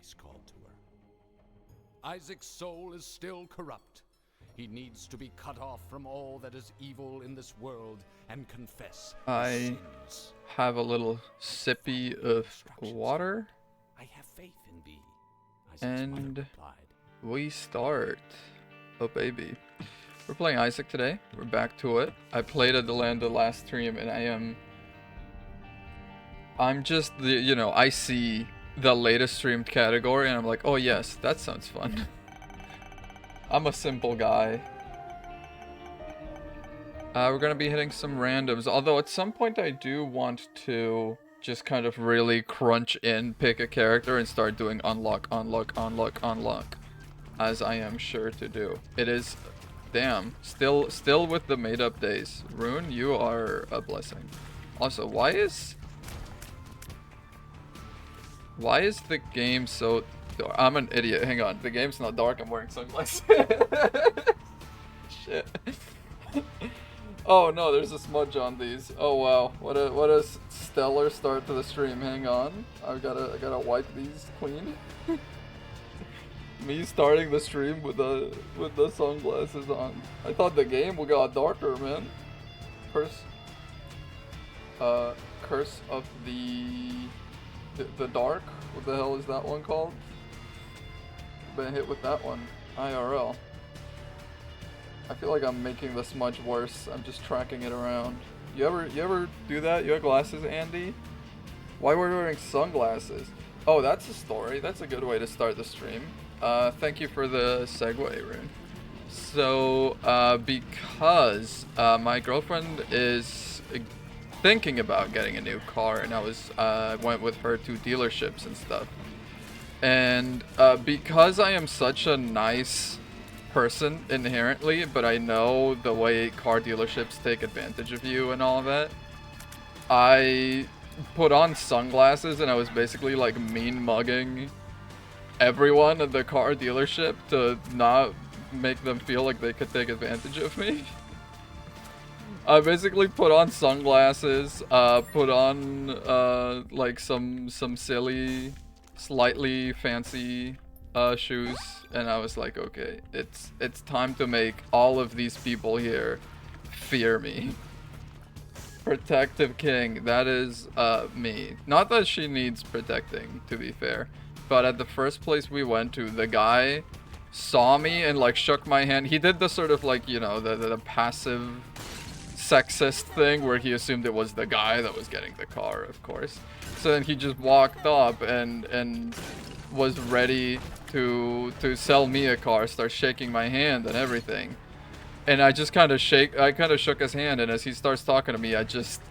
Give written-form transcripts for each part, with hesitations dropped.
voice called to her. Isaac's soul is still corrupt. He needs to be cut off from all that is evil in this world and confess his sins. Have a little sippy of water. I have faith in thee, Isaac's mother And replied. we start. Oh baby. We're playing Isaac today. We're back to it. I played at the land the last stream and I'm just I see the latest streamed category and I'm like, oh yes, that sounds fun. I'm a simple guy. We're gonna be hitting some randoms, although at some point I do want to just kind of really crunch in, pick a character and start doing unlock, as I am sure to do. It is, damn, still with the made up days. Rune, you are a blessing. Also, why is the game so dark? I'm an idiot. Hang on. The game's not dark. I'm wearing sunglasses. Shit. Oh no, there's a smudge on these. Oh wow. What a stellar start to the stream. Hang on. I gotta wipe these clean. Me starting the stream with the sunglasses on. I thought the game got darker, man. Curse of the Dark? What the hell is that one called? Been hit with that one. IRL. I feel like I'm making the smudge worse. I'm just tracking it around. You ever do that? You have glasses, Andy? Why were you wearing sunglasses? Oh, that's a story. That's a good way to start the stream. Thank you for the segue, Rune. So, because my girlfriend is thinking about getting a new car, and I went with her to dealerships and stuff. And because I am such a nice person inherently, but I know the way car dealerships take advantage of you and all of that, I put on sunglasses and I was basically like mean mugging everyone at the car dealership to not make them feel like they could take advantage of me. I basically put on sunglasses, put on like some silly, slightly fancy shoes, and I was like, okay, it's time to make all of these people here fear me. Protective king, that is me. Not that she needs protecting, to be fair, but at the first place we went to, the guy saw me and like shook my hand. He did the sort of like, the passive sexist thing where he assumed it was the guy that was getting the car, of course. So then he just walked up and was ready to sell me a car, start shaking my hand and everything. And I just kind of shook his hand, and as he starts talking to me, I just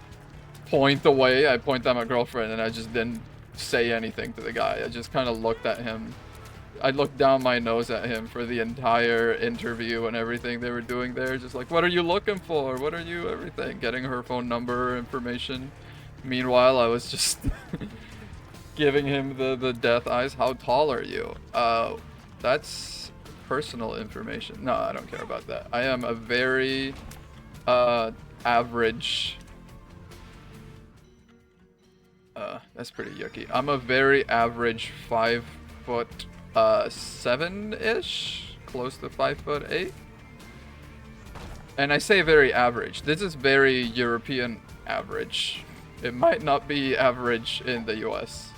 point away. I point at my girlfriend, and I just didn't say anything to the guy. I just kind of looked at him. I looked down my nose at him for the entire interview and everything they were doing there. Just like, what are you looking for? What are you, everything? Getting her phone number, information. Meanwhile, I was just giving him the death eyes. How tall are you? That's personal information. No, I don't care about that. I am a very average. That's pretty yucky. I'm a very average 5'7"-ish, close to 5'8". And I say very average. This is very European average. It might not be average in the US.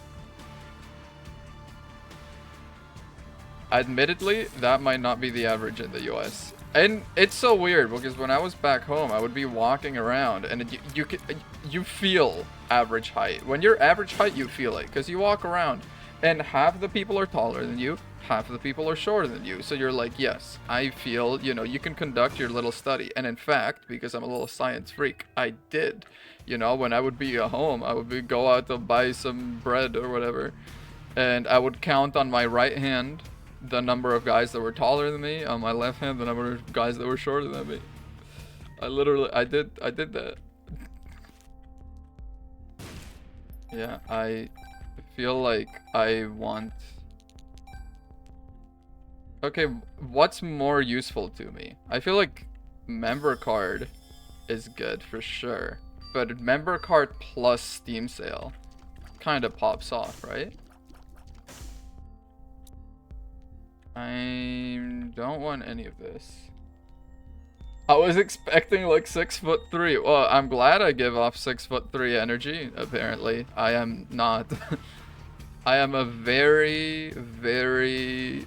Admittedly, that might not be the average in the US. And it's so weird because when I was back home, I would be walking around and you feel average height. When you're average height, you feel it because you walk around and half the people are taller than you, half the people are shorter than you. So you're like, yes, I feel, you can conduct your little study. And in fact, because I'm a little science freak, I did. When I would be at home, I would go out to buy some bread or whatever. And I would count on my right hand the number of guys that were taller than me, on my left hand the number of guys that were shorter than me. I did that. Yeah, I feel like I want... Okay, what's more useful to me? I feel like member card is good for sure, but member card plus Steam sale kind of pops off, right? I don't want any of this. I was expecting like 6'3". Well, I'm glad I give off 6'3" energy. Apparently, I am not. I am a very, very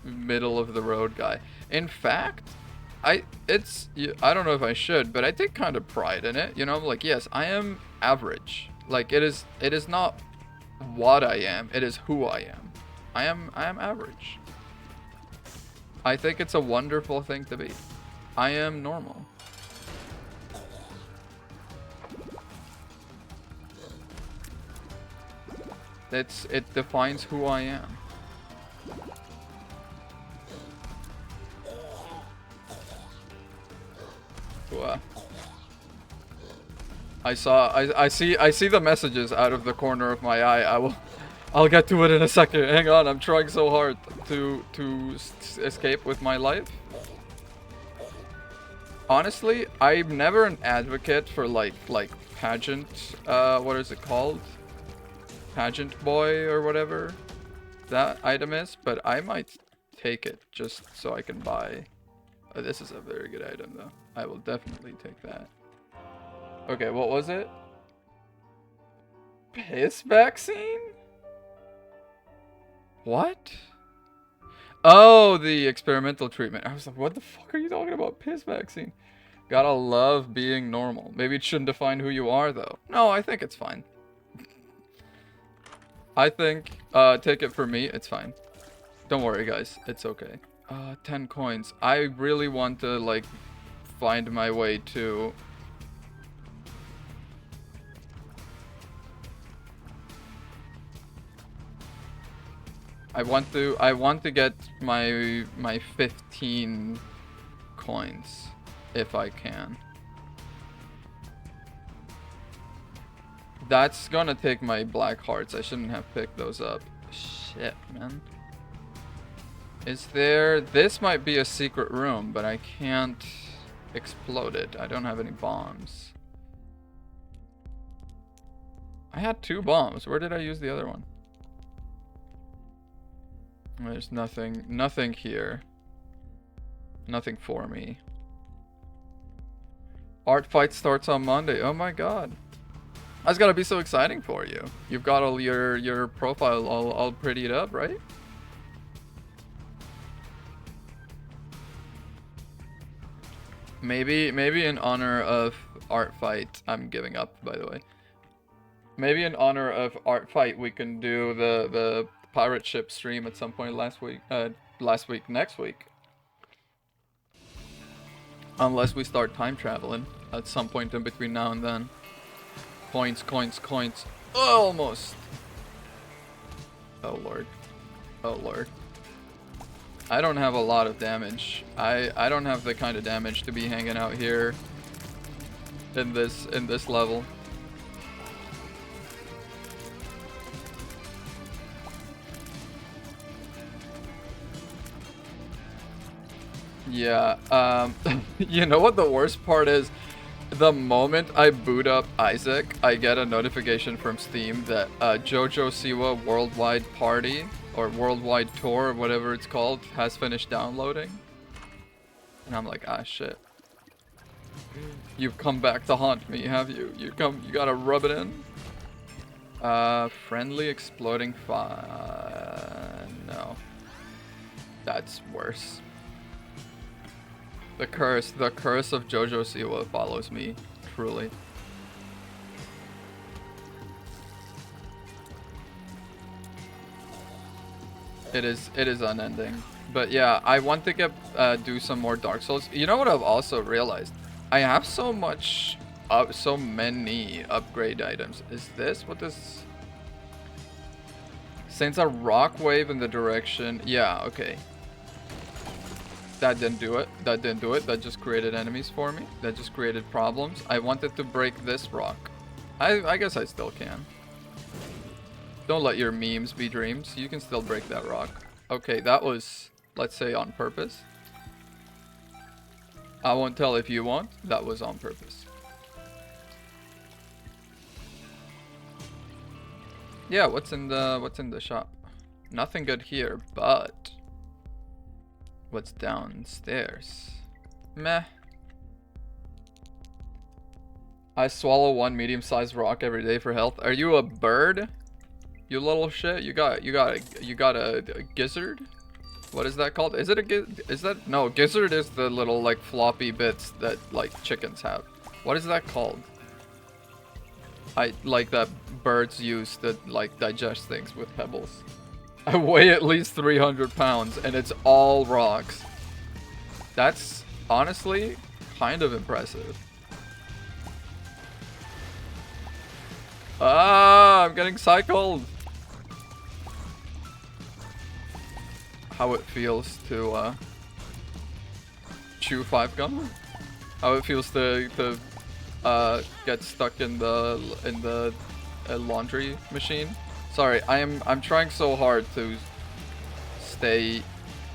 middle of the road guy. In fact, I don't know if I should, but I take kind of pride in it. You know, like, yes, I am average. Like, it is not what I am, it is who I am. I am average. I think it's a wonderful thing to be. I am normal. It defines who I am. I see the messages out of the corner of my eye. I'll get to it in a second. Hang on, I'm trying so hard to escape with my life. Honestly, I'm never an advocate for like pageant, what is it called? Pageant boy or whatever that item is, but I might take it just so I can buy. Oh, this is a very good item though. I will definitely take that. Okay, what was it? Piss vaccine? What? Oh, the experimental treatment. I was like, what the fuck are you talking about? Piss vaccine. Gotta love being normal. Maybe it shouldn't define who you are though. No, I think it's fine. I think, take it from me, it's fine. Don't worry guys, it's okay. 10 coins. I really want to like find my way to... I want to get my 15 coins if I can. That's gonna take my black hearts. I shouldn't have picked those up. Shit, man. Is there... This might be a secret room, but I can't explode it. I don't have any bombs. I had 2 bombs. Where did I use the other one? There's nothing here. Nothing for me. Art fight starts on Monday. Oh my god. That's gotta be so exciting for you. You've got all your profile all prettied up, right? Maybe in honor of art fight, I'm giving up by the way. Maybe in honor of art fight we can do the pirate ship stream at some point next week. Unless we start time traveling at some point in between now and then. Coins, coins, coins. Oh, almost. Oh lord. Oh lord. I don't have a lot of damage. I don't have the kind of damage to be hanging out here in this level. Yeah, you know what the worst part is? The moment I boot up Isaac, I get a notification from Steam that JoJo Siwa Worldwide Party, or Worldwide Tour, or whatever it's called, has finished downloading. And I'm like, ah shit. You've come back to haunt me, have you? You gotta rub it in? Friendly exploding fire. No. That's worse. The curse of JoJo Siwa follows me, truly. It is unending. But yeah, I want to get do some more Dark Souls. You know what I've also realized? I have so many upgrade items. Is this what this? Sends a rock wave in the direction. Yeah, okay. That didn't do it. That didn't do it. That just created enemies for me. That just created problems. I wanted to break this rock. I guess I still can. Don't let your memes be dreams. You can still break that rock. Okay, that was, let's say, on purpose. I won't tell if you want. That was on purpose. Yeah, what's in the shop? Nothing good here, but What's downstairs? Meh. I swallow one medium-sized rock every day for health. Are you a bird? You little shit. You got a gizzard? What is that called? Is it no, gizzard is the little like floppy bits that like chickens have. What is that called? I like that birds use to like digest things with pebbles. I weigh at least 300 pounds and it's all rocks. That's honestly kind of impressive. Ah, I'm getting cycled. How it feels to chew 5-gum? How it feels to get stuck in the laundry machine? Sorry, I'm trying so hard to stay.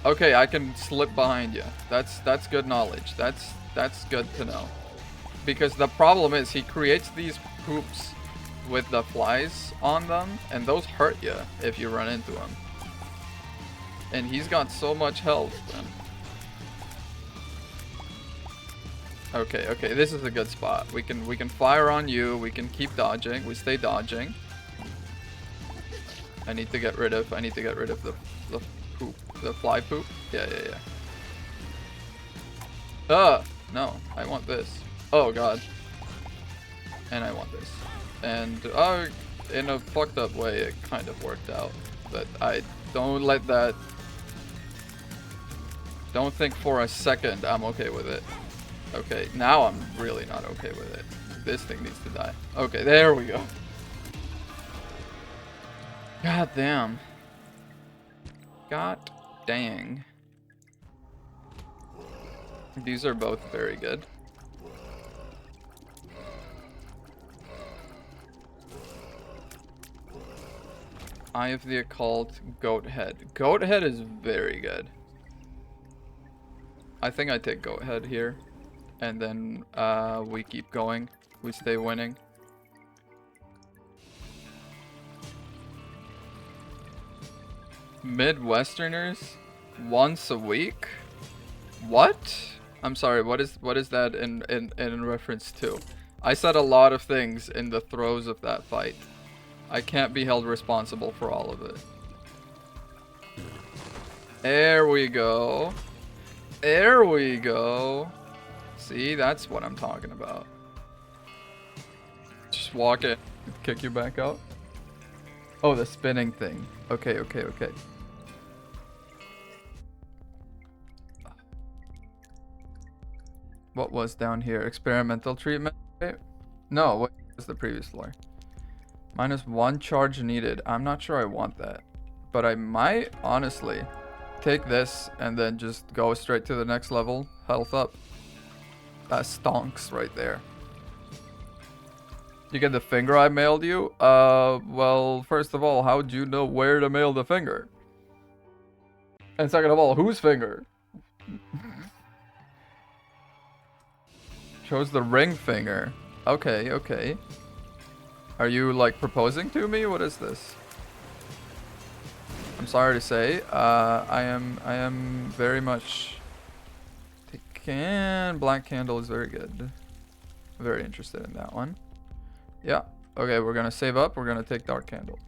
Okay, I can slip behind you. That's good knowledge. That's good to know. Because the problem is he creates these poops with the flies on them, and those hurt you if you run into them. And he's got so much health, then. Okay, this is a good spot. We can fire on you, we can keep dodging, we stay dodging. I need to get rid of the poop. The fly poop. Yeah. No, I want this. Oh god. And I want this. And in a fucked up way it kind of worked out. But I don't let that. Don't think for a second I'm okay with it. Okay, now I'm really not okay with it. This thing needs to die. Okay, there we go. God damn. God dang. These are both very good. Eye of the Occult, Goat Head. Goat Head is very good. I think I take Goat Head here. And then we keep going. We stay winning. Midwesterners? Once a week? What? I'm sorry, what is that in reference to? I said a lot of things in the throes of that fight. I can't be held responsible for all of it. There we go. There we go. See, that's what I'm talking about. Just walk it, kick you back out. Oh, the spinning thing. Okay. What was down here? Experimental treatment? No, what was the previous floor? -1 charge needed. I'm not sure I want that. But I might, honestly, take this and then just go straight to the next level. Health up. That stonks right there. You get the finger I mailed you? Well, first of all, how'd you know where to mail the finger? And second of all, whose finger? Chose the ring finger. Okay. Are you, like, proposing to me? What is this? I'm sorry to say, I am very much... Black Candle is very good. Very interested in that one. Yeah. Okay, we're gonna save up. We're gonna take Dark Candle.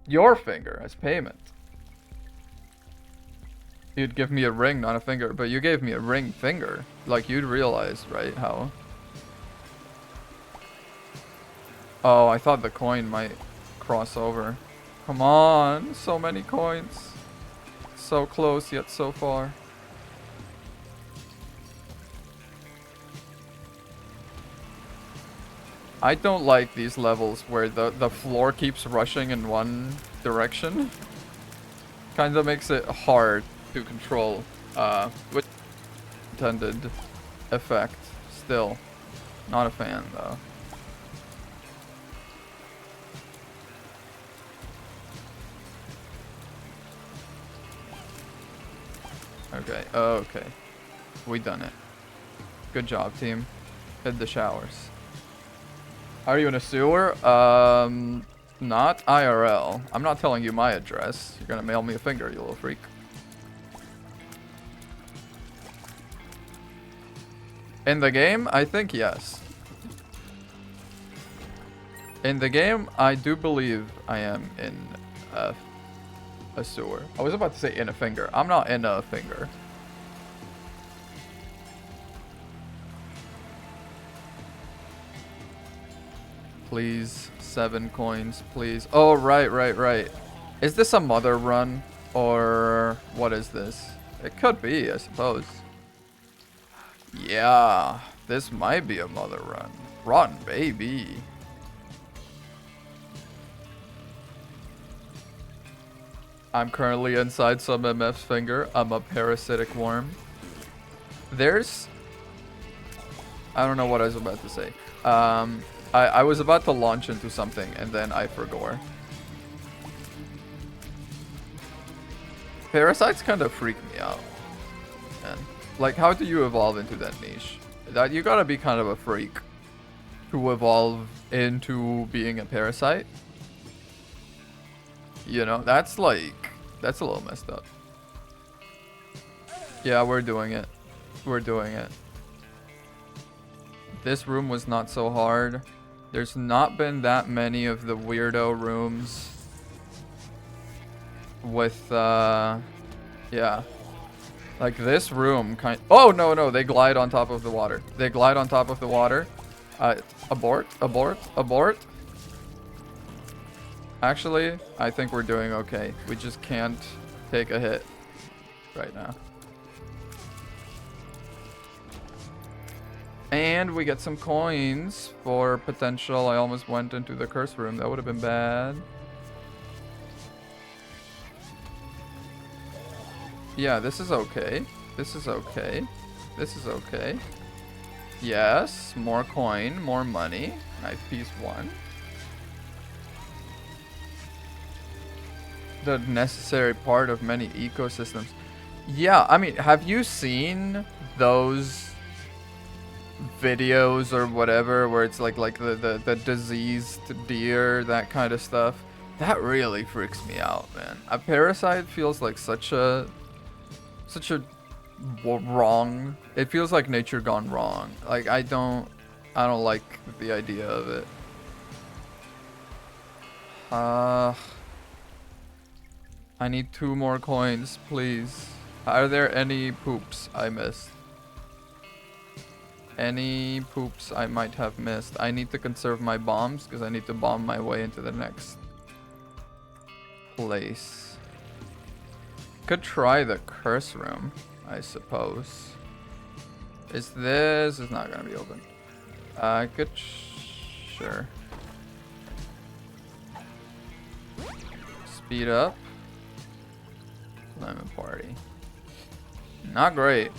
Your finger as payment. You'd give me a ring, not a finger. But you gave me a ring finger. Like, you'd realize, right, how... Oh, I thought the coin might cross over. Come on, so many coins. So close, yet so far. I don't like these levels where the floor keeps rushing in one direction. Kinda makes it hard to control, with intended effect. Still, not a fan though. Okay. We done it. Good job, team. Hit the showers. Are you in a sewer? Not IRL. I'm not telling you my address. You're gonna mail me a finger, you little freak. In the game, I think yes. In the game, I do believe I am in a sewer. I was about to say in a finger. I'm not in a finger. Please, 7 coins, please. Oh, right. Is this a mother run? Or what is this? It could be, I suppose. Yeah, this might be a mother run. Run, baby. I'm currently inside some MF's finger. I'm a parasitic worm. There's... I don't know what I was about to say. I was about to launch into something and then I forgot. Parasites kind of freak me out. Man. Like, how do you evolve into that niche? That you gotta be kind of a freak to evolve into being a parasite. You know, that's like... That's a little messed up. Yeah, we're doing it. We're doing it. This room was not so hard. There's not been that many of the weirdo rooms with, yeah. Like this room oh, no, they glide on top of the water. They glide on top of the water. Abort. Actually, I think we're doing okay. We just can't take a hit right now. And we get some coins for potential. I almost went into the curse room. That would have been bad. Yeah, this is okay. This is okay. This is okay. Yes, more coin, more money. Nice piece 1. The necessary part of many ecosystems. Yeah, I mean, have you seen those videos or whatever where it's like the diseased deer, that kind of stuff? That really freaks me out, man. A parasite feels like such a wrong. It feels like nature gone wrong. Like I don't like the idea of it. I need 2 more coins, please. Are there any poops I missed? Any poops I might have missed? I need to conserve my bombs because I need to bomb my way into the next place. Could try the curse room, I suppose. Is not gonna be open. I could sure. Speed up. Lemon party. Not great.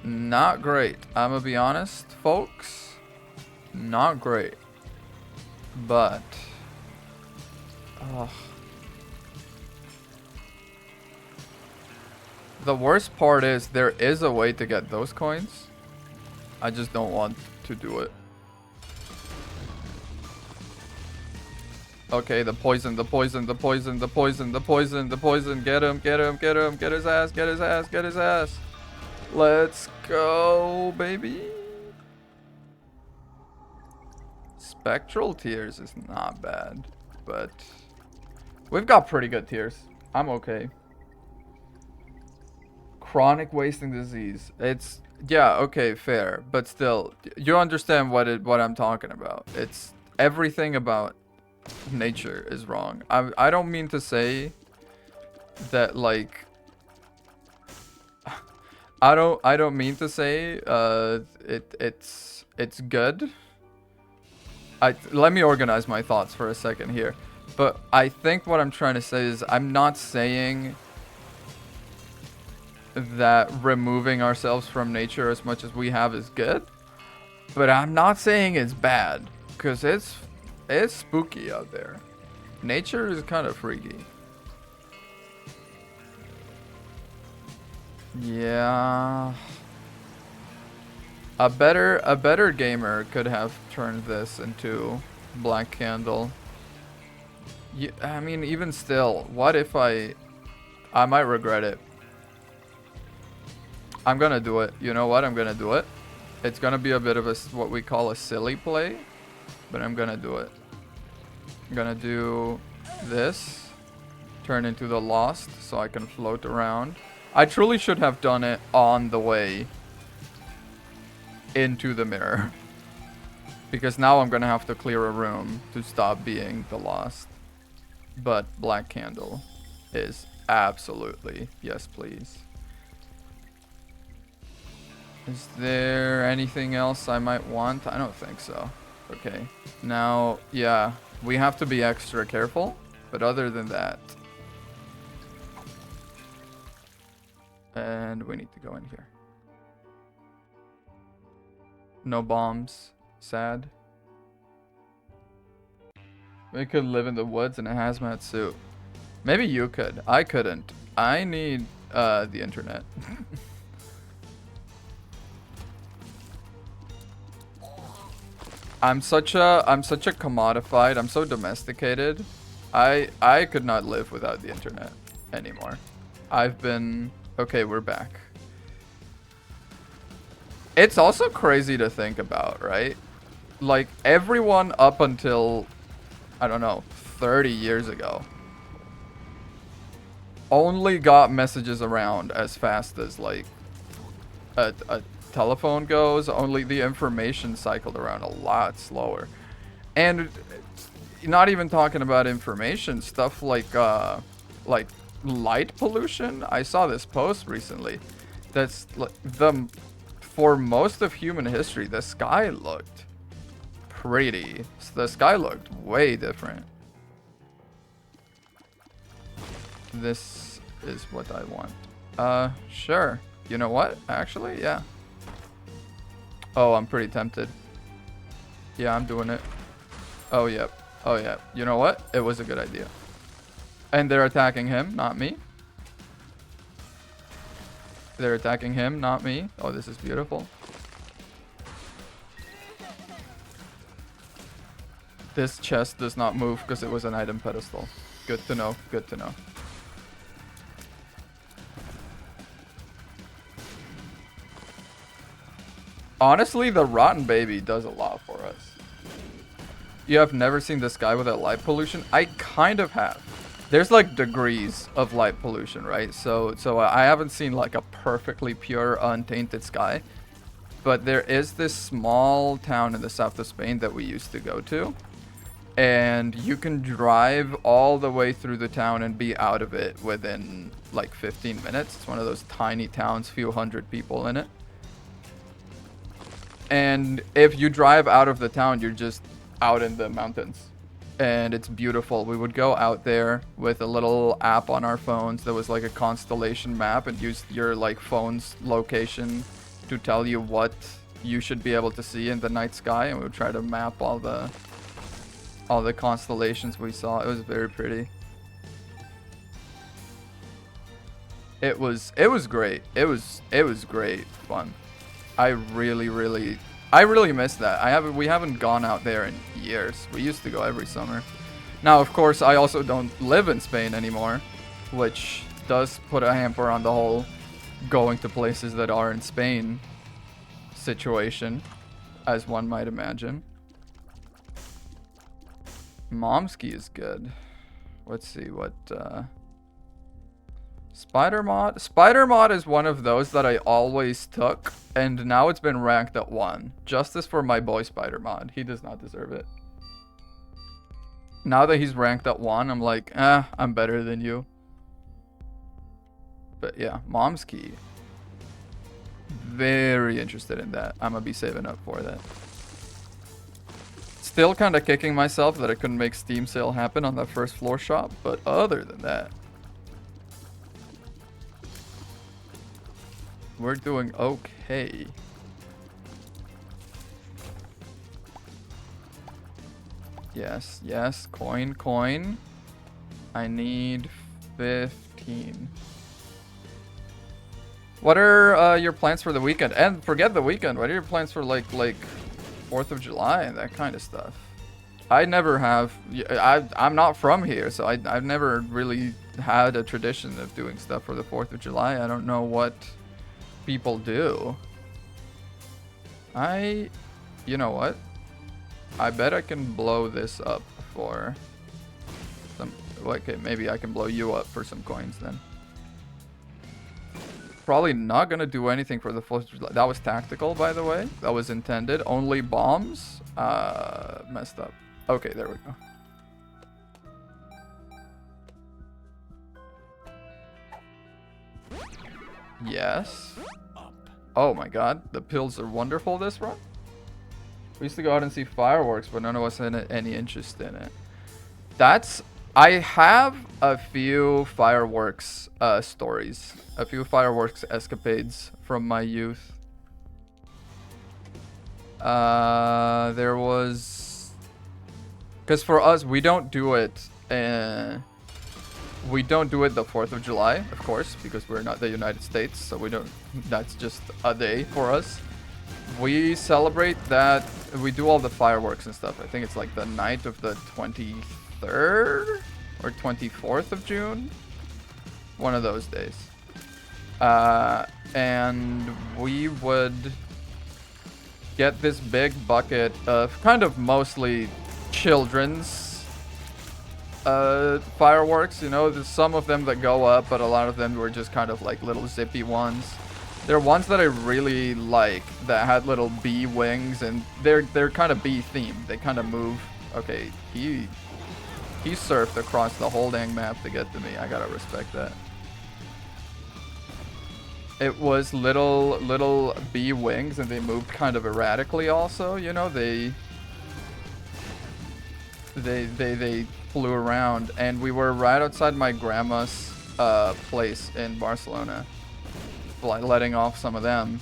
Not great. I'm gonna be honest, folks. Not great. But the worst part is there is a way to get those coins. I just don't want to do it. Okay, the poison. Get him. Get his ass. Let's go, baby. Spectral tears is not bad, but we've got pretty good tears. I'm okay. Chronic wasting disease. It's, yeah, okay, fair, but still, you understand what I'm talking about. It's everything about nature is wrong. I don't mean to say that, like, I don't mean to say it's good. Let me organize my thoughts for a second here. But I think what I'm trying to say is I'm not saying that removing ourselves from nature as much as we have is good, but I'm not saying it's bad, because it's spooky out there. Nature is kind of freaky. Yeah. A better gamer could have turned this into Black Candle. Yeah, I mean, even still, what if I might regret it. I'm gonna do it. You know what? I'm gonna do it. It's gonna be a bit of a what we call a silly play, but I'm gonna do it. I'm gonna do this, turn into the Lost so I can float around. I truly should have done it on the way into the mirror, because now I'm gonna have to clear a room to stop being the Lost. But Black Candle is absolutely yes, please. Is there anything else I might want? I don't think so. Okay. Now, yeah, we have to be extra careful. But other than that... And we need to go in here. No bombs. Sad. We could live in the woods in a hazmat suit. Maybe you could. I couldn't. I need the internet. I'm such a commodified, I'm so domesticated. I could not live without the internet anymore. I've been... Okay, we're back. It's also crazy to think about, right? Like, everyone up until, I don't know, 30 years ago only got messages around as fast as, like, a telephone goes. Only the information cycled around a lot slower. And not even talking about information, stuff like light pollution. I saw this post recently. That's for most of human history, the sky looked pretty. The sky looked way different. This is what I want. Sure. You know what? Actually, yeah. Oh, I'm pretty tempted. Yeah, I'm doing it. Oh, yep. Oh, yeah. You know what? It was a good idea. And they're attacking him, not me. They're attacking him, not me. Oh, this is beautiful. This chest does not move because it was an item pedestal. Good to know. Good to know. Honestly, the rotten baby does a lot for us. You have never seen the sky without light pollution? I kind of have. There's like degrees of light pollution, right? So I haven't seen like a perfectly pure, untainted sky. But there is this small town in the south of Spain that we used to go to. And you can drive all the way through the town and be out of it within like 15 minutes. It's one of those tiny towns, few hundred people in it. And if you drive out of the town, you're just out in the mountains. And it's beautiful. We would go out there with a little app on our phones that was like a constellation map, and use your like phone's location to tell you what you should be able to see in the night sky. And we would try to map all the constellations we saw. It was very pretty. It was great. It was great fun. I really miss that. We haven't gone out there in years. We used to go every summer. Now, of course, I also don't live in Spain anymore, which does put a hamper on the whole going to places that are in Spain situation, as one might imagine. Momsky is good. Let's see what Spider Mod. Spider Mod is one of those that I always took, and now it's been ranked at 1. Justice for my boy Spider Mod. He does not deserve it. Now that he's ranked at 1, I'm like, I'm better than you. But yeah, Mom's Key. Very interested in that. I'm gonna be saving up for that. Still kind of kicking myself that I couldn't make Steam sale happen on that first floor shop, but other than that, we're doing okay. Yes, yes, coin. I need 15. What are your plans for the weekend? And forget the weekend. What are your plans for like 4th of July and that kind of stuff? I never have. I'm not from here, so I've never really had a tradition of doing stuff for the 4th of July. I don't know what people do. You know what? I bet I can blow this up for some... Okay, maybe I can blow you up for some coins then. Probably not gonna do anything for the 4th of July. That was tactical, by the way. That was intended. Only bombs. Messed up. Okay, there we go. Yes. Oh my god, the pills are wonderful this run. We used to go out and see fireworks, but none of us had any interest in it. I have a few fireworks stories. A few fireworks escapades from my youth. There was... Because for us, we don't do it... we don't do it the 4th of July, of course, because we're not the United States, so we don't... That's just a day for us. We celebrate that... We do all the fireworks and stuff. I think it's like the night of the 23rd or 24th of June. One of those days. And we would get this big bucket of kind of mostly children's fireworks. You know, there's some of them that go up, but a lot of them were just kind of like little zippy ones. There are ones that I really like that had little bee wings, and they're kind of bee themed. They kind of move. Okay, he surfed across the whole dang map to get to me. I gotta respect that. It was little bee wings, and they moved kind of erratically also, you know, they flew around, and we were right outside my grandma's place in Barcelona, letting off some of them.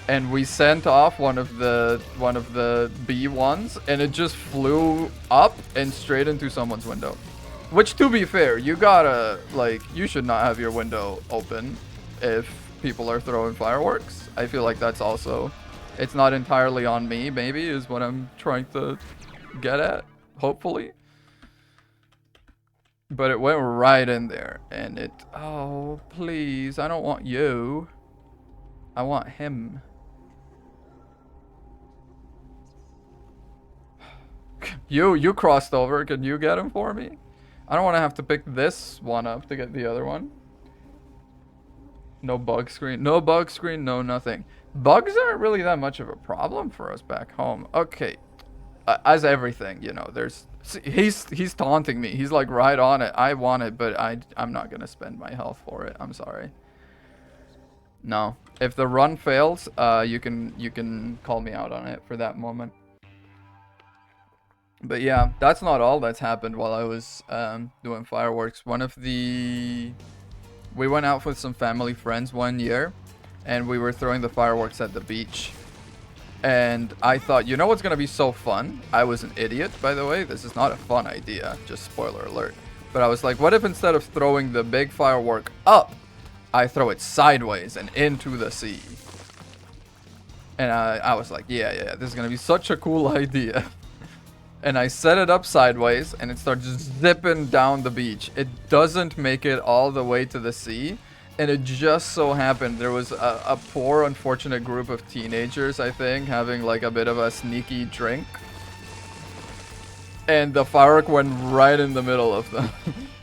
And we sent off one of the bee ones, and it just flew up and straight into someone's window. Which, to be fair, you gotta, like, you should not have your window open if people are throwing fireworks. I feel like that's also, it's not entirely on me, maybe, is what I'm trying to get at, hopefully. But it went right in there, and it, oh, please, I don't want you. I want him. You crossed over. Can you get him for me? I don't want to have to pick this one up to get the other one. No bug screen. No bug screen. No nothing. Bugs aren't really that much of a problem for us back home. Okay. As everything, you know, there's... He's taunting me. He's like right on it. I want it, but I'm not going to spend my health for it. I'm sorry. No. If the run fails, you can call me out on it for that moment. But yeah, that's not all that's happened while I was doing fireworks. We went out with some family friends one year, and we were throwing the fireworks at the beach. And I thought, you know what's going to be so fun? I was an idiot, by the way. This is not a fun idea, just spoiler alert. But I was like, what if instead of throwing the big firework up, I throw it sideways and into the sea? And I was like, yeah, this is going to be such a cool idea. And I set it up sideways, and it starts zipping down the beach. It doesn't make it all the way to the sea. And it just so happened there was a poor, unfortunate group of teenagers, I think, having like a bit of a sneaky drink. And the firework went right in the middle of them.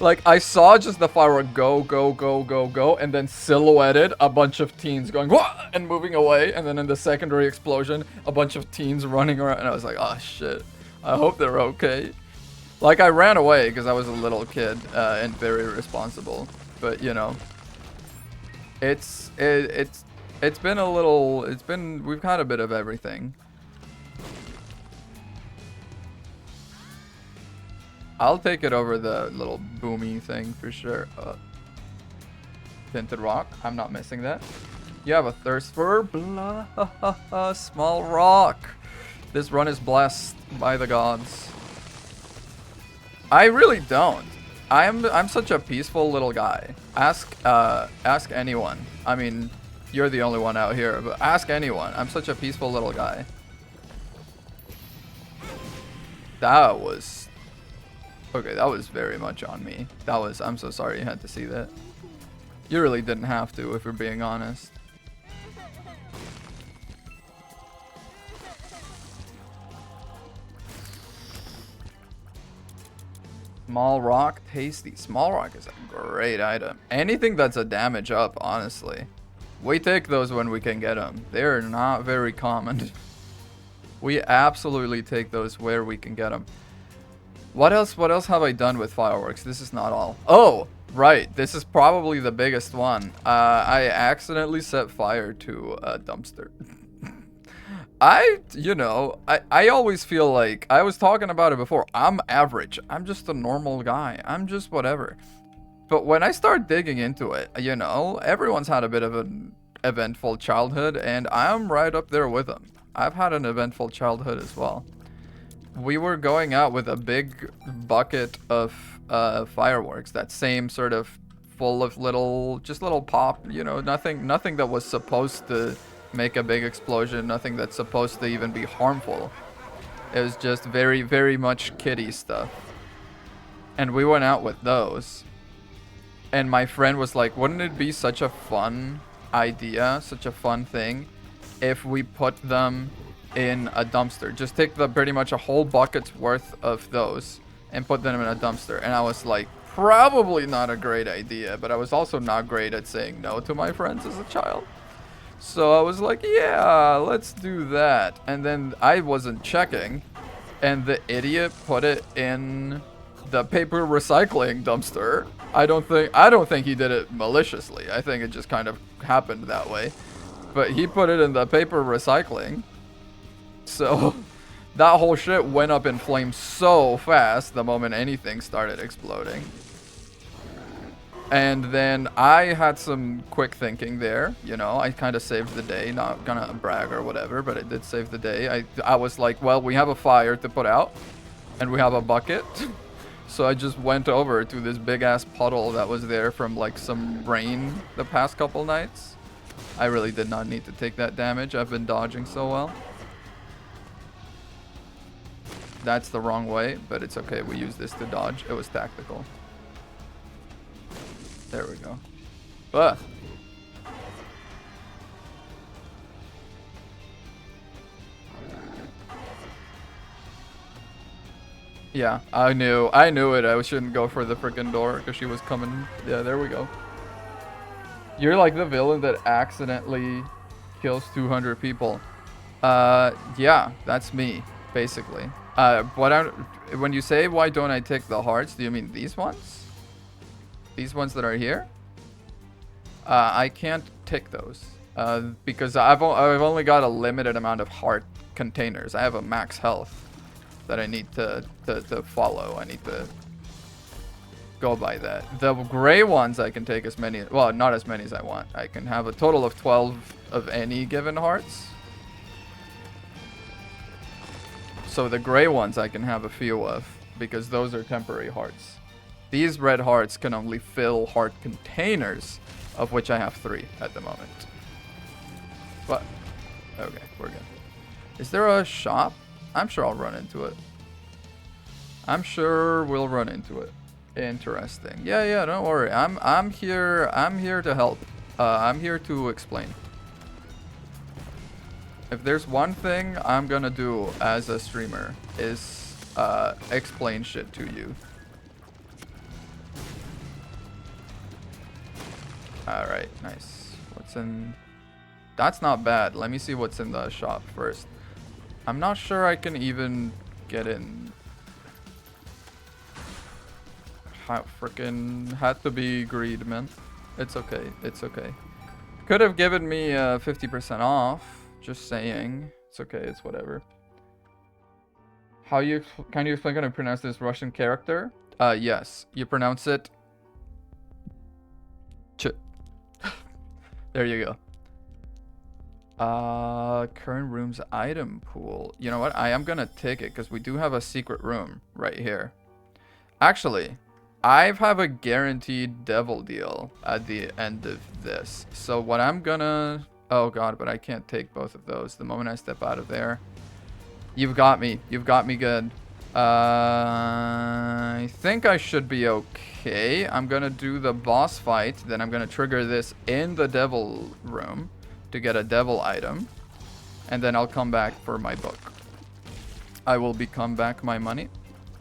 Like, I saw just the firework go, and then silhouetted a bunch of teens going, whoa, and moving away. And then in the secondary explosion, a bunch of teens running around. And I was like, oh, shit. I hope they're okay. Like, I ran away because I was a little kid and very irresponsible. But, you know, it's been a little, we've had a bit of everything. I'll take it over the little boomy thing for sure. Tinted rock. I'm not missing that. You have a thirst for blood. Small rock. This run is blessed by the gods. I really don't. I'm such a peaceful little guy. Ask anyone. I mean, you're the only one out here, but ask anyone. I'm such a peaceful little guy. That was... Okay, that was very much on me. I'm so sorry you had to see that. You really didn't have to, if we're being honest. Small rock, tasty. Small rock is a great item. Anything that's a damage up, honestly. We take those when we can get them. They're not very common. We absolutely take those where we can get them. What else have I done with fireworks? This is not all. Oh, right. This is probably the biggest one. I accidentally set fire to a dumpster. I always feel like, I was talking about it before, I'm average. I'm just a normal guy. I'm just whatever. But when I start digging into it, everyone's had a bit of an eventful childhood, and I'm right up there with them. I've had an eventful childhood as well. We were going out with a big bucket of fireworks, that same sort of full of little pop, nothing that was supposed to make a big explosion, nothing that's supposed to even be harmful. It was just very, very much kiddie stuff. And we went out with those. And my friend was like, wouldn't it be such a fun idea, such a fun thing, if we put them in a dumpster? Just take pretty much a whole bucket's worth of those and put them in a dumpster. And I was like, probably not a great idea, but I was also not great at saying no to my friends as a child. So I was like, yeah, let's do that. And then I wasn't checking, and the idiot put it in the paper recycling dumpster. I don't think he did it maliciously. I think it just kind of happened that way. But he put it in the paper recycling. So that whole shit went up in flames so fast the moment anything started exploding. And then I had some quick thinking there, I kind of saved the day, not gonna brag or whatever, but it did save the day. I was like, well, we have a fire to put out, and we have a bucket. So I just went over to this big ass puddle that was there from like some rain the past couple nights. I really did not need to take that damage. I've been dodging so well. That's the wrong way, but it's okay. We use this to dodge. It was tactical. There we go. Ugh. Yeah, I knew it. I shouldn't go for the freaking door because she was coming. Yeah, there we go. You're like the villain that accidentally kills 200 people. Yeah, that's me, basically. When you say why don't I take the hearts, do you mean these ones? These ones that are here? I can't take those because I've only got a limited amount of heart containers. I have a max health that I need to follow. I need to go by that. The gray ones I can take as many, well, not as many as I want. I can have a total of 12 of any given hearts. So the gray ones I can have a few of because those are temporary hearts. These red hearts can only fill heart containers, of which I have 3 at the moment. But, okay, we're good. Is there a shop? I'm sure I'll run into it. I'm sure we'll run into it. Interesting. Yeah, don't worry. I'm here to help. I'm here to explain. If there's one thing I'm gonna do as a streamer is explain shit to you. Alright, nice. What's in... That's not bad. Let me see what's in the shop first. I'm not sure I can even get in. Frickin' had to be greed, man. It's okay. It's okay. Could have given me 50% off. Just saying. It's okay. It's whatever. Can you explain how to pronounce this Russian character? Yes. You pronounce it... There you go. Current room's item pool. You know what? I am gonna take it because we do have a secret room right here. Actually, I have a guaranteed devil deal at the end of this. So what I'm gonna... Oh god, but I can't take both of those the moment I step out of there. You've got me. You've got me good. I think I should be okay. I'm gonna do the boss fight, then I'm gonna trigger this in the devil room to get a devil item, and then I'll come back for my book. I will become back my money.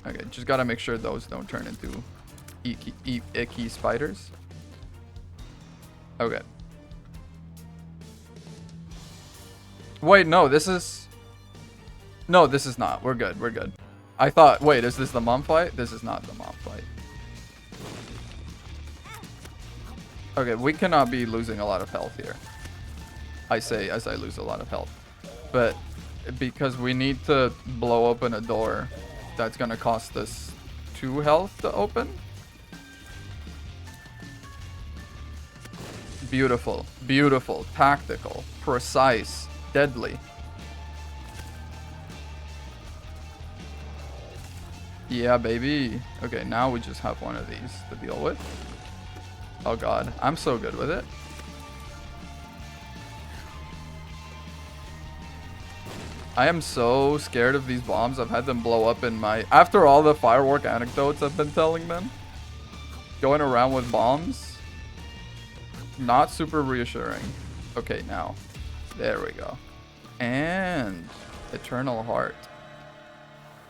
Okay, just gotta make sure those don't turn into icky spiders. Okay. Wait, no, this is... No, this is not. We're good, we're good. I thought, wait, is this the mom fight? This is not the mom fight. Okay, we cannot be losing a lot of health here. I say as I lose a lot of health. But because we need to blow open a door that's gonna cost us 2 health to open. Beautiful, beautiful, tactical, precise, deadly. Yeah, baby. Okay, now we just have one of these to deal with. Oh god, I'm so good with it. I am so scared of these bombs. I've had them blow up in my... After all the firework anecdotes I've been telling them, going around with bombs, not super reassuring. Okay, now. There we go. And Eternal Heart.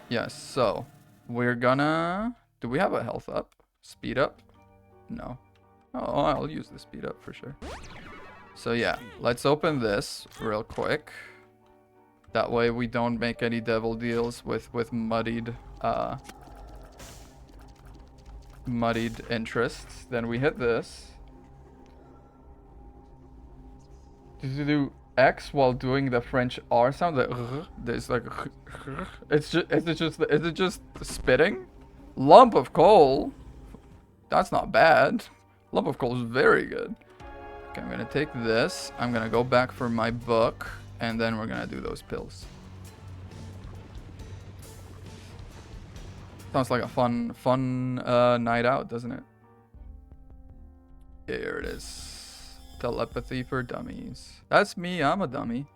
Yes, so we're gonna... Do we have a health up? Speed up? No. Oh, I'll use the speed up for sure. So yeah, let's open this real quick. That way we don't make any devil deals with muddied interests. Then we hit this. Did you do X while doing the French R sound? There's like is it just spitting? Lump of coal. That's not bad. Lump of coal is very good. Okay, I'm gonna take this. I'm gonna go back for my book. And then we're gonna do those pills. Sounds like a fun night out, doesn't it? Here it is. Telepathy for dummies. That's me, I'm a dummy.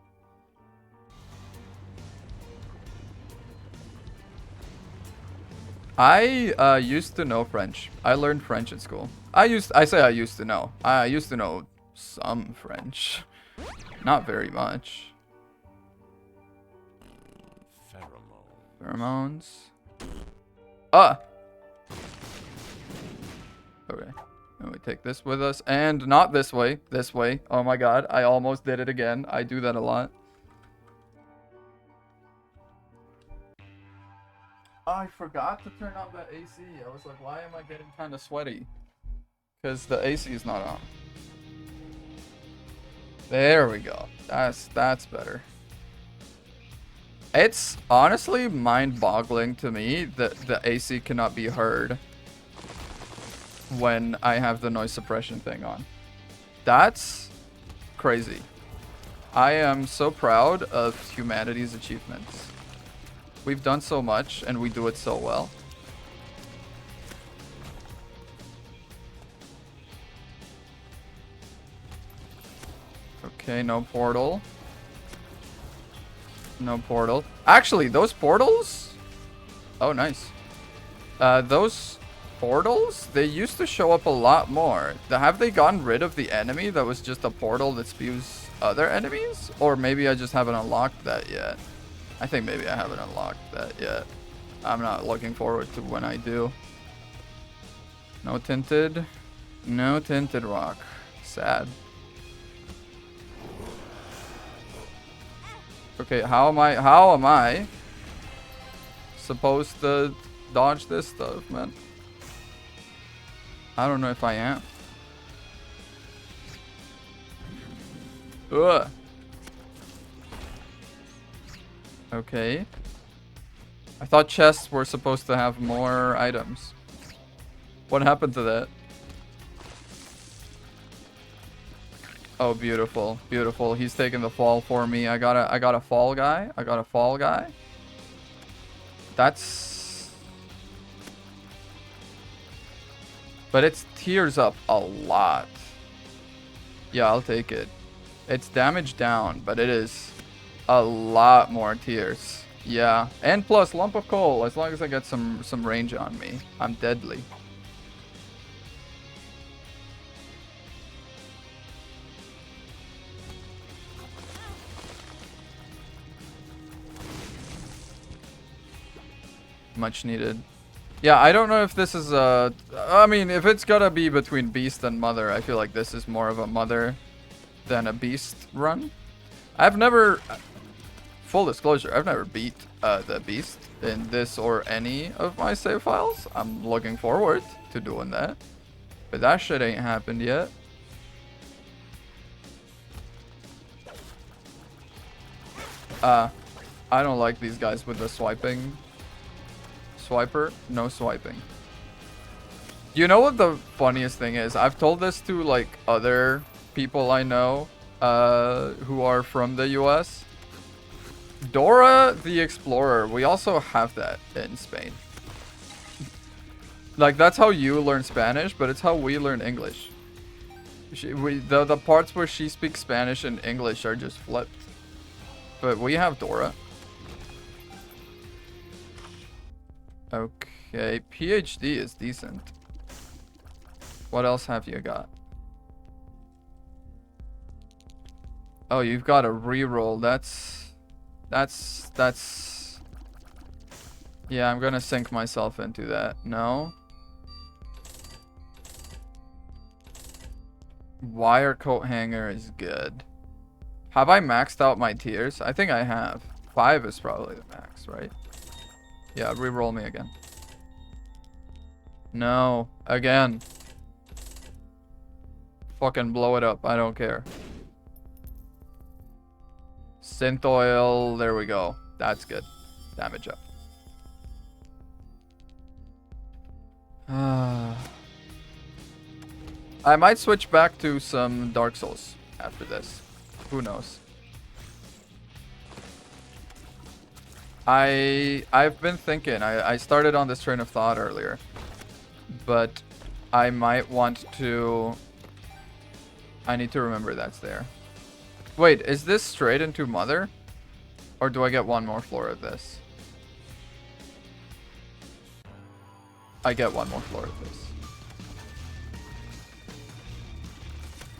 I used to know French. I learned French in school. I used to know. I used to know some French. Not very much. Pheromones. Ah! Okay. And we take this with us. And not this way. This way. Oh my god. I almost did it again. I do that a lot. I forgot to turn on the AC. I was like, why am I getting kind of sweaty? Because the AC is not on. There we go. That's better. It's honestly mind-boggling to me that the AC cannot be heard when I have the noise suppression thing on. That's crazy. I am so proud of humanity's achievements. We've done so much and we do it so well. Okay, no portal. No portal. Actually, those portals... Oh, nice. Those portals, they used to show up a lot more. Have they gotten rid of the enemy that was just a portal that spews other enemies? Or maybe I just haven't unlocked that yet. I think maybe I haven't unlocked that yet. I'm not looking forward to when I do. No tinted. No tinted rock. Sad. Okay, how am I supposed to dodge this stuff, man? I don't know if I am. Ugh. Okay. I thought chests were supposed to have more items. What happened to that? Oh, beautiful, beautiful. He's taking the fall for me. I got a fall guy. I got a fall guy. That's... But it's tears up a lot. Yeah, I'll take it. It's damage down, but it is a lot more tears. Yeah, and plus lump of coal. As long as I get some range on me, I'm deadly. Much needed. Yeah, I don't know if this is a... I mean, if it's gotta be between Beast and Mother, I feel like this is more of a Mother than a Beast run. I've never... Full disclosure, I've never beat the Beast in this or any of my save files. I'm looking forward to doing that. But that shit ain't happened yet. I don't like these guys with the swiping. Swiper, no swiping. You know what the funniest thing is? I've told this to like other people I know who are from the US. Dora the Explorer, we also have that in Spain. Like, that's how you learn Spanish, but it's how we learn English. The parts where she speaks Spanish and English are just flipped. But we have Dora. Okay, PhD is decent. What else have you got? Oh, you've got a reroll. That's... Yeah, I'm gonna sink myself into that. No. Wire coat hanger is good. Have I maxed out my tiers? I think I have. 5 is probably the max, right? Yeah, re-roll me again. No. Again. Fucking blow it up. I don't care. Synth oil. There we go. That's good. Damage up. I might switch back to some Dark Souls after this. Who knows? I've been thinking. I started on this train of thought earlier, but I might want to... I need to remember that's there. Wait, is this straight into Mother? Or do I get one more floor of this? I get one more floor of this.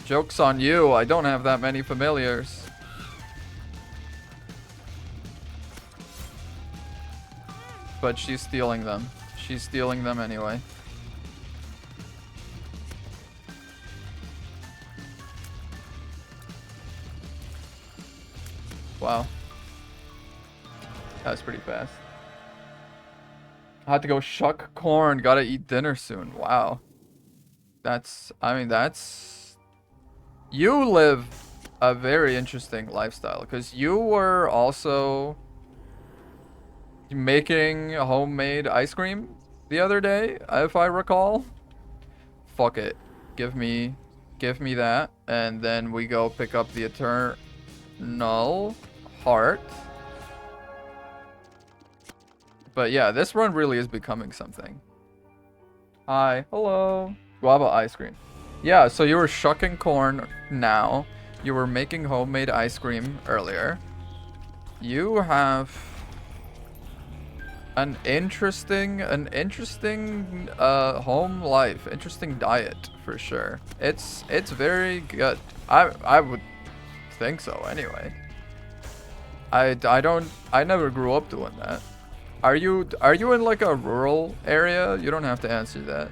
Joke's on you, I don't have that many familiars. But she's stealing them. She's stealing them anyway. Wow. That was pretty fast. I had to go shuck corn. Gotta eat dinner soon. Wow. That's... I mean, that's... You live a very interesting lifestyle. Because you were also... making homemade ice cream the other day, if I recall. Fuck it. Give me that. And then we go pick up the Eternal Heart. But yeah, this run really is becoming something. Hi. Hello. Guava ice cream. Yeah, so you were shucking corn now. You were making homemade ice cream earlier. You have an interesting home life, interesting diet for sure. It's very good. I would think so anyway. I never grew up doing that. Are you in like a rural area? You don't have to answer that.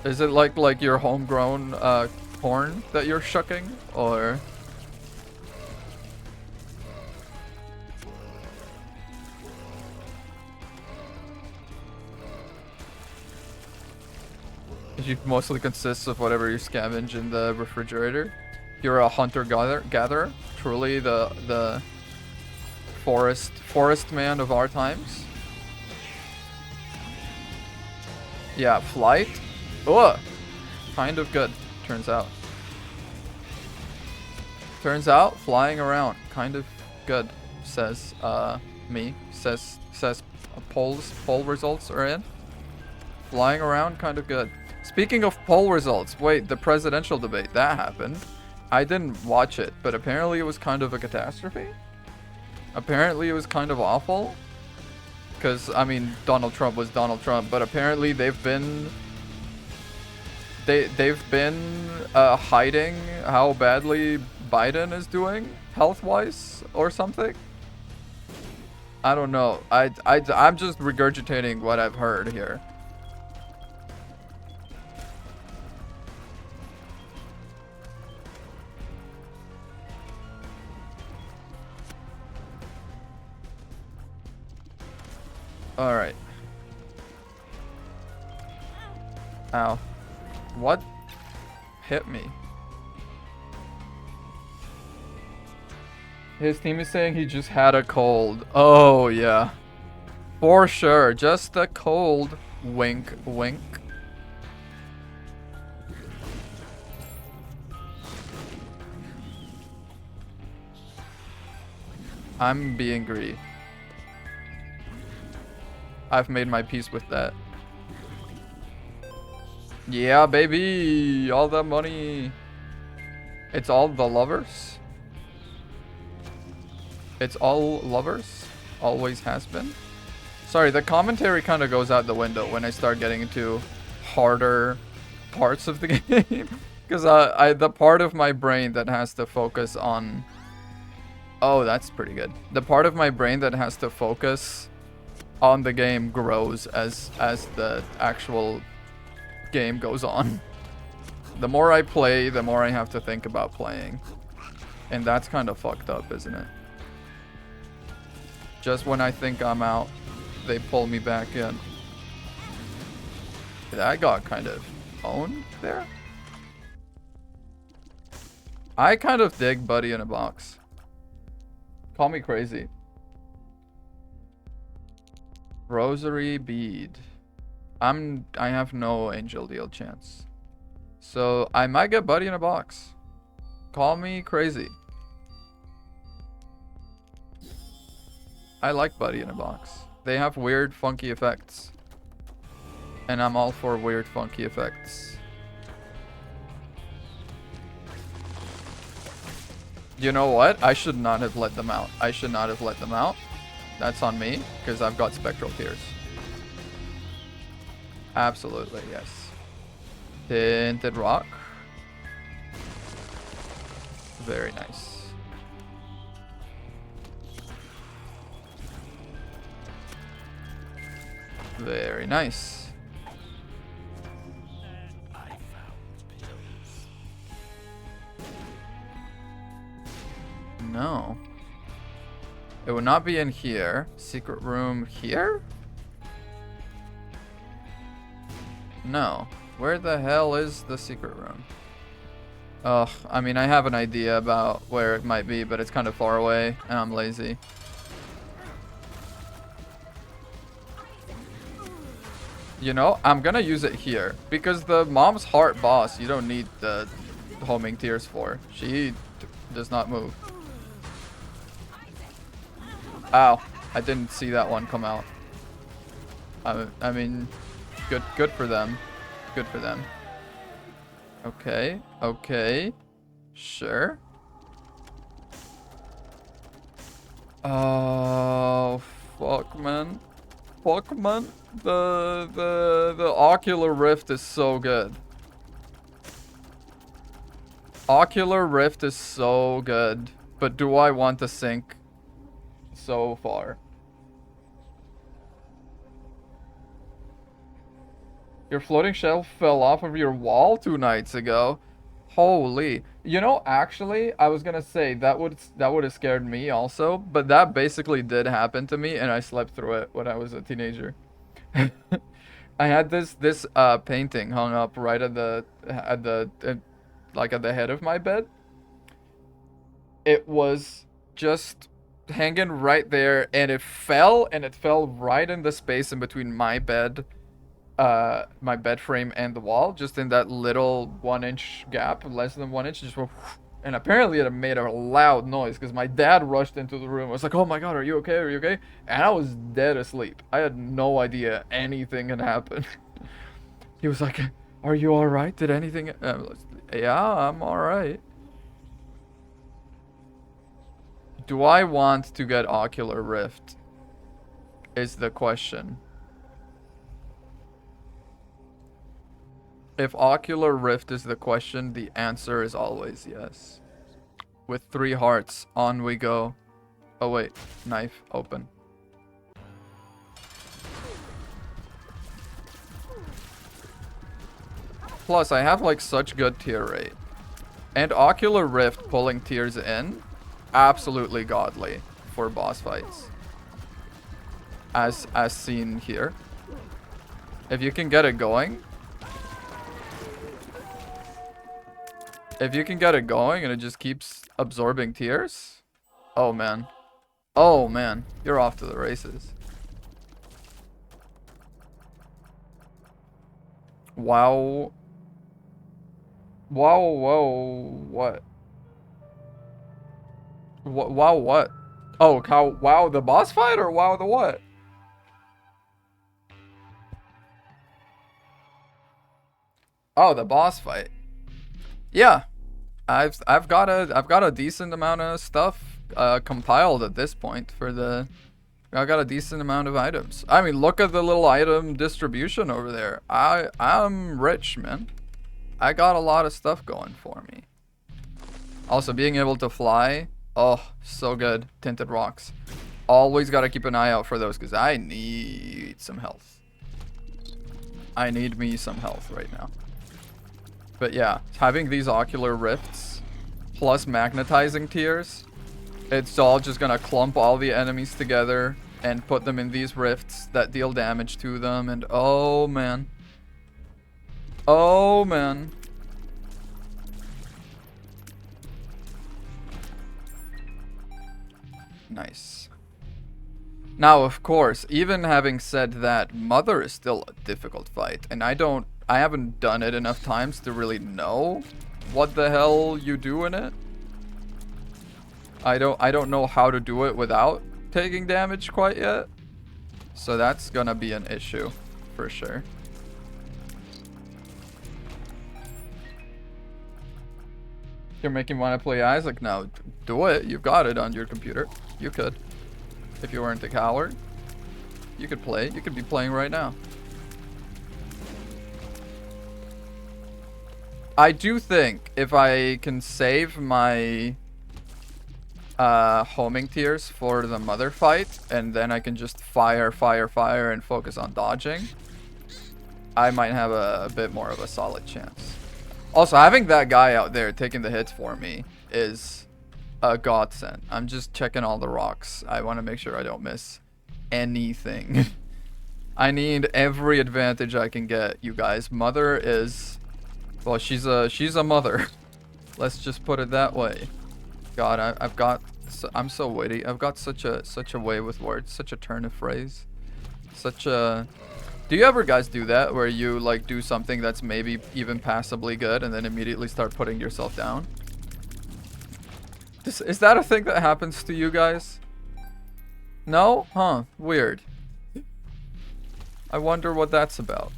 Is it like your homegrown corn that you're shucking, or? It mostly consists of whatever you scavenge in the refrigerator. You're a hunter-gatherer, truly the forest man of our times. Yeah, flight. Ugh, kind of good. Turns out. Flying around, kind of good. Says me. Says poll results are in. Flying around, kind of good. Speaking of poll results, wait, the presidential debate, that happened. I didn't watch it, but apparently it was kind of a catastrophe. Apparently it was kind of awful. Because, I mean, Donald Trump was Donald Trump, but apparently they've been hiding how badly Biden is doing health-wise or something. I don't know. I'm just regurgitating what I've heard here. All right. Ow. What hit me? His team is saying he just had a cold. Oh, yeah. For sure. Just a cold. Wink, wink. I'm being greedy. I've made my peace with that. Yeah, baby. All the money. It's all the lovers. It's all lovers. Always has been. Sorry, the commentary kind of goes out the window when I start getting into harder parts of the game. Because the part of my brain that has to focus on... Oh, that's pretty good. The part of my brain that has to focus on the game grows as the actual game goes on. The more I play, the more I have to think about playing. And that's kind of fucked up, isn't it? Just when I think I'm out, they pull me back in. I got kind of owned there. I kind of dig Buddy in a Box. Call me crazy. Rosary bead. I have no angel deal chance. So I might get Buddy in a Box. Call me crazy. I like Buddy in a Box. They have weird, funky effects. And I'm all for weird, funky effects. You know what? I should not have let them out. I should not have let them out. That's on me, because I've got Spectral Tears. Absolutely, yes. Tinted Rock. Very nice. Very nice. No. It would not be in here. Secret room here? No. Where the hell is the secret room? Ugh, I mean, I have an idea about where it might be, but it's kind of far away, and I'm lazy. You know, I'm gonna use it here, because the Mom's Heart boss, you don't need the Homing Tears for. She does not move. Ow, I didn't see that one come out. I mean, good for them. Good for them. Okay, okay. Sure. Oh, fuck, man. Fuck, man. The Ocular Rift is so good. Ocular Rift is so good. But do I want to sink so far? Your floating shelf fell off of your wall 2 nights ago. Holy. You know, actually, I was gonna say that would have scared me also, but that basically did happen to me, and I slept through it when I was a teenager. I had this painting hung up right at the head of my bed. It was just hanging right there, and it fell right in the space in between my bed, my bed frame and the wall, just in that little 1-inch gap, less than 1 inch, just went, and apparently it made a loud noise because my dad rushed into the room. I was like, "Oh my god, are you okay? Are you okay?" And I was dead asleep. I had no idea anything had happened. He was like, "Are you all right? Did anything?" Yeah, I'm all right. Do I want to get Ocular Rift? Is the question. If Ocular Rift is the question, the answer is always yes. with 3 hearts. On we go. Oh wait, knife open. Plus, I have like such good tier rate. And Ocular Rift pulling tiers in, absolutely godly for boss fights. As seen here. If you can get it going. If you can get it going and it just keeps absorbing tiers. Oh man. Oh man. You're off to the races. Wow. Wow, whoa, what? Wow, what? Oh, wow the boss fight or wow the what? Oh, the boss fight. Yeah. I've got a decent amount of stuff compiled at this point for the I got a decent amount of items. I mean, look at the little item distribution over there. I'm rich, man. I got a lot of stuff going for me. Also, being able to fly. Oh, so good. Tinted rocks. Always got to keep an eye out for those because I need some health. I need me some health right now. But yeah, having these ocular rifts plus magnetizing tiers, it's all just going to clump all the enemies together and put them in these rifts that deal damage to them. And oh, man. Oh, man. Nice. Now, of course, even having said that, Mother is still a difficult fight. And I haven't done it enough times to really know what the hell you do in it. I don't know how to do it without taking damage quite yet. So that's gonna be an issue for sure. You're making me want to play Isaac now. Do it. You've got it on your computer. You could. If you weren't a coward. You could play. You could be playing right now. I do think if I can save my homing tiers for the Mother fight, and then I can just fire, and focus on dodging, I might have a bit more of a solid chance. Also, having that guy out there taking the hits for me is a godsend. I'm just checking all the rocks. I want to make sure I don't miss anything. I need every advantage I can get, you guys. Mother is... Well, she's a mother. Let's just put it that way. God, I'm so witty. I've got such a way with words, such a turn of phrase, such a... Do you ever guys do that where you like do something that's maybe even passably good and then immediately start putting yourself down? Is that a thing that happens to you guys? No? Huh. Weird. I wonder what that's about.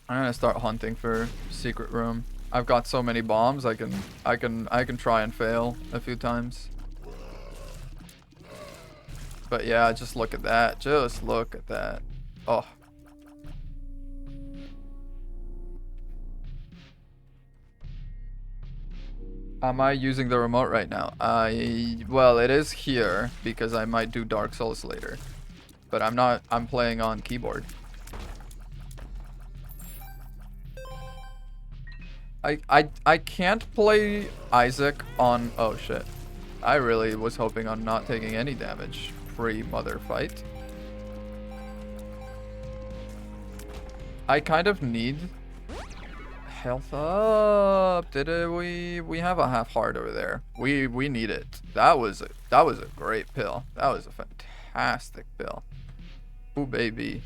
I'm gonna start hunting for secret room. I've got so many bombs. I can try and fail a few times. But yeah, just look at that. Just look at that. Oh. Am I using the remote right now? Well, it is here because I might do Dark Souls later. But I'm not. I'm playing on keyboard. I can't play Isaac on... Oh shit. I really was hoping on not taking any damage pre-Mother fight. I kind of need health up. We have a half heart over there. We need it. That was a great pill. That was a fantastic pill. Ooh baby.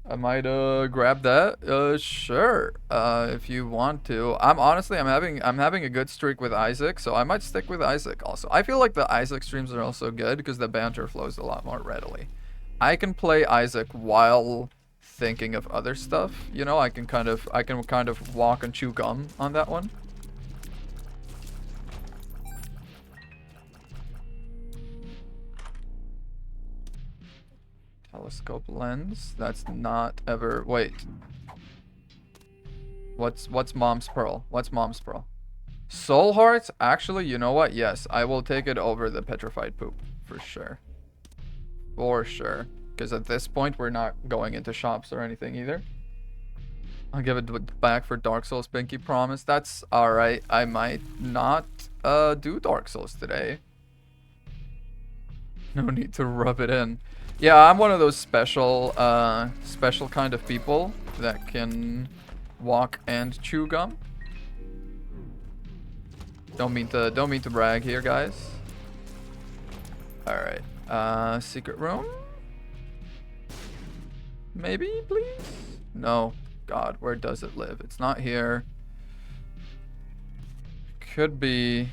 I might grab that. Sure. If you want to. I'm having a good streak with Isaac, so I might stick with Isaac also. I feel like the Isaac streams are also good because the banter flows a lot more readily. I can play Isaac while thinking of other stuff. You know, I can kind of walk and chew gum on that one. Telescope lens. That's not ever... Wait. What's Mom's Pearl? What's Mom's Pearl? Soul Hearts? Actually, you know what? Yes, I will take it over the Petrified Poop. For sure. For sure. Because at this point, we're not going into shops or anything either. I'll give it back for Dark Souls, Pinky Promise. That's alright. I might not do Dark Souls today. No need to rub it in. Yeah, I'm one of those special kind of people that can walk and chew gum. Don't mean to brag here, guys. Alright. Secret room? Maybe, please? No. God, where does it live? It's not here. Could be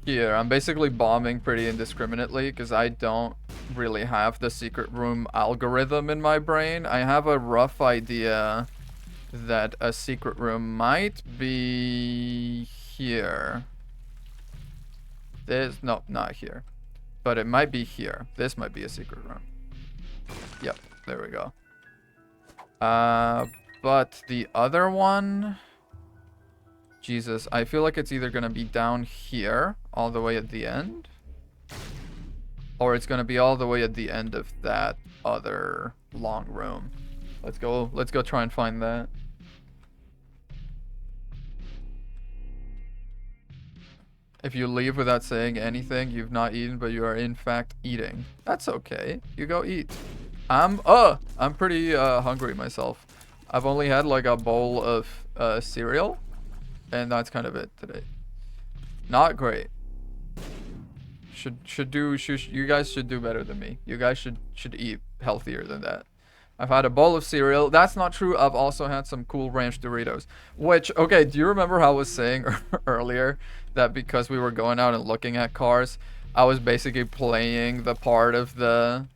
here. I'm basically bombing pretty indiscriminately because I don't really have the secret room algorithm in my brain. I have a rough idea that a secret room might be here. No, not here. But it might be here. This might be a secret room. Yep, there we go. But the other one... Jesus, I feel like it's either gonna be down here, all the way at the end. Or it's gonna be all the way at the end of that other long room. Let's go try and find that. If you leave without saying anything, you've not eaten, but you are in fact eating. That's okay. You go eat. I'm pretty hungry myself. I've only had like a bowl of cereal, and that's kind of it today. Not great. You guys should do better than me. You guys should eat healthier than that. I've had a bowl of cereal. That's not true. I've also had some Cool Ranch Doritos. Which, okay, do you remember how I was saying earlier that because we were going out and looking at cars, I was basically playing the part of the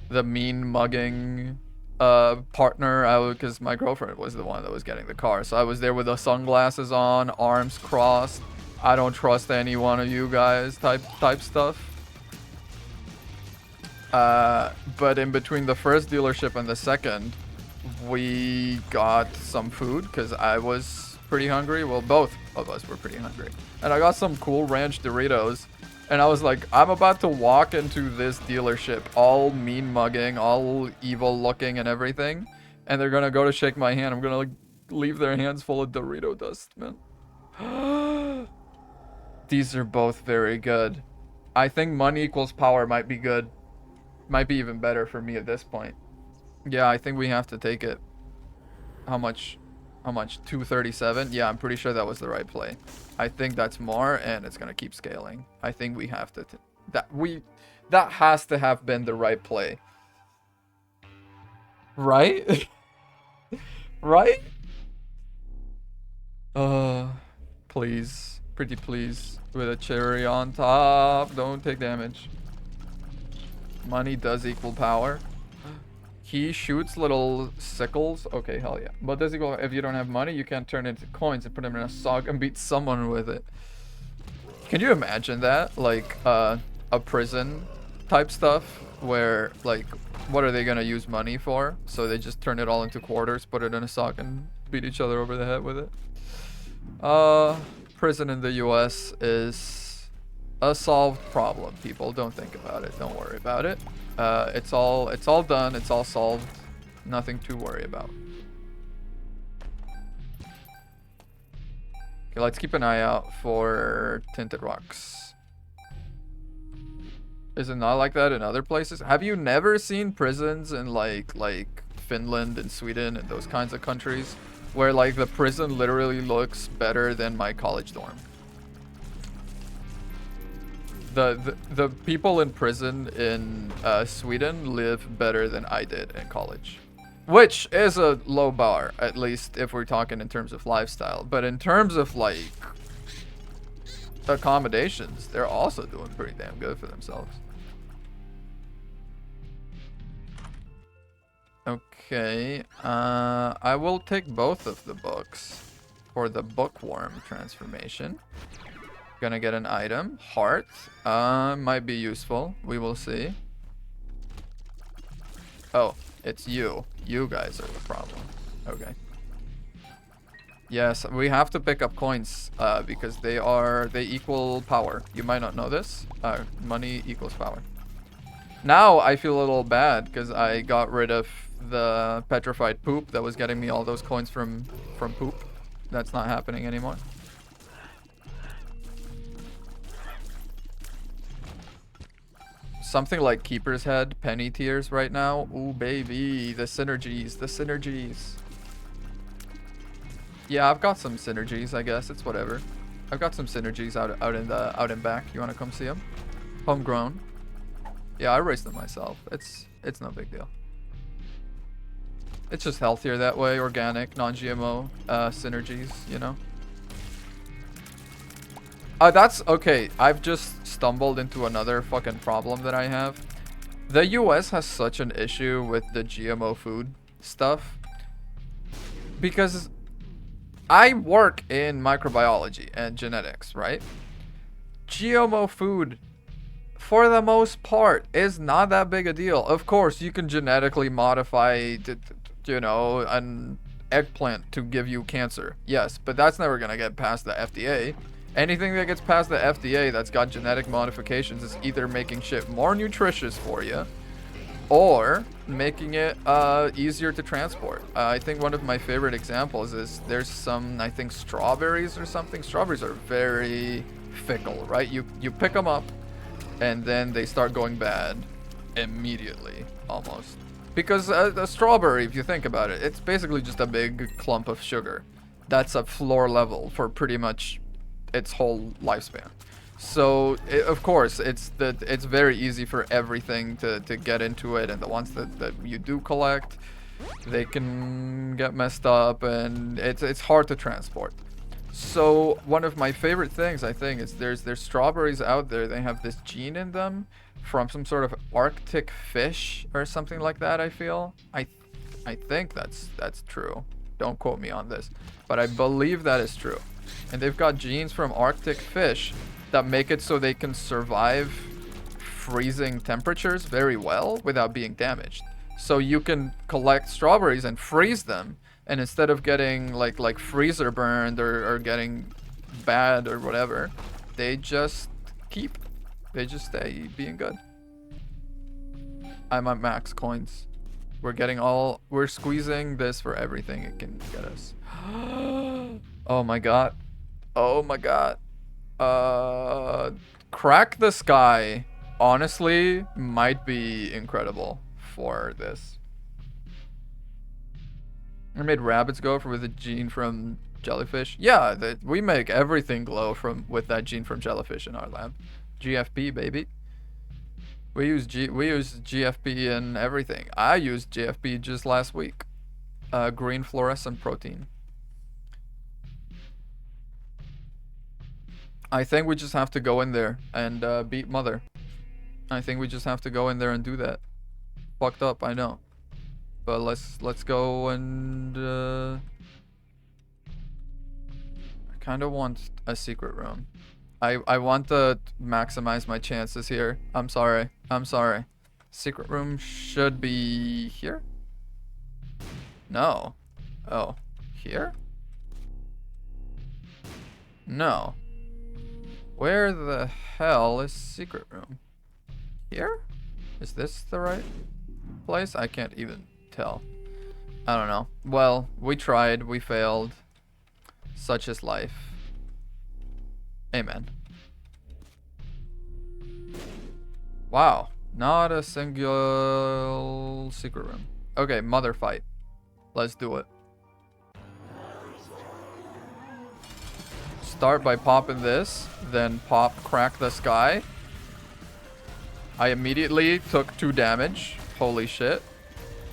mean mugging partner? Because my girlfriend was the one that was getting the car. So I was there with the sunglasses on, arms crossed. I don't trust any one of you guys type stuff. But in between the first dealership and the second, we got some food because I was pretty hungry. Well, both of us were pretty hungry. And I got some Cool Ranch Doritos. And I was like, I'm about to walk into this dealership, all mean mugging, all evil looking and everything. And they're gonna go to shake my hand. I'm gonna like leave their hands full of Dorito dust, man. These are both very good. I think money equals power might be good. Might be even better for me at this point. Yeah, I think we have to take it. How much? 237? Yeah, I'm pretty sure that was the right play. I think that's more, and it's gonna keep scaling. I think we have to... That has to have been the right play. Right? Right? Please. Pretty please. With a cherry on top. Don't take damage. Money does equal power. He shoots little sickles. Okay, hell yeah. But does equal if you don't have money, you can't turn it into coins and put them in a sock and beat someone with it. Can you imagine that? Like a prison type stuff where like what are they gonna use money for? So they just turn it all into quarters, put it in a sock and beat each other over the head with it. Prison in the US is a solved problem, people. Don't think about it. Don't worry about it. It's all done. It's all solved. Nothing to worry about. Okay, let's keep an eye out for tinted rocks. Is it not like that in other places? Have you never seen prisons in like Finland and Sweden and those kinds of countries where like the prison literally looks better than my college dorm? The people in prison in Sweden live better than I did in college. Which is a low bar, at least if we're talking in terms of lifestyle. But in terms of like accommodations, they're also doing pretty damn good for themselves. Okay, I will take both of the books for the bookworm transformation. Gonna get an item. Heart. Might be useful. We will see. Oh, it's you. You guys are the problem. Okay. Yes, we have to pick up coins because they equal power. You might not know this. Money equals power. Now I feel a little bad because I got rid of the petrified poop that was getting me all those coins from poop. That's not happening anymore. Something like Keeper's Head, penny tiers right now. Ooh, baby, the synergies, the synergies. Yeah, I've got some synergies, I guess. It's whatever. I've got some synergies out and back. You want to come see them? Homegrown. Yeah, I raised them myself. It's no big deal. It's just healthier that way, organic, non-GMO synergies, you know. That's okay. I've just stumbled into another fucking problem that I have. The US has such an issue with the GMO food stuff because I work in microbiology and genetics, right? GMO food, for the most part, is not that big a deal. Of course, you can genetically modify, you know, an eggplant to give you cancer. Yes, but that's never gonna get past the FDA. Anything that gets past the FDA that's got genetic modifications is either making shit more nutritious for you or making it easier to transport. I think one of my favorite examples is there's some, I think, strawberries or something. Strawberries are very fickle, right? You pick them up and then they start going bad immediately, almost. Because a strawberry, if you think about it, it's basically just a big clump of sugar. That's a floor level for pretty much its whole lifespan. So of course it's very easy for everything to get into it, and the ones that you do collect, they can get messed up, and it's hard to transport. So one of my favorite things, I think, is there's strawberries out there. They have this gene in them from some sort of Arctic fish or something like that. I feel I think that's true. Don't quote me on this, but I believe that is true. And they've got genes from Arctic fish that make it so they can survive freezing temperatures very well without being damaged. So you can collect strawberries and freeze them, and instead of getting like freezer burned or getting bad or whatever, they just stay being good. I'm at max coins. We're squeezing this for everything it can get us. Oh my god. Oh my god. Crack the Sky, honestly, might be incredible for this. I made rabbits go with a gene from jellyfish. Yeah, we make everything glow with that gene from jellyfish in our lab. GFP, baby. We use GFP in everything. I used GFP just last week. Green fluorescent protein. I think we just have to go in there and beat Mother. I think we just have to go in there and do that. Fucked up, I know. But let's go and I kind of want a secret room. I want to maximize my chances here. I'm sorry. Secret room should be here? No. Oh, here? No. Where the hell is secret room? Here? Is this the right place? I can't even tell. I don't know. Well, we tried, we failed. Such is life. Amen. Wow. Not a single secret room. Okay, Mother fight. Let's do it. Start by popping this, then crack the sky. I immediately took 2 damage. Holy shit.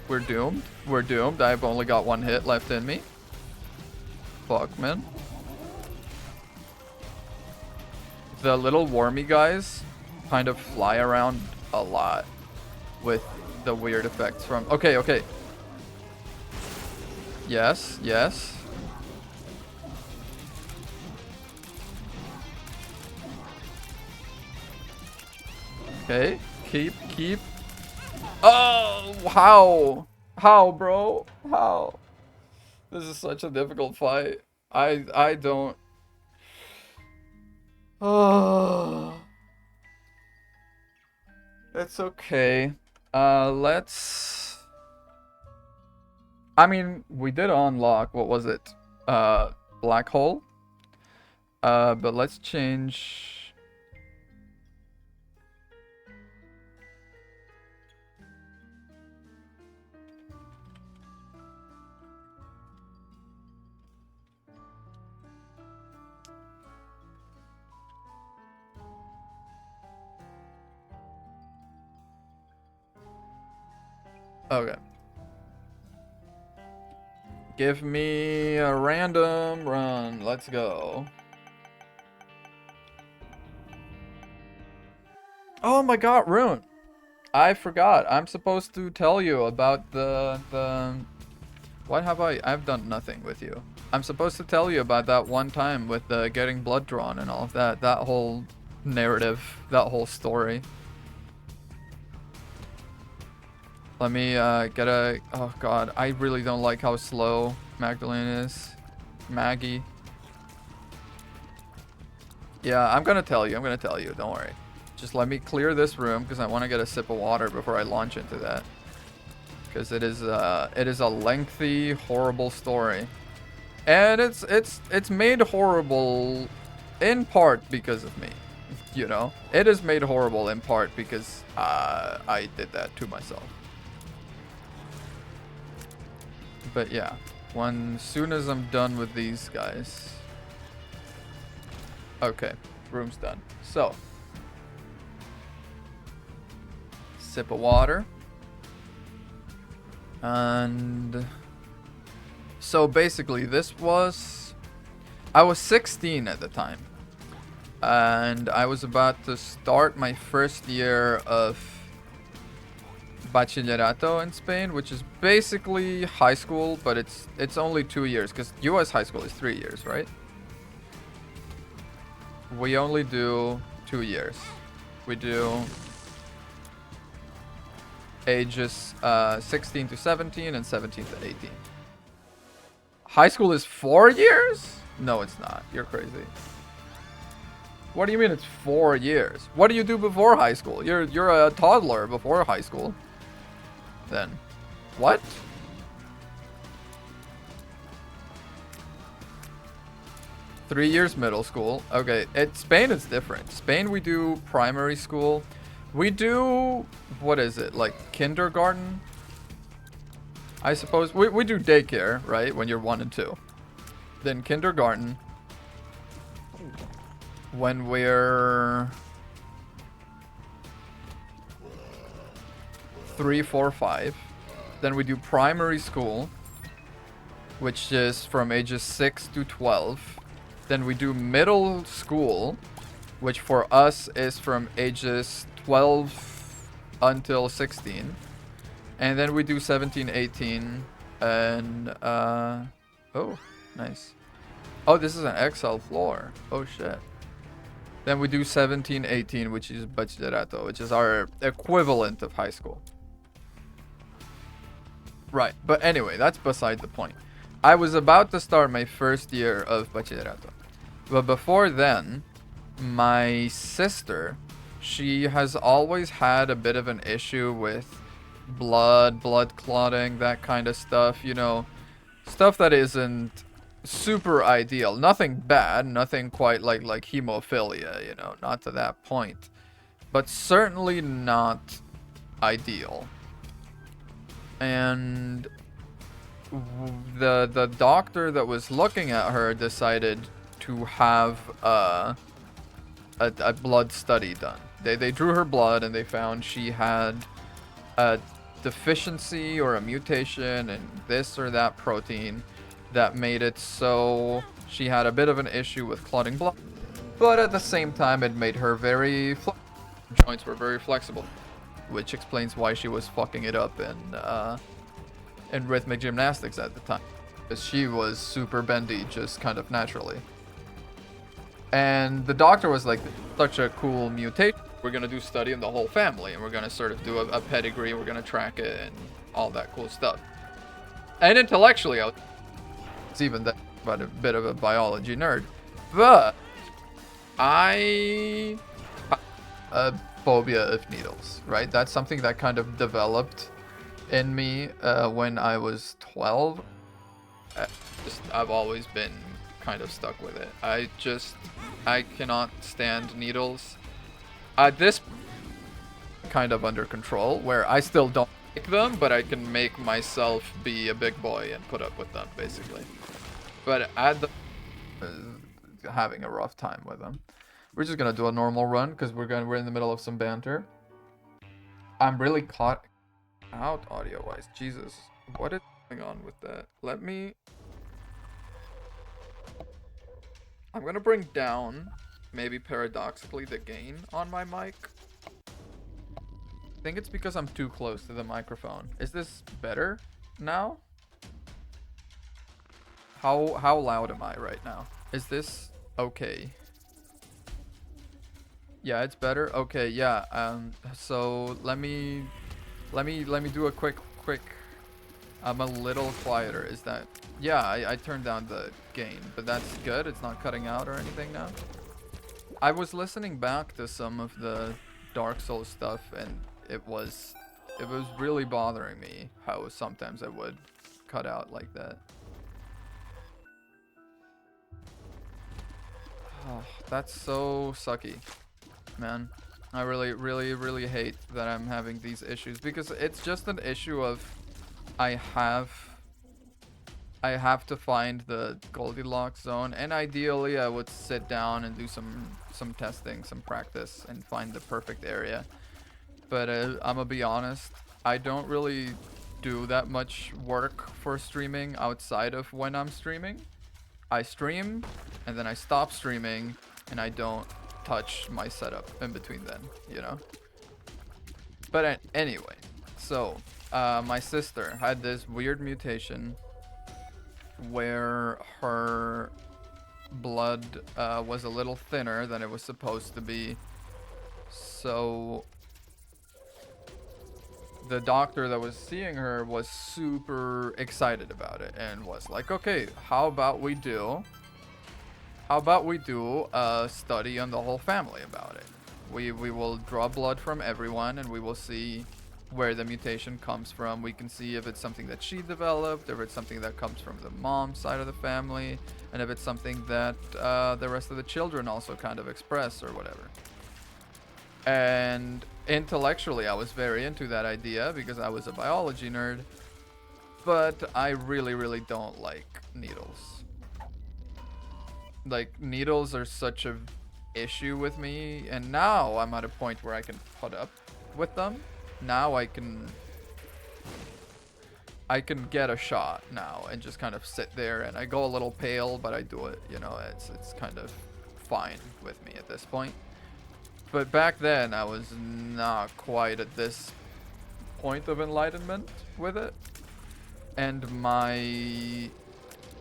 We're doomed. We're doomed. I've only got 1 hit left in me. Fuck, man. The little wormy guys kind of fly around a lot with the weird effects from... Okay. Yes. Okay, keep. Oh, how, bro? How? This is such a difficult fight. I don't. Oh. It's okay. Let's. I mean, we did unlock, what was it? Black hole. But let's change. Okay. Give me a random run. Let's go. Oh my god, Rune. I forgot. I'm supposed to tell you about the what have I've done nothing with you. I'm supposed to tell you about that one time with the getting blood drawn and all of that. That whole narrative, that whole story. Let me get a... Oh god, I really don't like how slow Magdalene is. Maggie. Yeah, I'm gonna tell you. Don't worry. Just let me clear this room because I want to get a sip of water before I launch into that. Because it is a lengthy, horrible story. And it's made horrible in part because of me. You know? It is made horrible in part because I did that to myself. But yeah, soon as I'm done with these guys. Okay, room's done. So, sip of water. And so basically I was 16 at the time. And I was about to start my first year of Bachillerato in Spain, which is basically high school, but it's only 2 years because US high school is 3 years, right? We only do 2 years. We do ages 16 to 17 and 17 to 18. High school is 4 years? No, it's not. You're crazy. What do you mean it's 4 years? What do you do before high school? You're a toddler before high school. Then what? Three years middle school. Okay, Spain is different. Spain we do primary school. We do, what is it, like kindergarten? I suppose we do daycare, right? When you're 1 and 2. Then kindergarten. When we're 3, 4, 5. Then we do primary school, which is from ages 6 to 12. Then we do middle school, which for us is from ages 12 until 16. And then we do 17, 18, and oh, nice. Oh, this is an XL floor. Oh shit. Then we do 17, 18, which is Bachillerato, which is our equivalent of high school. Right, but anyway, that's beside the point. I was about to start my first year of Bachillerato. But before then, my sister, she has always had a bit of an issue with blood clotting, that kind of stuff, you know. Stuff that isn't super ideal. Nothing bad, nothing quite like hemophilia, you know, not to that point. But certainly not ideal. And the doctor that was looking at her decided to have a blood study done. They drew her blood and they found she had a deficiency or a mutation in this or that protein that made it so she had a bit of an issue with clotting blood. But at the same time, it made her joints were very flexible, which explains why she was fucking it up in rhythmic gymnastics at the time, because she was super bendy just kind of naturally. And the doctor was like, such a cool mutation, we're gonna do study in the whole family, and we're gonna sort of do a pedigree, we're gonna track it and all that cool stuff. And intellectually, it's even that but a bit of a biology nerd. But I have a phobia of needles, right? That's something that kind of developed in me when I was 12. I've always been kind of stuck with it. I cannot stand needles. This kind of under control, where I still don't like them, but I can make myself be a big boy and put up with them, basically. But at the having a rough time with them. We're just gonna do a normal run because we're in the middle of some banter. I'm really caught out audio-wise. Jesus, what is going on with that? I'm gonna bring down, maybe paradoxically, the gain on my mic. I think it's because I'm too close to the microphone. Is this better now? How loud am I right now? Is this okay? Yeah, it's better. Okay, yeah. So let me do a quick. I'm a little quieter. Is that? Yeah, I turned down the gain, but that's good. It's not cutting out or anything now. I was listening back to some of the Dark Souls stuff, and it was really bothering me how sometimes I would cut out like that. Oh, that's so sucky, man. I really hate that I'm having these issues, because it's just an issue of I have to find the Goldilocks zone, and ideally I would sit down and do some testing, some practice, and find the perfect area. But I'm gonna be honest, I don't really do that much work for streaming outside of when I'm streaming. I stream, and then I stop streaming, and I don't touch my setup in between then, you know? But anyway, so my sister had this weird mutation where her blood was a little thinner than it was supposed to be. So the doctor that was seeing her was super excited about it and was like, okay, how about we do a study on the whole family about it. We will draw blood from everyone, and we will see where the mutation comes from. We can see if it's something that she developed, if it's something that comes from the mom's side of the family, and if it's something that the rest of the children also kind of express or whatever. And intellectually, I was very into that idea because I was a biology nerd, but I really don't like needles. Like, needles are such a issue with me, and now I'm at a point where I can put up with them. Now I can get a shot now and just kind of sit there, and I go a little pale, but I do it, you know. It's kind of fine with me at this point. But back then, I was not quite at this point of enlightenment with it. And my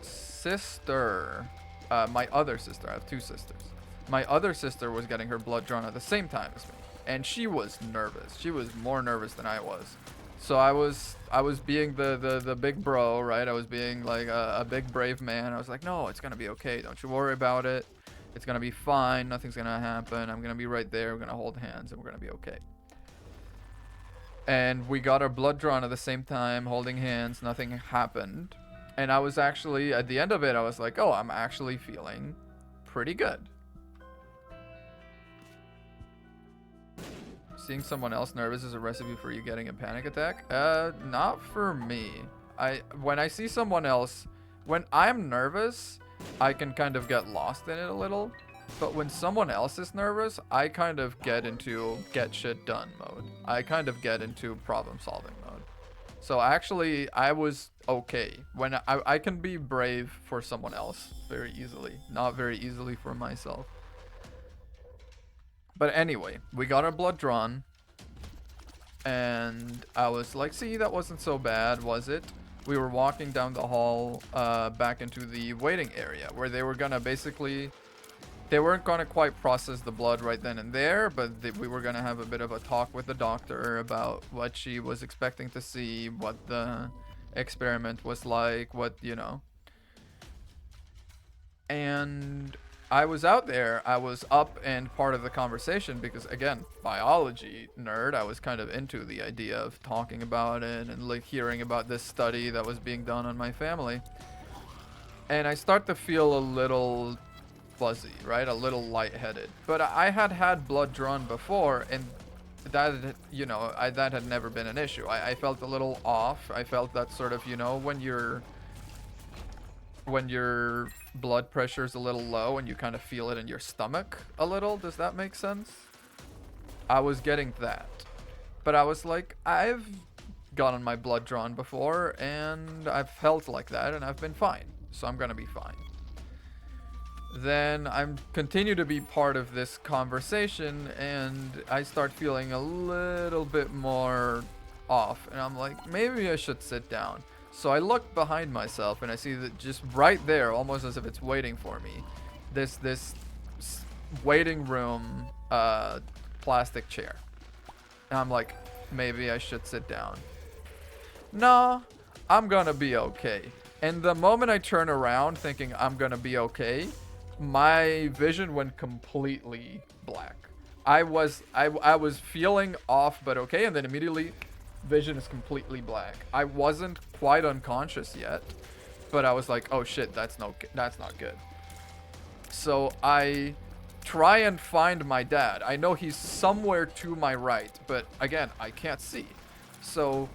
sister, my other sister, I have two sisters. My other sister was getting her blood drawn at the same time as me. And she was nervous. She was more nervous than I was. So I was being the big bro, right? I was being like a big brave man. I was like, no, it's going to be okay. Don't you worry about it. It's going to be fine. Nothing's going to happen. I'm going to be right there. We're going to hold hands, and we're going to be okay. And we got our blood drawn at the same time, holding hands. Nothing happened. And I was actually, at the end of it, I was like, oh, I'm actually feeling pretty good. Seeing someone else nervous is a recipe for you getting a panic attack? Not for me. When I see someone else, when I'm nervous, I can kind of get lost in it a little. But when someone else is nervous, I kind of get into get shit done mode. I kind of get into problem solving mode. So actually, I was okay. When I can be brave for someone else very easily, not very easily for myself. But anyway, we got our blood drawn, and I was like, see, that wasn't so bad, was it? We were walking down the hall back into the waiting area, where they were gonna basically, they weren't gonna quite process the blood right then and there, but we were gonna have a bit of a talk with the doctor about what she was expecting to see, what the experiment was like, what, you know. And I was out there, I was up and part of the conversation because, again, biology nerd, I was kind of into the idea of talking about it and like hearing about this study that was being done on my family. And I start to feel a little fuzzy, right? A little lightheaded. But I had blood drawn before, and that, you know, that had never been an issue. I felt a little off. I felt that sort of, you know, when your blood pressure is a little low and you kind of feel it in your stomach a little. Does that make sense? I was getting that. But I was like, I've gotten my blood drawn before and I've felt like that and I've been fine. So I'm gonna be fine. Then I'm continue to be part of this conversation and I start feeling a little bit more off. And I'm like, maybe I should sit down. So I look behind myself and I see that just right there, almost as if it's waiting for me, this waiting room plastic chair. And I'm like, maybe I should sit down. No, I'm gonna be okay. And the moment I turn around thinking I'm gonna be okay, my vision went completely black. I was feeling off but okay, and then immediately vision is completely black. I wasn't quite unconscious yet, but I was like, oh shit, that's not good. So I try and find my dad. I know he's somewhere to my right, but again, I can't see. So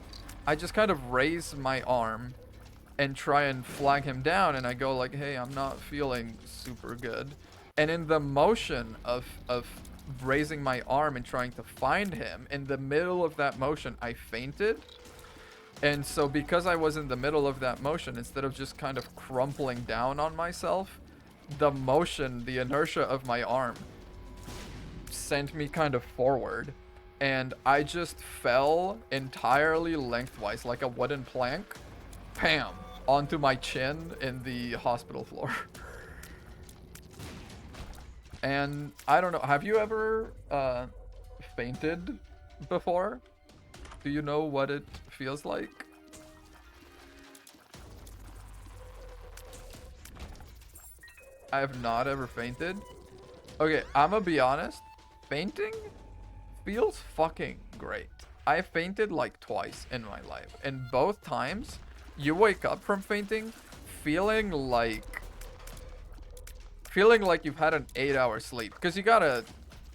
I just kind of raise my arm and try and flag him down, and I go like, hey, I'm not feeling super good. And in the motion of raising my arm and trying to find him, in the middle of that motion, I fainted. And so because I was in the middle of that motion, instead of just kind of crumpling down on myself, the motion, the inertia of my arm sent me kind of forward. And I just fell entirely lengthwise like a wooden plank, bam, onto my chin in the hospital floor. And I don't know, have you ever fainted before? Do you know what it feels like? I have not ever fainted. Okay, I'm gonna be honest. Fainting feels fucking great. I fainted like twice in my life, and both times you wake up from fainting feeling like you've had an 8-hour sleep. Because you gotta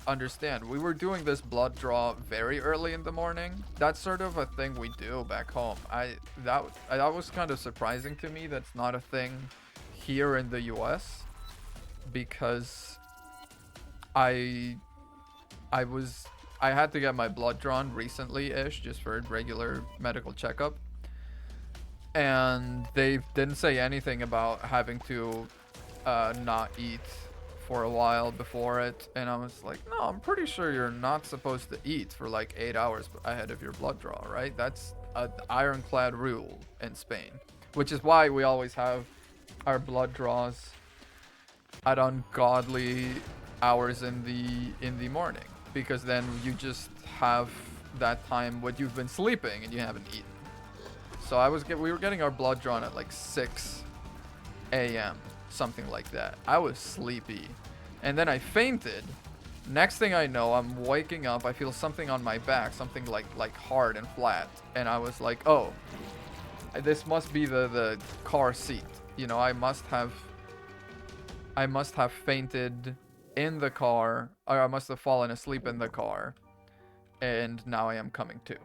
understand, we were doing this blood draw very early in the morning. That's sort of a thing we do back home. That was kind of surprising to me. That's not a thing here in the US, because I had to get my blood drawn recently-ish, just for a regular medical checkup. And they didn't say anything about having to not eat for a while before it. And I was like, no, I'm pretty sure you're not supposed to eat for like 8 hours ahead of your blood draw, right? That's an ironclad rule in Spain, which is why we always have our blood draws at ungodly hours in the morning, because then you just have that time when you've been sleeping and you haven't eaten. So we were getting our blood drawn at like 6 a.m., something like that. I was sleepy, and then I fainted. Next thing I know, I'm waking up. I feel something on my back, something like hard and flat, and I was like, oh, this must be the car seat. You know, I must have fainted in the car, or I must have fallen asleep in the car, and now I am coming to.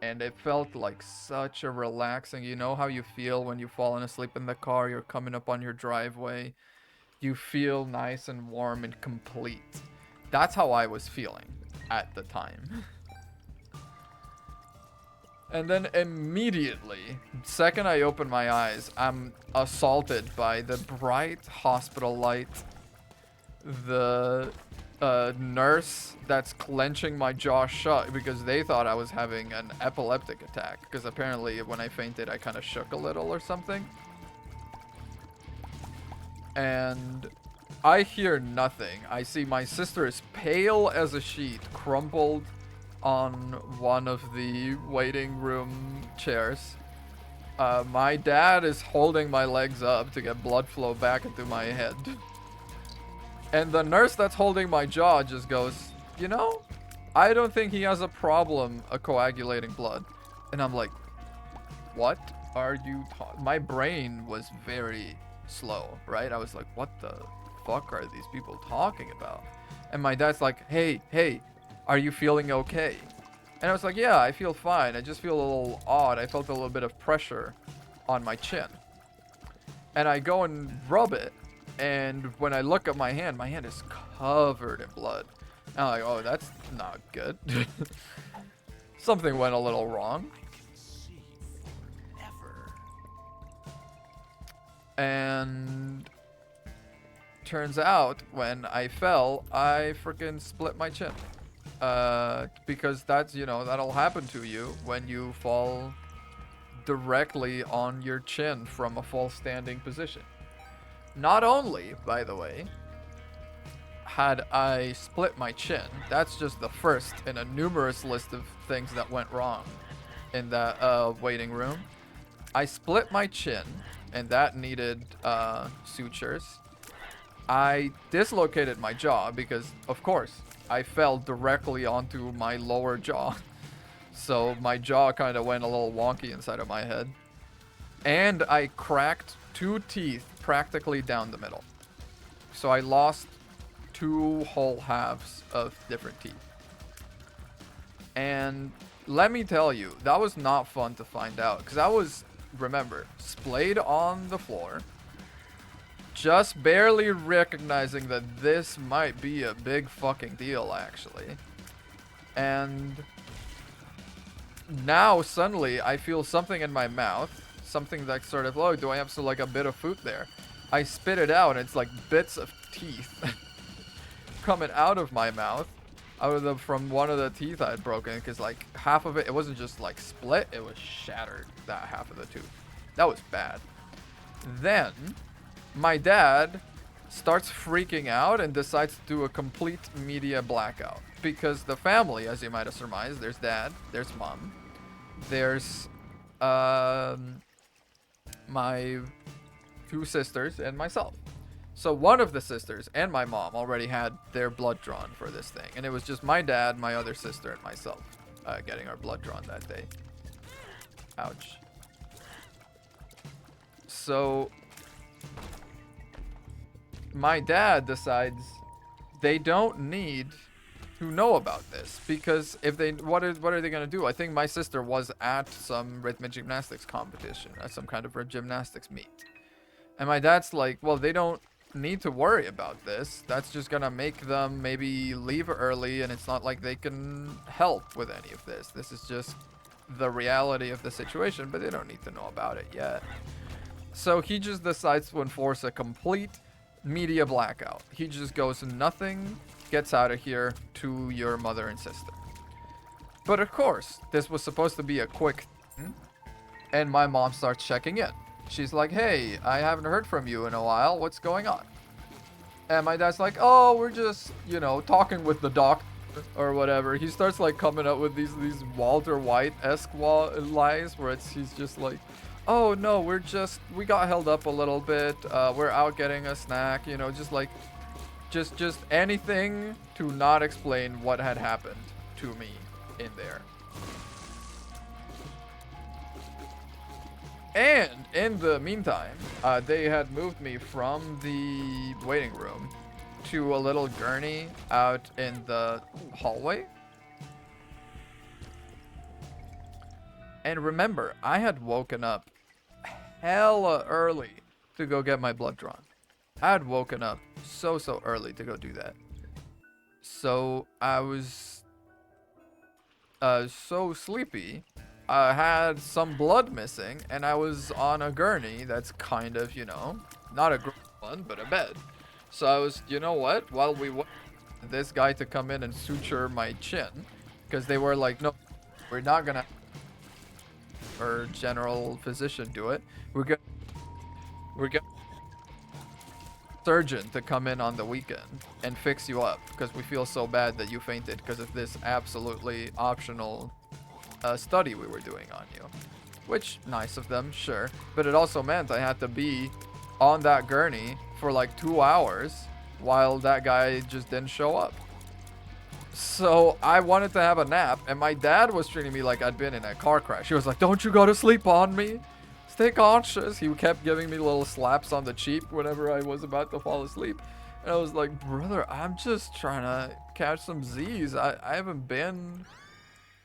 And it felt like such a relaxing, you know how you feel when you've fallen asleep in the car, you're coming up on your driveway, you feel nice and warm and complete. That's how I was feeling at the time. And then immediately, second I open my eyes, I'm assaulted by the bright hospital light, the nurse that's clenching my jaw shut because they thought I was having an epileptic attack, because apparently when I fainted I kind of shook a little or something. And I hear nothing. I see my sister is pale as a sheet, crumpled on one of the waiting room chairs, My dad is holding my legs up to get blood flow back into my head. And the nurse that's holding my jaw just goes, you know, I don't think he has a problem coagulating blood. And I'm like, what are you my brain was very slow, right? I was like, what the fuck are these people talking about? And my dad's like, hey, are you feeling okay? And I was like, yeah, I feel fine. I just feel a little odd. I felt a little bit of pressure on my chin. And I go and rub it. And when I look at my hand is covered in blood. And I'm like, oh, that's not good. Something went a little wrong. And turns out when I fell, I freaking split my chin. Because that's, you know, that'll happen to you when you fall directly on your chin from a full standing position. Not only, by the way, had I split my chin, that's just the first in a numerous list of things that went wrong in that waiting room. I split my chin, and that needed sutures. I dislocated my jaw because, of course, I fell directly onto my lower jaw. So my jaw kind of went a little wonky inside of my head. And I cracked 2 teeth practically down the middle. So I lost 2 whole halves of different teeth. And let me tell you, that was not fun to find out. Because I was, remember, splayed on the floor. Just barely recognizing that this might be a big fucking deal, actually. And now, suddenly, I feel something in my mouth. Something that's sort of, oh, do I have some, like, a bit of food there? I spit it out, and it's like bits of teeth coming out of my mouth. From one of the teeth I had broken, because, like, half of it wasn't just, like, split, it was shattered, that half of the tooth. That was bad. Then my dad starts freaking out and decides to do a complete media blackout. Because the family, as you might have surmised, there's dad, there's mom, there's my 2 sisters, and myself. So one of the sisters and my mom already had their blood drawn for this thing. And it was just my dad, my other sister, and myself getting our blood drawn that day. Ouch. So my dad decides they don't need to know about this, because if they, what are they gonna do? I think my sister was at some rhythmic gymnastics competition, at some kind of gymnastics meet, and my dad's like, well, they don't need to worry about this. That's just gonna make them maybe leave early, and it's not like they can help with any of this. This is just the reality of the situation, but they don't need to know about it yet. So he just decides to enforce a complete media blackout. He just goes, nothing gets out of here to your mother and sister. But of course, this was supposed to be a quick thing, and my mom starts checking in. She's like, hey, I haven't heard from you in a while. What's going on? And my dad's like, oh, we're just, you know, talking with the doctor or whatever. He starts like coming up with these Walter White-esque lies where he's just like, oh no, we got held up a little bit. We're out getting a snack, you know, just like, just anything to not explain what had happened to me in there. And in the meantime, they had moved me from the waiting room to a little gurney out in the hallway. And remember, I had woken up hella early to go get my blood drawn. I had woken up so early to go do that. So I was so sleepy. I had some blood missing, and I was on a gurney that's kind of, you know, not a great one, but a bed. So I was, you know what, while we wait for this guy to come in and suture my chin, because they were like, no, we're not gonna or general physician do it. We're gonna surgeon to come in on the weekend and fix you up, because we feel so bad that you fainted because of this absolutely optional study we were doing on you, which nice of them, sure. But it also meant I had to be on that gurney for like 2 hours while that guy just didn't show up. So I wanted to have a nap, and my dad was treating me like I'd been in a car crash. He was like, "Don't you go to sleep on me? Stay conscious." He kept giving me little slaps on the cheek whenever I was about to fall asleep. And I was like, "Brother, I'm just trying to catch some Z's. I haven't been...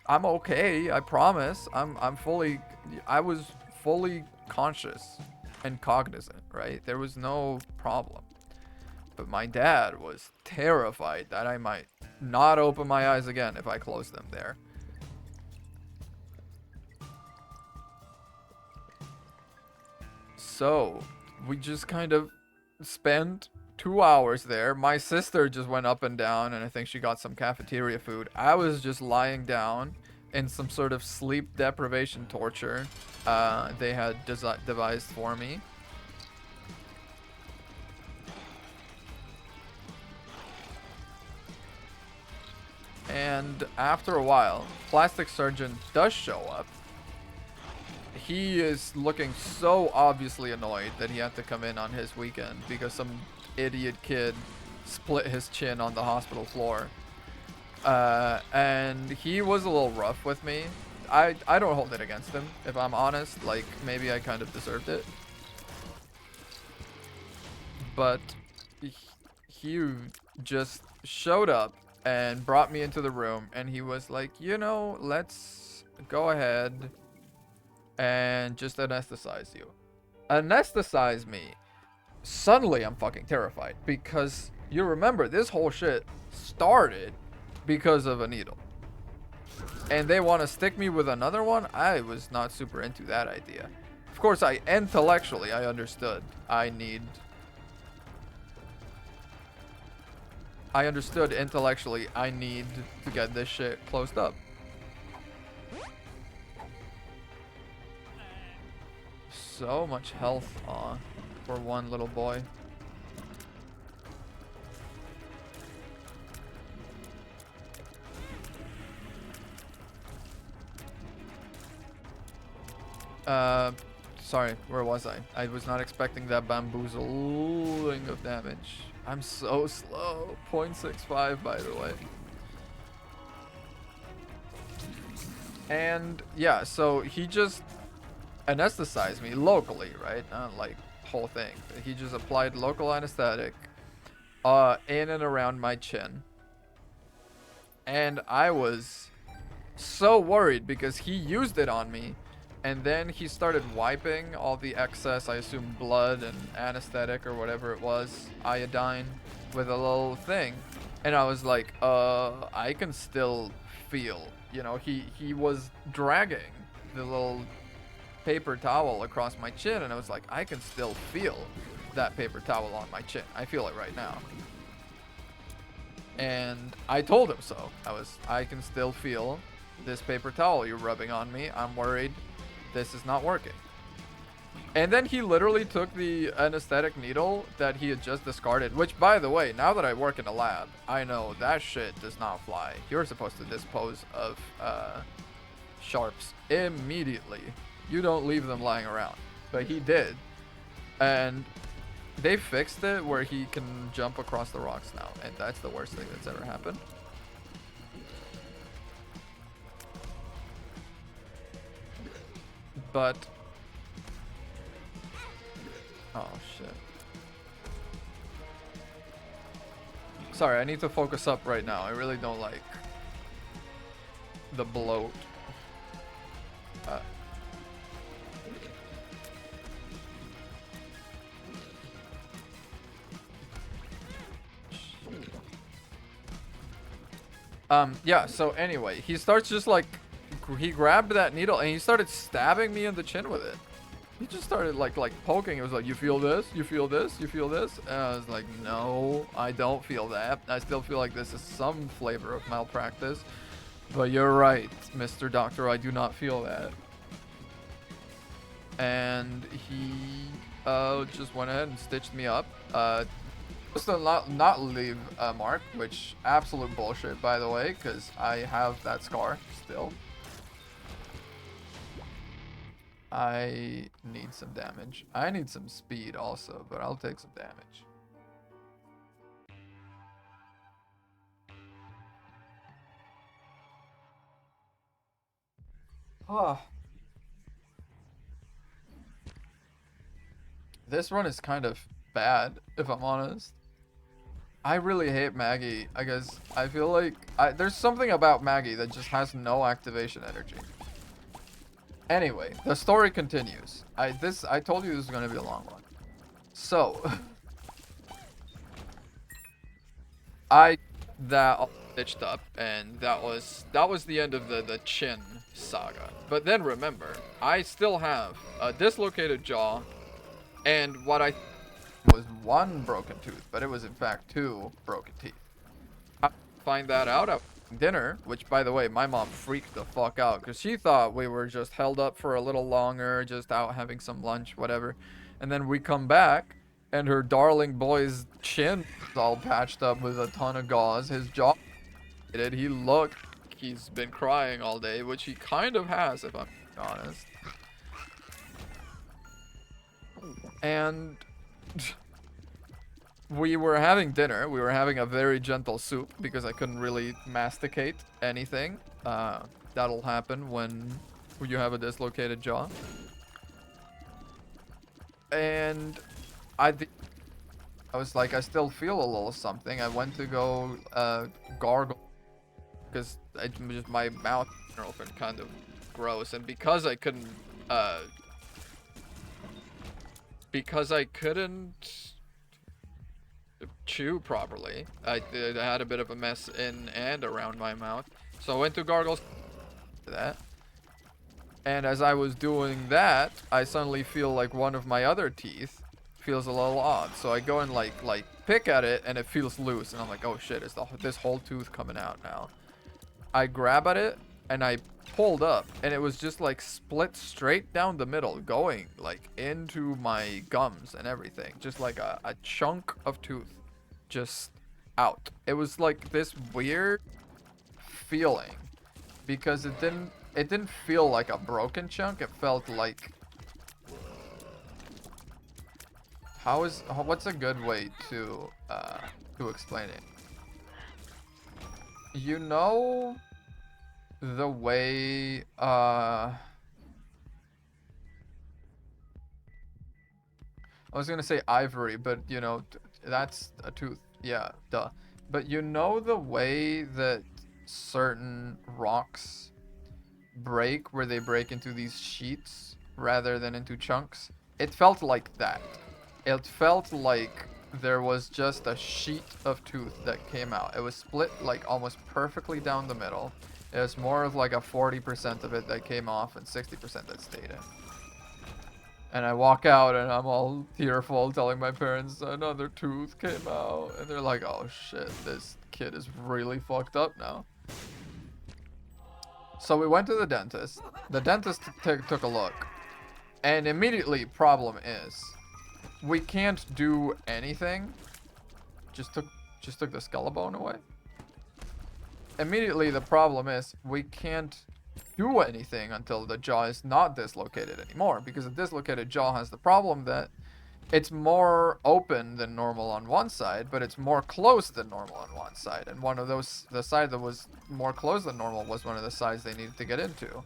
I'm okay, I promise. I was fully conscious and cognizant, right? There was no problem." But my dad was terrified that I might not open my eyes again if I closed them there. So we just kind of spent 2 hours there. My sister just went up and down, and I think she got some cafeteria food. I was just lying down in some sort of sleep deprivation torture they had devised for me. And after a while, Plastic Surgeon does show up. He is looking so obviously annoyed that he had to come in on his weekend because some idiot kid split his chin on the hospital floor. And he was a little rough with me. I don't hold it against him, if I'm honest. Like, maybe I kind of deserved it. But he just showed up and brought me into the room, and he was like, "You know, let's go ahead and just anesthetize you." Anesthetize me. Suddenly I'm fucking terrified, because you remember this whole shit started because of a needle, and they want to stick me with another one. I was not super into that idea. Of course, intellectually I understood intellectually I need to get this shit closed up. So much health for one little boy. Sorry, where was I? I was not expecting that bamboozling of damage. I'm so slow. 0.65, by the way. And yeah, so he just anesthetized me locally, right? Not like whole thing. He just applied local anesthetic in and around my chin. And I was so worried because he used it on me. And then he started wiping all the excess, I assume blood and anesthetic or whatever it was, iodine, with a little thing. And I was like, I can still feel, you know, he was dragging the little paper towel across my chin, and I was like, I can still feel that paper towel on my chin. I feel it right now. And I told him so. I can still feel this paper towel you're rubbing on me. I'm worried this is not working. And then he literally took the anesthetic needle that he had just discarded, which, by the way, now that I work in a lab, I know that shit does not fly. You're supposed to dispose of sharps immediately. You don't leave them lying around. But he did. And they fixed it where he can jump across the rocks now, and that's the worst thing that's ever happened. But oh shit. Sorry, I need to focus up right now. I really don't like the bloat. Yeah, so anyway, he starts just like, he grabbed that needle and he started stabbing me in the chin with it. He just started like poking. It was like, you feel this? You feel this? You feel this? And I was like, no, I don't feel that. I still feel like this is some flavor of malpractice. But you're right, Mr. Doctor, I do not feel that. And he just went ahead and stitched me up. Just to not leave a mark, which absolute bullshit, by the way, because I have that scar still. I need some damage. I need some speed also, but I'll take some damage. Ah. This run is kind of bad, if I'm honest. I really hate Maggie. I guess I feel like there's something about Maggie that just has no activation energy. Anyway, the story continues. I told you this was gonna be a long one. So that all stitched up, and that was the end of the chin saga. But then remember, I still have a dislocated jaw, and what I was one broken tooth, but it was in fact 2 broken teeth. I find that out at dinner, which by the way, my mom freaked the fuck out because she thought we were just held up for a little longer, just out having some lunch, whatever. And then we come back, and her darling boy's chin is all patched up with a ton of gauze. His jaw, he looked, he's been crying all day, which he kind of has, if I'm honest. And we were having dinner. We were having a very gentle soup because I couldn't really masticate anything. That'll happen when you have a dislocated jaw. And I was like, I still feel a little something. I went to go gargle because just my mouth felt kind of gross, and because I couldn't chew properly, I had a bit of a mess in and around my mouth, so I went to gargle that. And as I was doing that, I suddenly feel like one of my other teeth feels a little odd. So I go and like pick at it, and it feels loose, and I'm like, oh shit, is this whole tooth coming out now? I grab at it and I pulled up, and it was just like split straight down the middle, going like into my gums and everything, just like a chunk of tooth just out. It was like this weird feeling because it didn't feel like a broken chunk. It felt like, what's a good way to explain it? You know the way I was gonna say ivory, but you know that's a tooth. Yeah, duh. But you know the way that certain rocks break, where they break into these sheets rather than into chunks? It felt like that. It felt like there was just a sheet of tooth that came out. It was split like almost perfectly down the middle. It was more of like a 40% of it that came off and 60% that stayed in. And I walk out and I'm all tearful, telling my parents another tooth came out, and they're like, oh shit, this kid is really fucked up now. So we went to the dentist. The dentist took a look, and immediately problem is we can't do anything. Just took the skull bone away. Immediately the problem is we can't do anything until the jaw is not dislocated anymore, because a dislocated jaw has the problem that it's more open than normal on one side, but it's more closed than normal on one side. And one of those, the side that was more closed than normal, was one of the sides they needed to get into.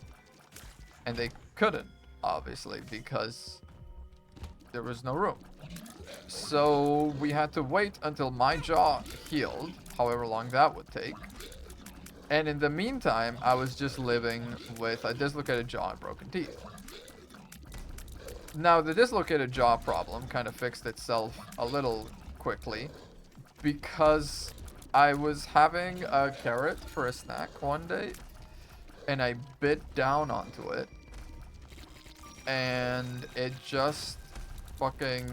And they couldn't, obviously, because there was no room. So we had to wait until my jaw healed, however long that would take. And in the meantime, I was just living with a dislocated jaw and broken teeth. Now, the dislocated jaw problem kind of fixed itself a little quickly because I was having a carrot for a snack one day, and I bit down onto it, and it just fucking,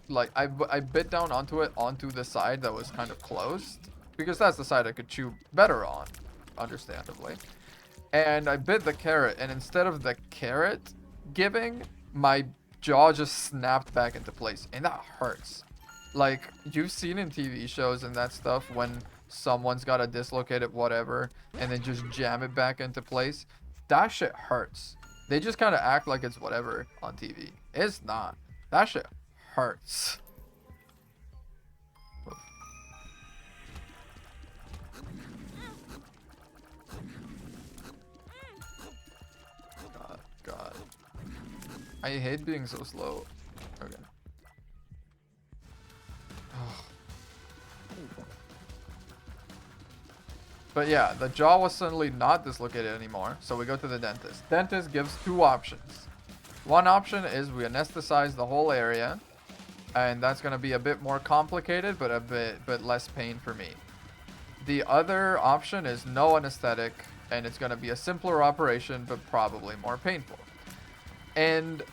like, I bit down onto it onto the side that was kind of closed, because that's the side I could chew better on, understandably. And I bit the carrot, and instead of the carrot giving, my jaw just snapped back into place, and that hurts. Like, you've seen in TV shows and that stuff when someone's got a dislocated whatever and then just jam it back into place. That shit hurts. They just kind of act like it's whatever on TV. It's not. That shit hurts. God. I hate being so slow. Okay. But yeah, the jaw was suddenly not dislocated anymore, so we go to the dentist. Dentist gives 2 options. One option is we anesthetize the whole area, and that's going to be a bit more complicated, but a bit less pain for me. The other option is no anesthetic, and it's going to be a simpler operation, but probably more painful. And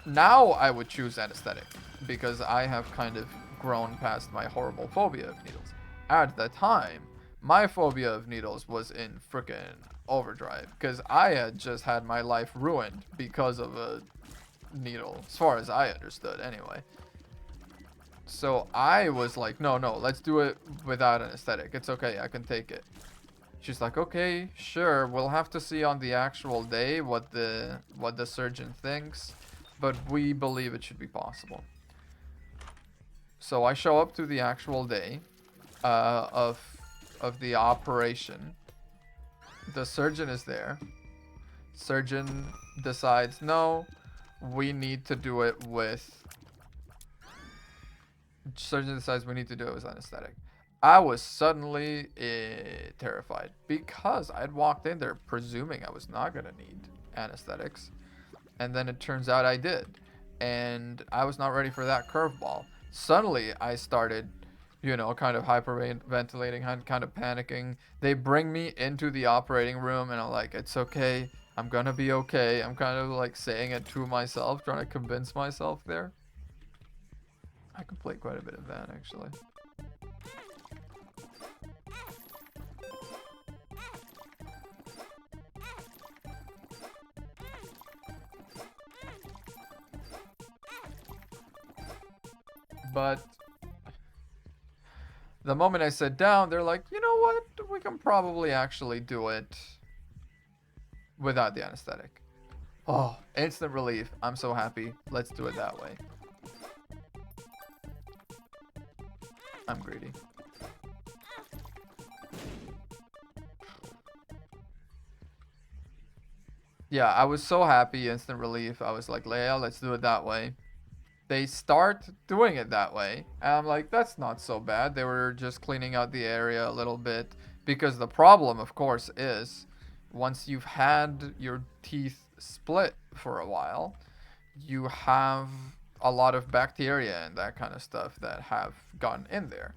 now I would choose anesthetic, because I have kind of grown past my horrible phobia of needles. At the time, my phobia of needles was in frickin' overdrive, because I had just had my life ruined because of a needle, as far as I understood anyway. So I was like, no, let's do it without anesthetic. It's okay, I can take it. She's like, okay, sure, we'll have to see on the actual day what the surgeon thinks, but we believe it should be possible. So I show up to the actual day of the operation. The surgeon is there. Surgeon decides, no, we need to do it with... Surgeon decides we need to do it with anesthetic. I was suddenly terrified because I'd walked in there presuming I was not going to need anesthetics. And then it turns out I did. And I was not ready for that curveball. Suddenly I started, you know, kind of hyperventilating, kind of panicking. They bring me into the operating room and I'm like, it's okay. I'm going to be okay. I'm kind of like saying it to myself, trying to convince myself there. I can play quite a bit of that actually. But the moment I sat down, they're like, you know what? We can probably actually do it without the anesthetic. Oh, instant relief. I'm so happy. Let's do it that way. I'm greedy. Yeah, I was so happy. Instant relief. I was like, Leia, let's do it that way. They start doing it that way. And I'm like, that's not so bad. They were just cleaning out the area a little bit. Because the problem, of course, is once you've had your teeth split for a while, you have a lot of bacteria and that kind of stuff that have gotten in there.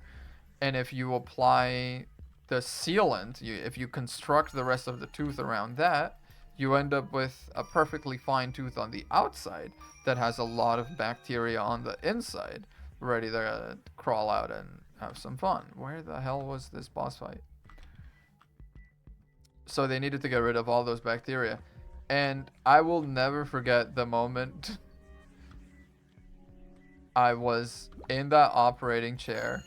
And if you apply the sealant, if you construct the rest of the tooth around that, you end up with a perfectly fine tooth on the outside that has a lot of bacteria on the inside, ready to crawl out and have some fun. Where the hell was this boss fight? So they needed to get rid of all those bacteria. And I will never forget the moment I was in that operating chair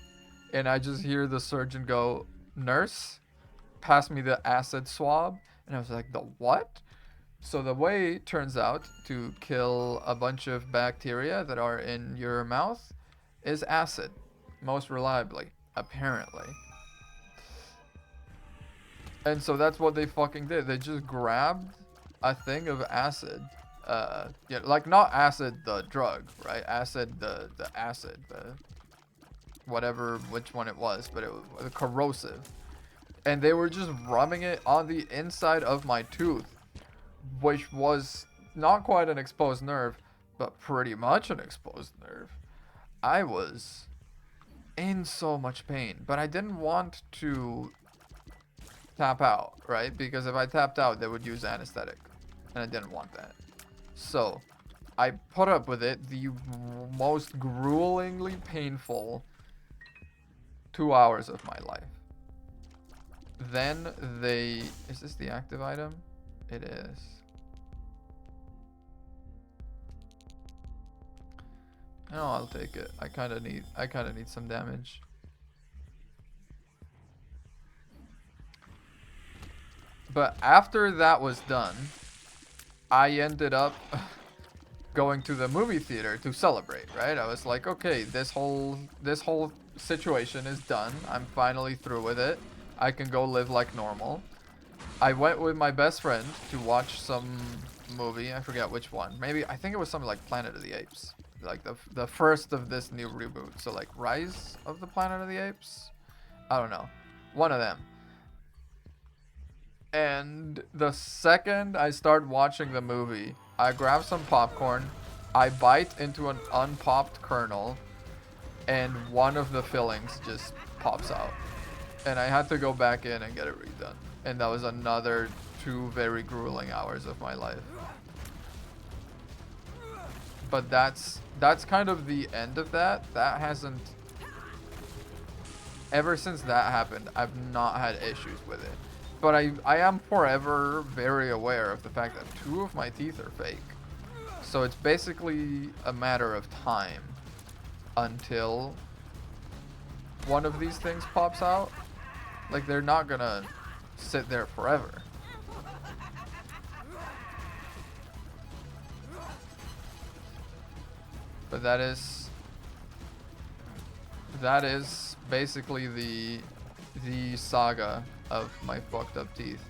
and I just hear the surgeon go, "Nurse, pass me the acid swab." And I was like, the what? So the way it turns out to kill a bunch of bacteria that are in your mouth is acid, most reliably, apparently. And so that's what they fucking did. They just grabbed a thing of acid. Yeah, like not acid the drug, right? Acid the acid, the whatever which one it was, but it was corrosive. And they were just rubbing it on the inside of my tooth, which was not quite an exposed nerve, but pretty much an exposed nerve. I was in so much pain, but I didn't want to tap out, right? Because if I tapped out, they would use anesthetic, and I didn't want that. So I put up with it, the most gruelingly painful 2 hours of my life. Then they... Is this the active item? It is. No, I'll take it. I kind of need some damage. But after that was done, I ended up going to the movie theater to celebrate, right? I was like, okay, this whole situation is done. I'm finally through with it. I can go live like normal. I went with my best friend to watch some movie. I forget which one. Maybe, I think it was something like Planet of the Apes. Like the first of this new reboot. So like Rise of the Planet of the Apes? I don't know. One of them. And the second I start watching the movie, I grab some popcorn, I bite into an unpopped kernel, and one of the fillings just pops out. And I had to go back in and get it redone. And that was another 2 very grueling hours of my life. But that's kind of the end of that. That hasn't... Ever since that happened, I've not had issues with it. But I am forever very aware of the fact that 2 of my teeth are fake. So it's basically a matter of time until one of these things pops out. Like, they're not gonna sit there forever. But that is basically the saga of my fucked up teeth.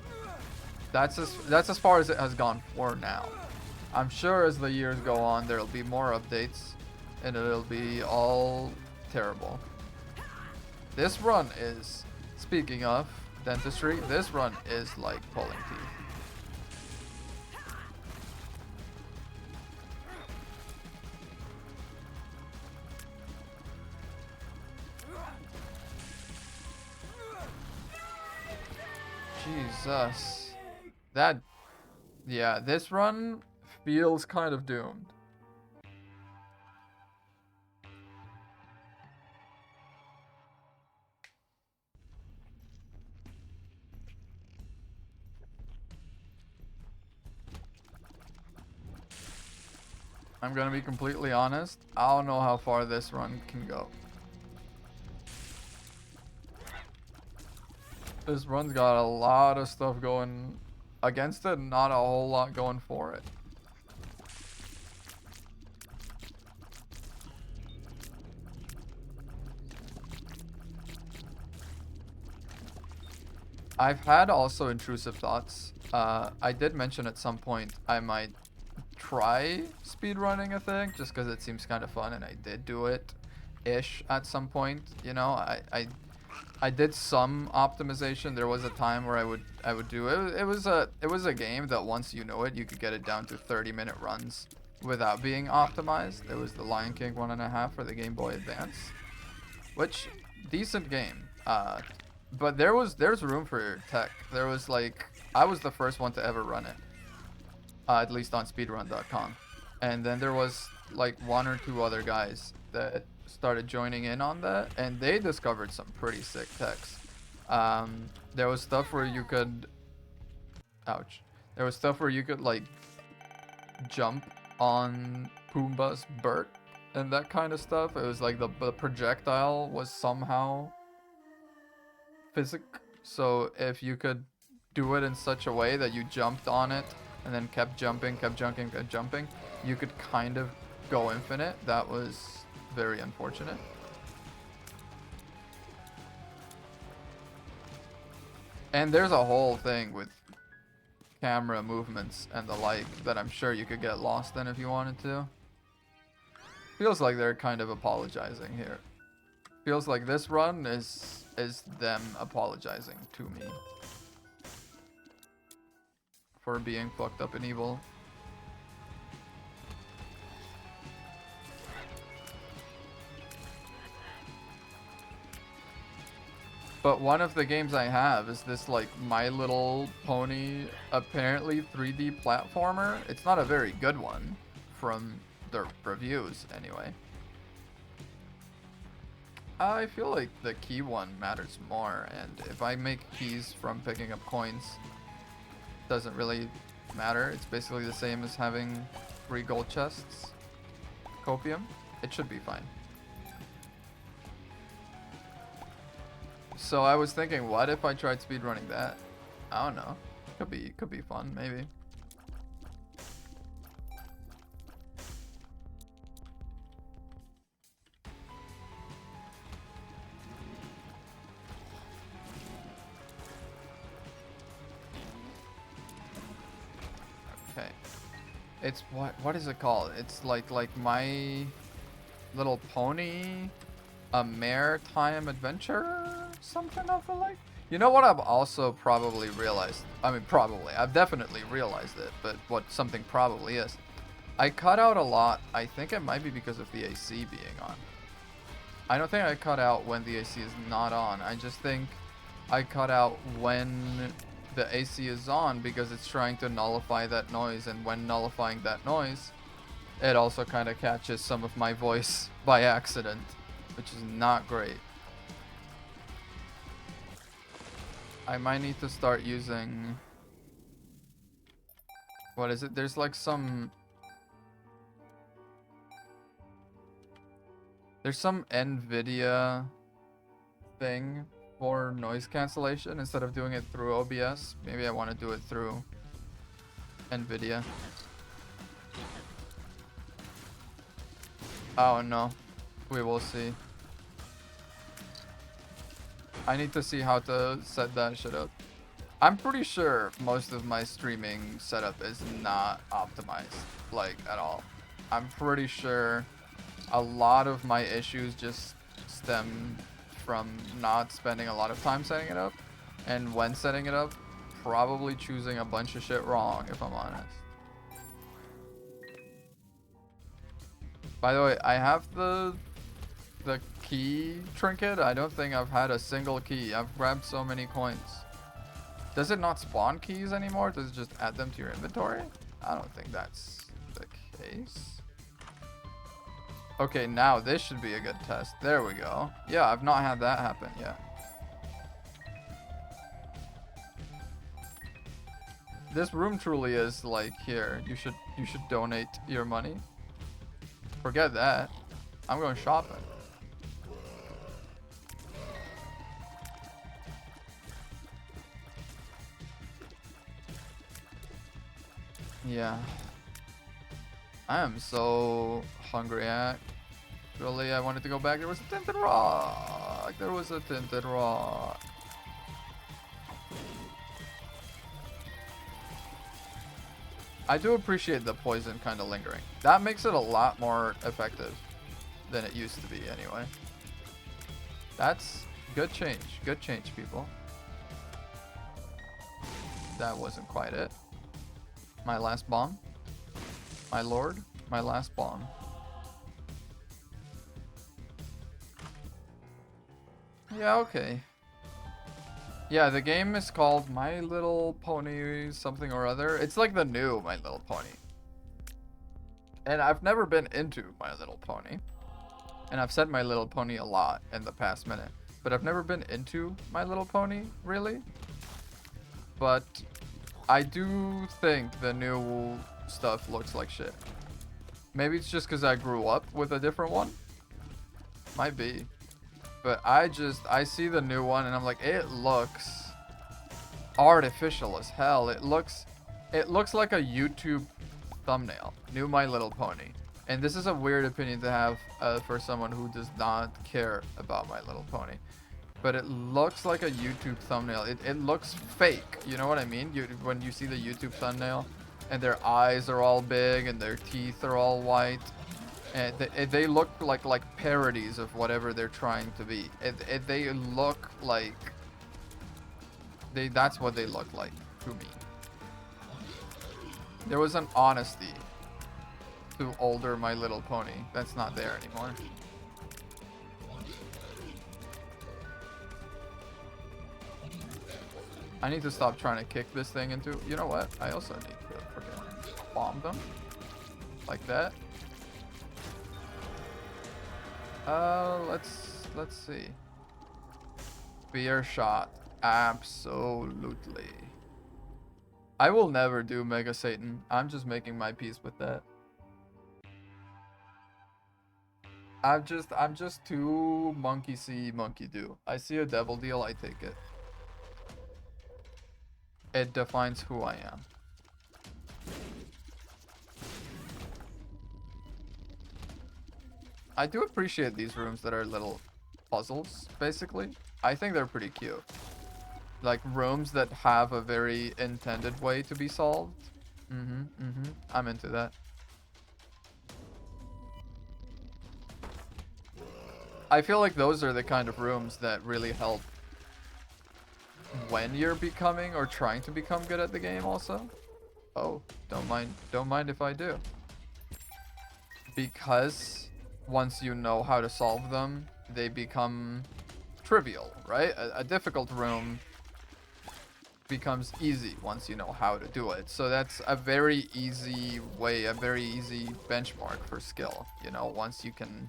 That's as far as it has gone for now. I'm sure as the years go on, there'll be more updates, and it'll be all terrible. This run is, speaking of dentistry, this run is like pulling teeth. Jesus. Yeah, this run feels kind of doomed. I'm gonna be completely honest, I don't know how far this run can go. This run's got a lot of stuff going against it, not a whole lot going for it. I've had also intrusive thoughts. I did mention at some point I might try speedrunning a thing just because it seems kind of fun, and I did do it-ish at some point. You know, I did some optimization. There was a time where I would do it. It was a game that once you know it, you could get it down to 30-minute runs without being optimized. It was the Lion King 1.5 for the Game Boy Advance, which decent game. But there's room for tech. There was like, I was the first one to ever run it, at least on speedrun.com, and then there was like 1 or 2 other guys that started joining in on that, and they discovered some pretty sick techs. There was stuff where you could, there was stuff where you could like jump on Pumbaa's Bert and that kind of stuff. It was like the projectile was somehow physic, so if you could do it in such a way that you jumped on it and then kept jumping, you could kind of go infinite. That was very unfortunate. And there's a whole thing with camera movements and the like that I'm sure you could get lost in if you wanted to. Feels like they're kind of apologizing here. Feels like this run is them apologizing to me for being fucked up and evil. But one of the games I have is this like My Little Pony apparently 3D platformer. It's not a very good one from the reviews anyway. I feel like the key one matters more, and if I make keys from picking up coins, doesn't really matter. It's basically the same as having 3 gold chests. Copium. It should be fine. So I was thinking, what if I tried speedrunning that? I don't know. Could be fun, maybe. Okay. It's what is it called? It's like My Little Pony, a maritime adventure, something of the like. You know what I've also probably realized? I mean, probably. I've definitely realized it, but what something probably is. I cut out a lot. I think it might be because of the AC being on. I don't think I cut out when the AC is not on. I just think I cut out when the AC is on because it's trying to nullify that noise, and when nullifying that noise, it also kind of catches some of my voice by accident, which is not great. I might need to start using... What is it? There's like some... There's some NVIDIA thing for noise cancellation instead of doing it through OBS. Maybe I want to do it through NVIDIA. Oh no. We will see. I need to see how to set that shit up. I'm pretty sure most of my streaming setup is not optimized, like, at all. I'm pretty sure a lot of my issues just stem from not spending a lot of time setting it up, and when setting it up, probably choosing a bunch of shit wrong, if I'm honest. By the way, I have the key trinket. I don't think I've had a single key. I've grabbed so many coins. Does it not spawn keys anymore? Does it just add them to your inventory? I don't think that's the case. Okay, now this should be a good test. There we go. Yeah, I've not had that happen yet. This room truly is like, here, you should donate your money. Forget that. I'm going shopping. Yeah. I am so hungry. Actually, I wanted to go back. There was a tinted rock. There was a tinted rock. I do appreciate the poison kind of lingering. That makes it a lot more effective than it used to be anyway. That's good change. Good change, people. That wasn't quite it. My last bomb. My lord, my last bomb. Yeah, okay. Yeah, the game is called My Little Pony something or other. It's like the new My Little Pony. And I've never been into My Little Pony. And I've said My Little Pony a lot in the past minute. But I've never been into My Little Pony, really. But I do think the new stuff looks like shit. Maybe it's just because I grew up with a different one. Might be. But I see the new one and I'm like, it looks artificial as hell. It looks like a YouTube thumbnail. New My Little Pony. And this is a weird opinion to have for someone who does not care about My Little Pony. But it looks like a YouTube thumbnail. It looks fake. You know what I mean? When you see the YouTube thumbnail and their eyes are all big and their teeth are all white. And they look like parodies of whatever they're trying to be. They look like... That's what they look like to me. There was an honesty to older My Little Pony that's not there anymore. I need to stop trying to kick this thing into... You know what? I also need to freaking bomb them. Like that. Let's see. Spear shot. Absolutely. I will never do Mega Satan. I'm just making my peace with that. I'm just too monkey see, monkey do. I see a devil deal, I take it. It defines who I am. I do appreciate these rooms that are little puzzles, basically. I think they're pretty cute. Like rooms that have a very intended way to be solved. I'm into that. I feel like those are the kind of rooms that really help when you're becoming or trying to become good at the game also. Oh, don't mind if I do. Because once you know how to solve them, they become trivial, right? A difficult room becomes easy once you know how to do it. So that's a very easy way, a very easy benchmark for skill, you know, once you can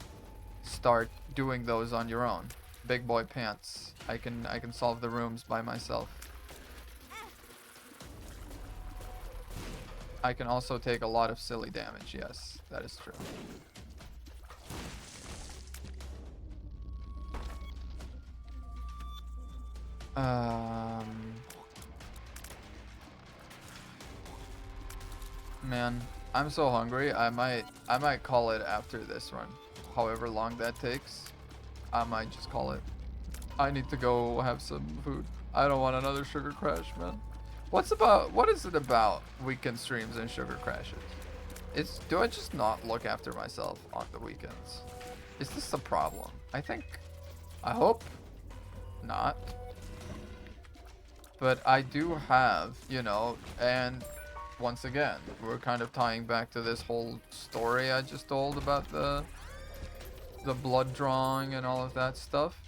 start doing those on your own. Big boy pants. I can solve the rooms by myself. I can also take a lot of silly damage. Yes, that is true. Man, I'm so hungry. I might call it after this run. However long that takes, I might just call it. I need to go have some food. I don't want another sugar crash, man. What is it about weekend streams and sugar crashes? Do I just not look after myself on the weekends? Is this a problem? I hope not. But I do have, you know, and once again, we're kind of tying back to this whole story I just told about the blood drawing and all of that stuff.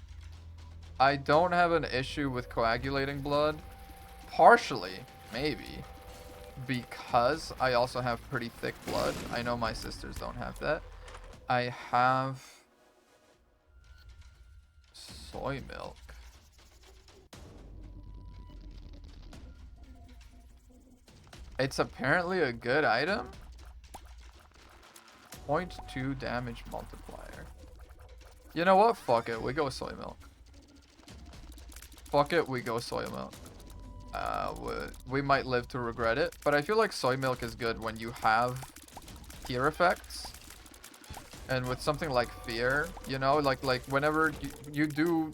I don't have an issue with coagulating blood, partially, maybe, because I also have pretty thick blood. I know my sisters don't have that. I have soy milk. It's apparently a good item. 0.2 damage multiplier. You know what? Fuck it. We go soy milk. Fuck it. We go soy milk. We might live to regret it, but I feel like soy milk is good when you have fear effects. And with something like fear, you know, like whenever you do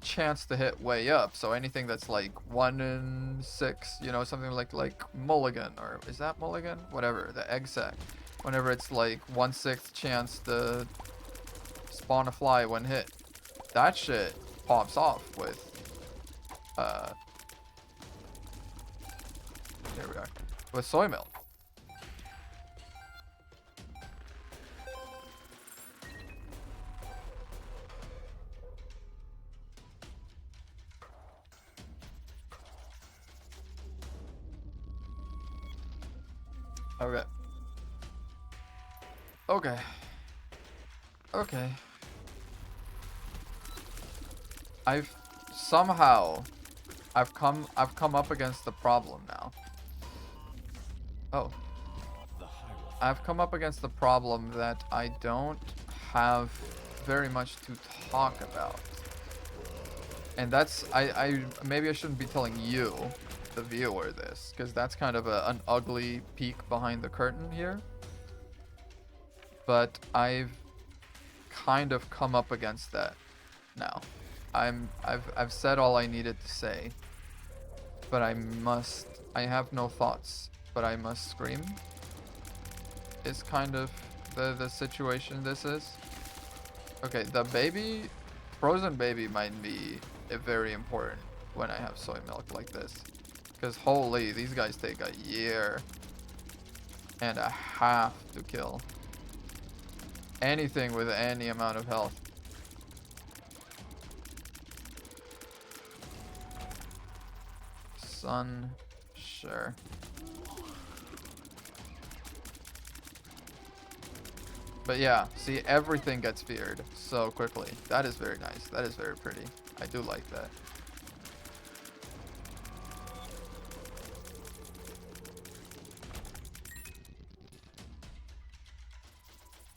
chance to hit way up, so anything that's like 1 in 6, you know, something like mulligan, or is that mulligan? Whatever, the egg sack. Whenever it's like 1/6 chance to spawn a fly when hit, that shit pops off with there we are, with soy milk. Okay. Okay. Okay. I've come up against the problem now. Oh. I've come up against the problem that I don't have very much to talk about. And that's maybe I shouldn't be telling you, the viewer, this, because that's kind of an ugly peek behind the curtain here. But I've kind of come up against that now. I've said all I needed to say, but I have no thoughts, but I must scream is kind of the situation this is. Okay, the baby, frozen baby might be very important when I have soy milk like this. Because holy, these guys take a year and a half to kill. Anything with any amount of health. Sun, sure. But yeah, see, everything gets feared so quickly. That is very nice. That is very pretty. I do like that.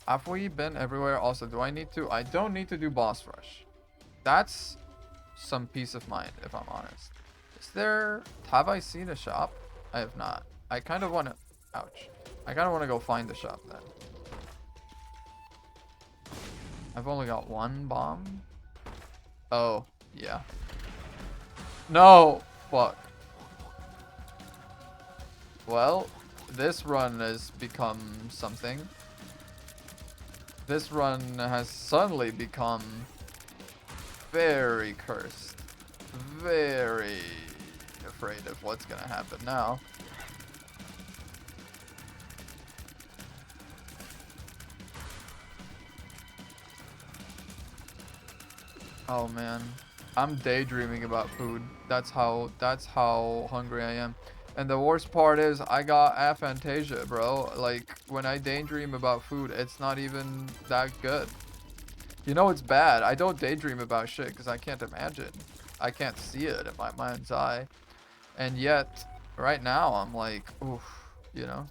Have we been everywhere? Also, do I need to? I don't need to do boss rush. That's some peace of mind, if I'm honest. Is there... Have I seen a shop? I have not. I kind of want to... Ouch. I kind of want to go find the shop then. I've only got one bomb. Oh, yeah. No! Fuck. Well, this run has become something. This run has suddenly become very cursed. Very afraid of what's gonna happen now. Oh man, I'm daydreaming about food. That's how hungry I am. And the worst part is I got aphantasia, bro. Like when I daydream about food, it's not even that good. You know it's bad. I don't daydream about shit because I can't imagine. I can't see it in my mind's eye. And yet, right now, I'm like, oof, you know?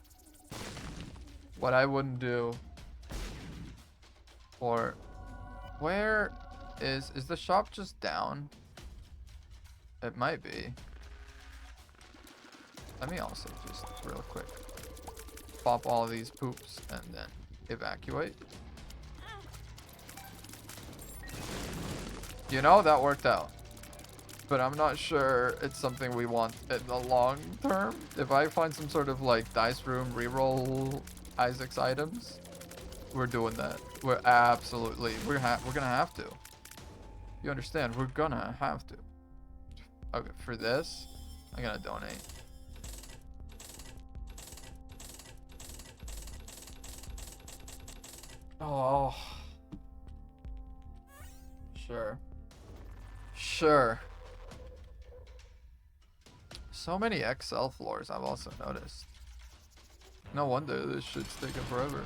What I wouldn't do. Or, where is the shop just down? It might be. Let me also just real quick pop all of these poops and then evacuate. You know, that worked out. But I'm not sure it's something we want in the long term. If I find some sort of like dice room reroll Isaac's items, we're doing that. We're absolutely, we're gonna have to. You understand? We're gonna have to. Okay, for this, I'm gonna donate. Oh. Sure. Sure. So many XL floors I've also noticed. No wonder this shit's taking forever.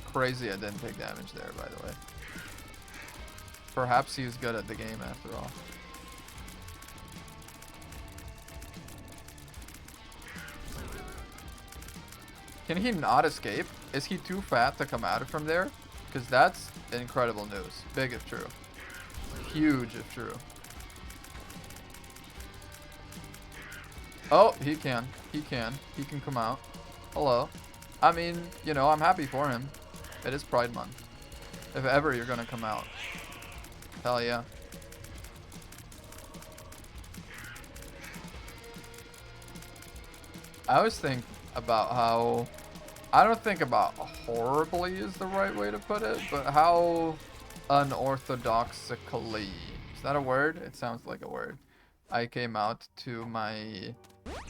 Crazy I didn't take damage there, by the way. Perhaps he was good at the game after all. Can he not escape? Is he too fat to come out from there? Because that's incredible news. Big if true. Huge if true. Oh, he can. He can. He can come out. Hello. I mean, you know, I'm happy for him. It is Pride Month. If ever you're gonna come out. Hell yeah. I always think about how... I don't think about horribly is the right way to put it, but how unorthodoxically... Is that a word? It sounds like a word. I came out to my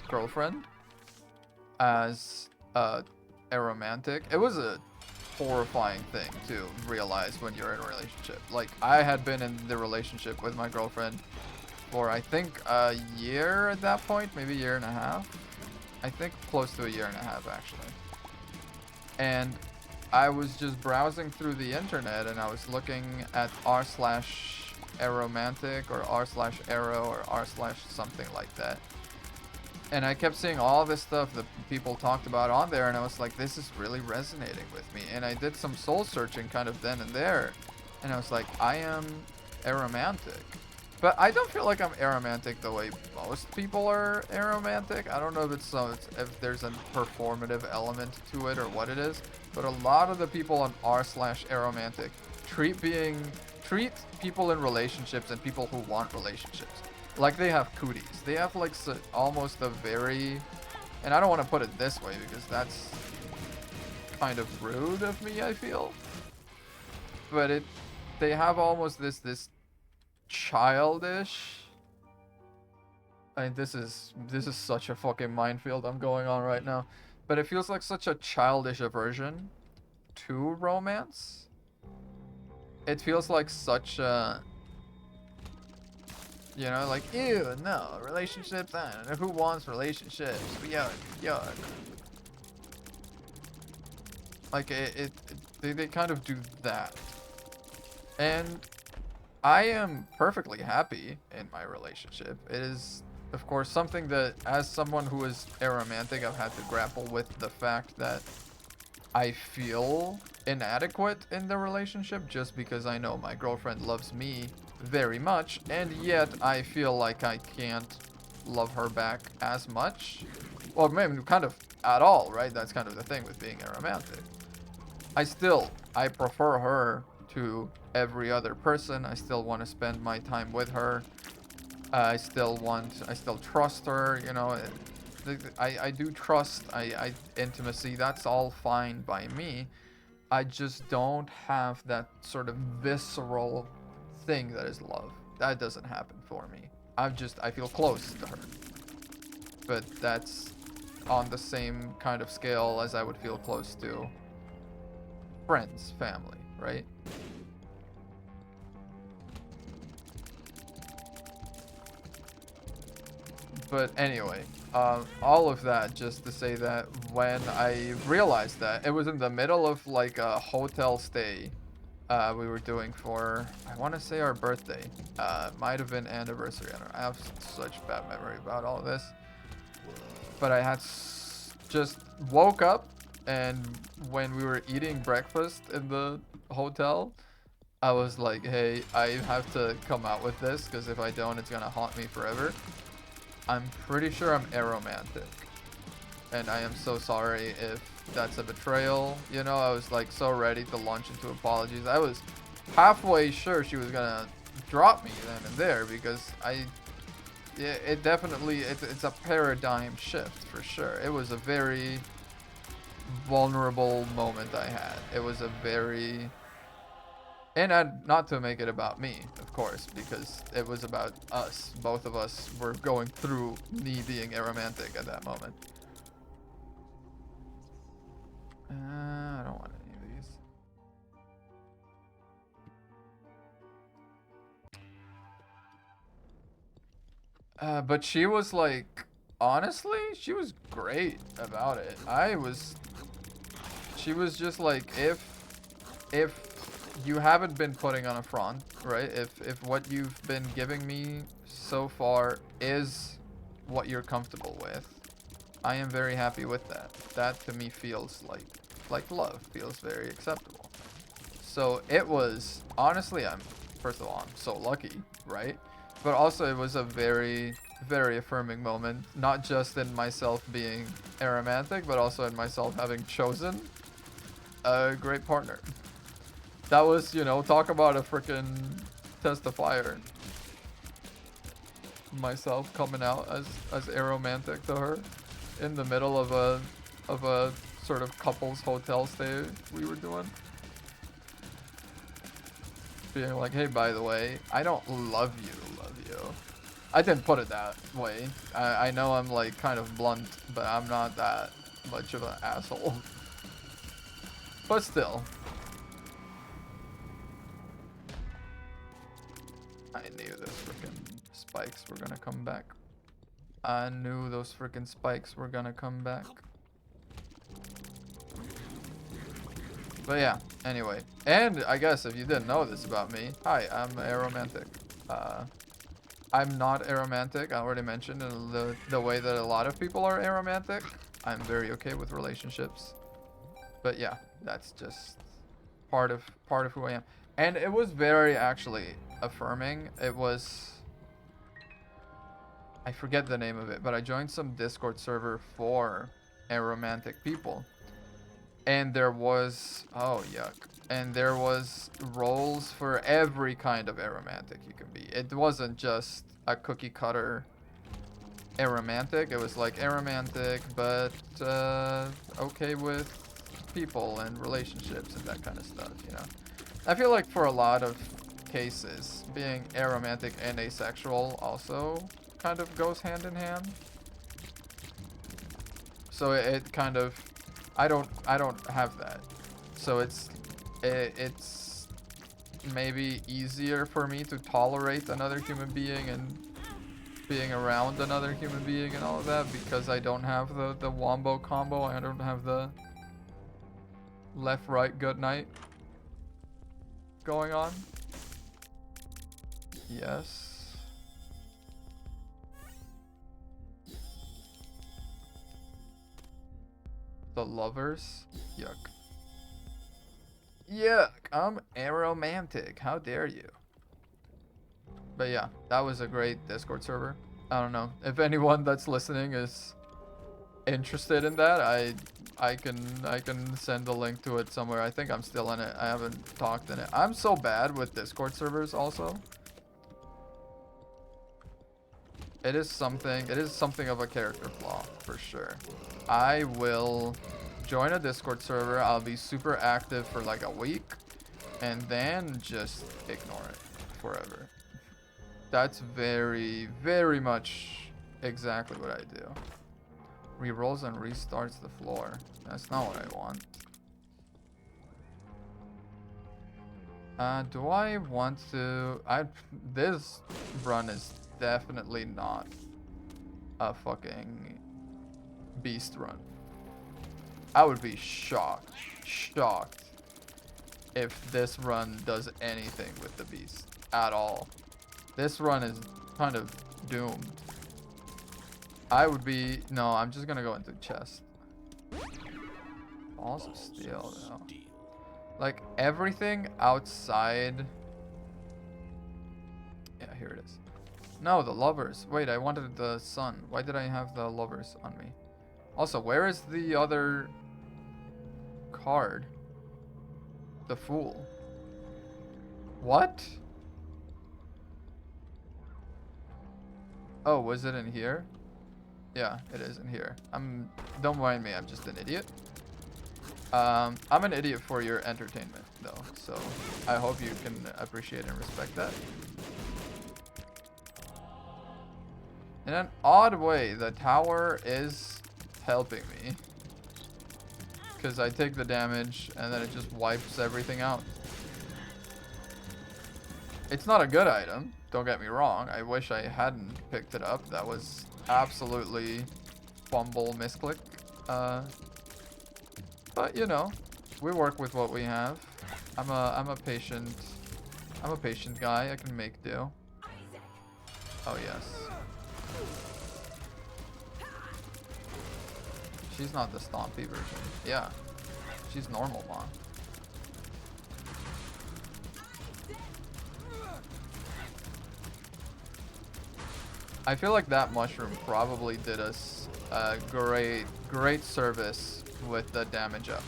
girlfriend as a romantic. It was a horrifying thing to realize when you're in a relationship. Like, I had been in the relationship with my girlfriend for I think a year at that point, maybe a year and a half. I think close to a year and a half actually. And I was just browsing through the internet and I was looking at r/aromantic or r/arrow or r/something like that. And I kept seeing all this stuff that people talked about on there, and I was like, this is really resonating with me. And I did some soul searching kind of then and there, and I was like, I am aromantic. But I don't feel like I'm aromantic the way most people are aromantic. I don't know if if there's a performative element to it or what it is, but a lot of the people on r/aromantic treat people in relationships and people who want relationships like they have cooties. They have like almost a very, and I don't want to put it this way because that's kind of rude of me, I feel. But they have almost this childish. I mean, this is such a fucking minefield I'm going on right now. But it feels like such a childish aversion to romance. It feels like such a, you know, like, ew, no, relationships, who wants relationships? Yuck, yuck. Like, they kind of do that. And I am perfectly happy in my relationship. It is, of course, something that, as someone who is aromantic, I've had to grapple with the fact that I feel inadequate in the relationship just because I know my girlfriend loves me very much, and yet I feel like I can't love her back as much. Well, maybe kind of at all, right? That's kind of the thing with being aromantic. I prefer her to every other person. I still want to spend my time with her. I still trust her, you know. I do trust, intimacy, that's all fine by me. I just don't have that sort of visceral thing that is love. That doesn't happen for me. I feel close to her. But that's on the same kind of scale as I would feel close to friends, family, right? But anyway, all of that just to say that when I realized that, it was in the middle of like a hotel stay we were doing for, I want to say our birthday. Might have been anniversary. I don't know. I have such bad memory about all this. But I had just woke up, and when we were eating breakfast in the hotel, I was like, hey, I have to come out with this, because if I don't, it's going to haunt me forever. I'm pretty sure I'm aromantic. And I am so sorry if that's a betrayal. You know, I was like so ready to launch into apologies. I was halfway sure she was gonna drop me then and there, because it definitely, it's a paradigm shift for sure. It was a very vulnerable moment I had. It was a very, and not to make it about me, of course, because it was about us. Both of us were going through me being aromantic at that moment. I don't want any of these. But she was like, honestly, she was great about it. She was just like, if you haven't been putting on a front, right? If what you've been giving me so far is what you're comfortable with, I am very happy with that. That to me feels like love, feels very acceptable. So it was, honestly, first of all, I'm so lucky, right? But also it was a very, very affirming moment, not just in myself being aromantic, but also in myself having chosen a great partner. That was, you know, talk about a freaking testifier. Myself coming out as aromantic to her in the middle of a sort of couples hotel stay we were doing. Being like, hey, by the way, I don't love you. I didn't put it that way. I know I'm like kind of blunt, but I'm not that much of an asshole. But still. I knew those freaking spikes were gonna come back. I knew those freaking spikes were gonna come back. But yeah, anyway. And I guess if you didn't know this about me, hi, I'm aromantic. I'm not aromantic, I already mentioned, in the way that a lot of people are aromantic. I'm very okay with relationships. But yeah, that's just part of who I am. And it was very actually affirming. It was, I forget the name of it, but I joined some Discord server for aromantic people. And there was, oh yuck. And there was roles for every kind of aromantic you can be. It wasn't just a cookie cutter aromantic. It was like aromantic, but okay with people and relationships and that kind of stuff, you know. I feel like for a lot of cases, being aromantic and asexual also kind of goes hand in hand. So it kind of, I don't have that. So it's maybe easier for me to tolerate another human being and being around another human being and all of that, because I don't have the wombo combo. I don't have the left, right, good night going on. Yes. The lovers? Yuck. Yuck, I'm aromantic. How dare you? But yeah, that was a great Discord server. I don't know if anyone that's listening is interested in that. I can send a link to it somewhere. I think I'm still in it. I haven't talked in it. I'm so bad with Discord servers also. It is something of a character flaw for sure. I will join a Discord server. I'll be super active for like a week and then just ignore it forever. That's very, very much exactly what I do. Rerolls and restarts the floor. That's not what I want. Do I want to... This run is definitely not a fucking beast run. I would be shocked if this run does anything with the beast at all. This run is kind of doomed. I would be... No, I'm just gonna go into chest. Balls of steel, though. Like, everything outside... Yeah, here it is. No, the lovers. Wait, I wanted the sun. Why did I have the lovers on me? Also, where is the other card? The fool. What? Oh, was it in here? Yeah, it is in here. Don't mind me, I'm just an idiot. I'm an idiot for your entertainment, though, so I hope you can appreciate and respect that. In an odd way, the tower is helping me. Because I take the damage, and then it just wipes everything out. It's not a good item, don't get me wrong. I wish I hadn't picked it up. That was absolutely fumble misclick. But you know, we work with what we have. I'm a patient guy. I can make do. Oh yes. She's not the stompy version. Yeah. She's normal, man. I feel like that mushroom probably did us a great service with the damage up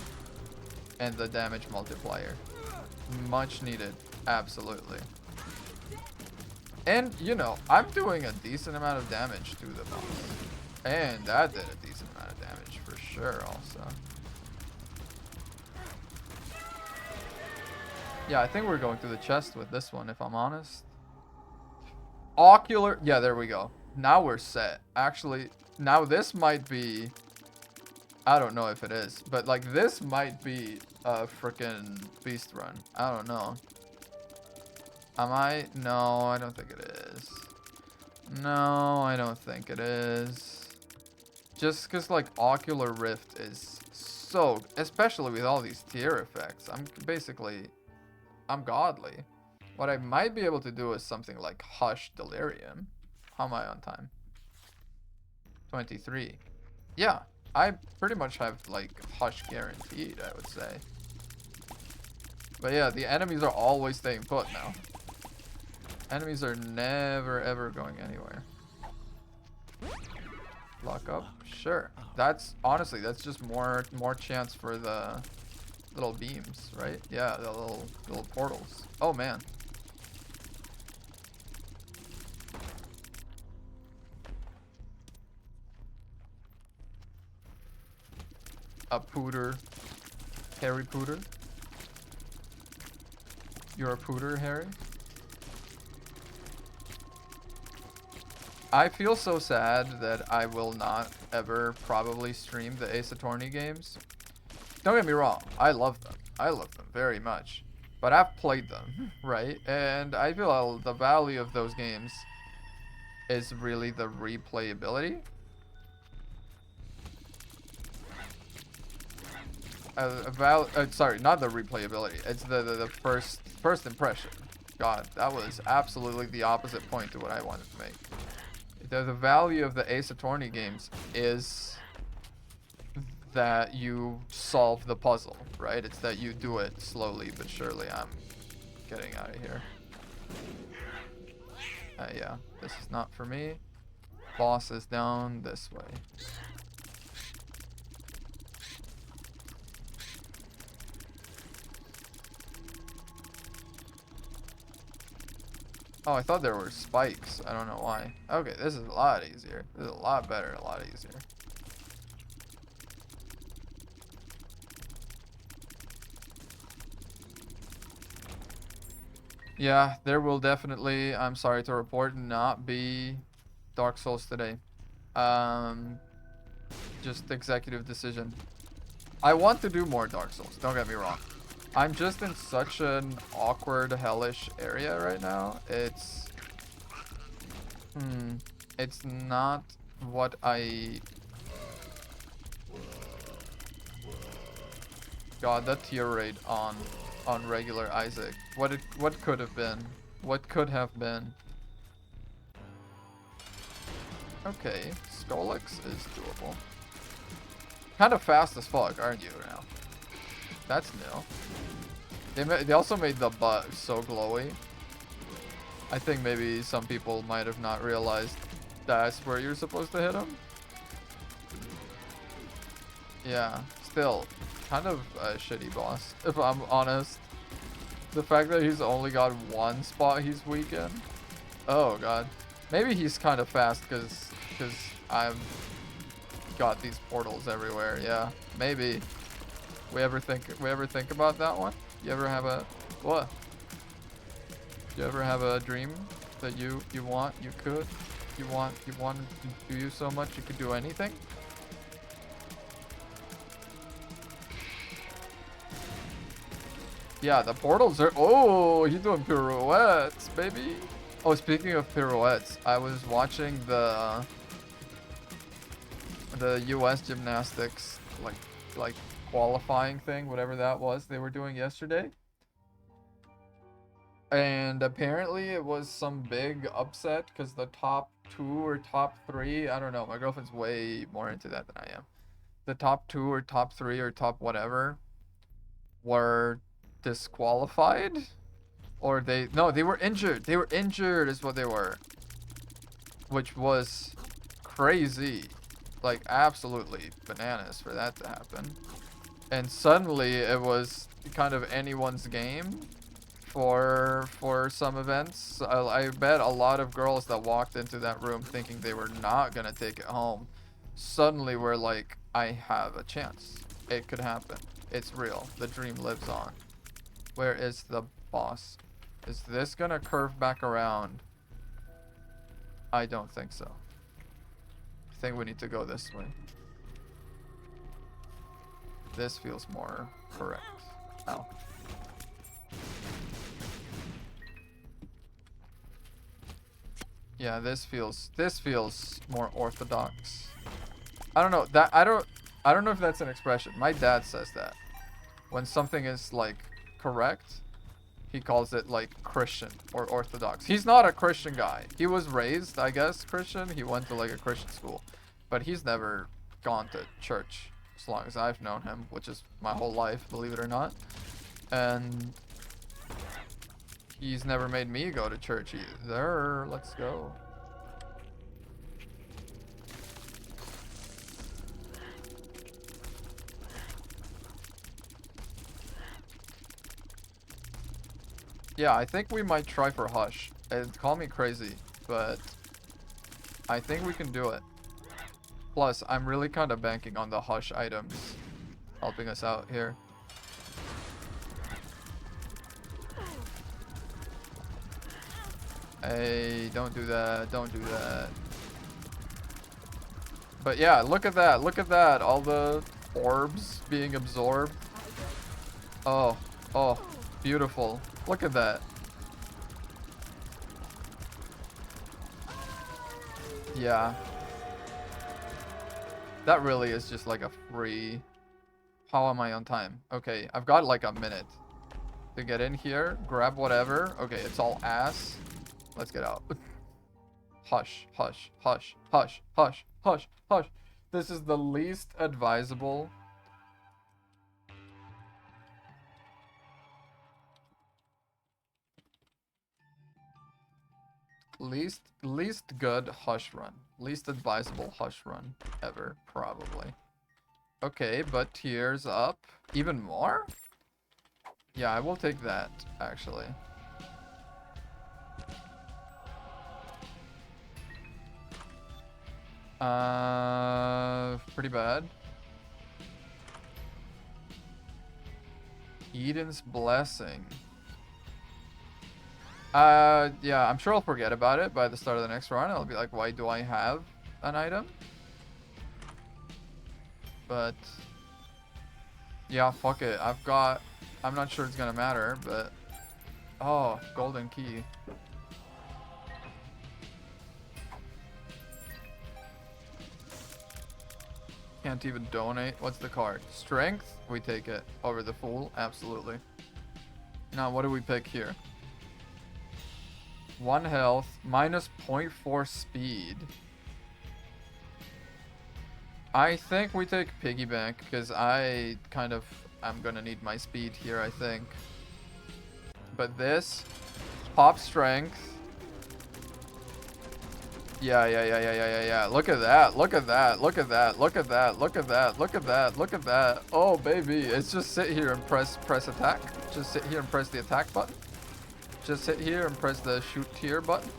and the damage multiplier. Much needed, absolutely. And you know, I'm doing a decent amount of damage to the boss, and that did a decent amount of damage for sure also. Yeah, I think we're going through the chest with this one, if I'm honest. Ocular, yeah, there we go. Now we're set. Actually, now this might be, I don't know if it is, but like this might be a freaking beast run. I don't know. Am I? No, I don't think it is. No, I don't think it is. Just because like Ocular Rift is so, especially with all these tier effects, I'm godly. What I might be able to do is something like Hush Delirium. How am I on time? 23. Yeah, I pretty much have like Hush guaranteed, I would say. But yeah, the enemies are always staying put now. Enemies are never ever going anywhere. Lock up? Sure. That's honestly, that's just more chance for the little beams, right? Yeah, the little portals. Oh man. A pooter. Harry Pooter. You're a pooter, Harry? I feel so sad that I will not ever probably stream the Ace Attorney games. Don't get me wrong, I love them. I love them very much. But I've played them, right? And I feel the value of those games is really the replayability. Sorry, not the replayability. It's the first impression. God, that was absolutely the opposite point to what I wanted to make. The value of the Ace Attorney games is that you solve the puzzle, right? It's that you do it slowly but surely. I'm getting out of here. Yeah, this is not for me. Boss is down this way. Oh, I thought there were spikes. I don't know why. Okay, this is a lot easier. This is a lot better, a lot easier. Yeah, there will definitely, I'm sorry to report, not be Dark Souls today. Just executive decision. I want to do more Dark Souls, don't get me wrong. I'm just in such an awkward, hellish area right now. It's not what I... God, that tear rate on regular Isaac. What could have been? What could have been? Okay, Skolix is doable. Kind of fast as fuck, aren't you now? That's new. They also made the butt so glowy. I think maybe some people might have not realized that's where you're supposed to hit him. Yeah, still kind of a shitty boss, if I'm honest. The fact that he's only got one spot he's weak in. Oh god. Maybe he's kind of fast because I've got these portals everywhere. Yeah, maybe. We ever think about that one? You ever have a what? You ever have a dream that you want to do so much you could do anything? Yeah, the portals are... Oh, he's doing pirouettes, baby. Oh, speaking of pirouettes, I was watching the US gymnastics like qualifying thing, whatever that was they were doing yesterday. And apparently it was some big upset because the top 2 or top 3, I don't know, my girlfriend's way more into that than I am. The top 2 or top 3 or top whatever were disqualified, or they were injured. They were injured is what they were, which was crazy, like absolutely bananas for that to happen. And suddenly it was kind of anyone's game for some events. I bet a lot of girls that walked into that room thinking they were not gonna take it home suddenly were like, I have a chance. It could happen. It's real. The dream lives on. Where is the boss? Is this gonna curve back around? I don't think so. I think we need to go this way. This feels more correct. Ow. Yeah, this feels more orthodox. I don't know. I don't know if that's an expression. My dad says that. When something is like correct, he calls it like Christian or Orthodox. He's not a Christian guy. He was raised, I guess, Christian. He went to like a Christian school, but he's never gone to church as long as I've known him, which is my whole life, believe it or not. And he's never made me go to church either. Let's go. Yeah, I think we might try for Hush. And call me crazy, but I think we can do it. Plus, I'm really kind of banking on the Hush items helping us out here. Hey, don't do that. Don't do that. But yeah, look at that. Look at that. All the orbs being absorbed. Oh, oh, beautiful. Look at that. Yeah. That really is just like a free... How am I on time? Okay, I've got like a minute to get in here, grab whatever. Okay, it's all ass. Let's get out. Hush, hush, hush, hush, hush, hush, hush. This is the least advisable Least good hush run. Least advisable hush run ever, probably. Okay, but tears up. Even more? Yeah, I will take that, actually. Pretty bad. Eden's Blessing. Yeah, I'm sure I'll forget about it by the start of the next run. I'll be like, why do I have an item? But yeah, fuck it. I'm not sure it's gonna matter, but oh, golden key. Can't even donate. What's the card? Strength? We take it over the Fool. Absolutely. Now, what do we pick here? 1 health, minus 0.4 speed. I think we take Piggy Bank because I'm gonna need my speed here, I think. But this, pop strength. Yeah. Look at that. Look at that. Look at that. Look at that. Look at that. Look at that. Look at that. Oh, baby. It's just sit here and press attack. Just sit here and press the attack button. Just sit here and press the shoot tier button.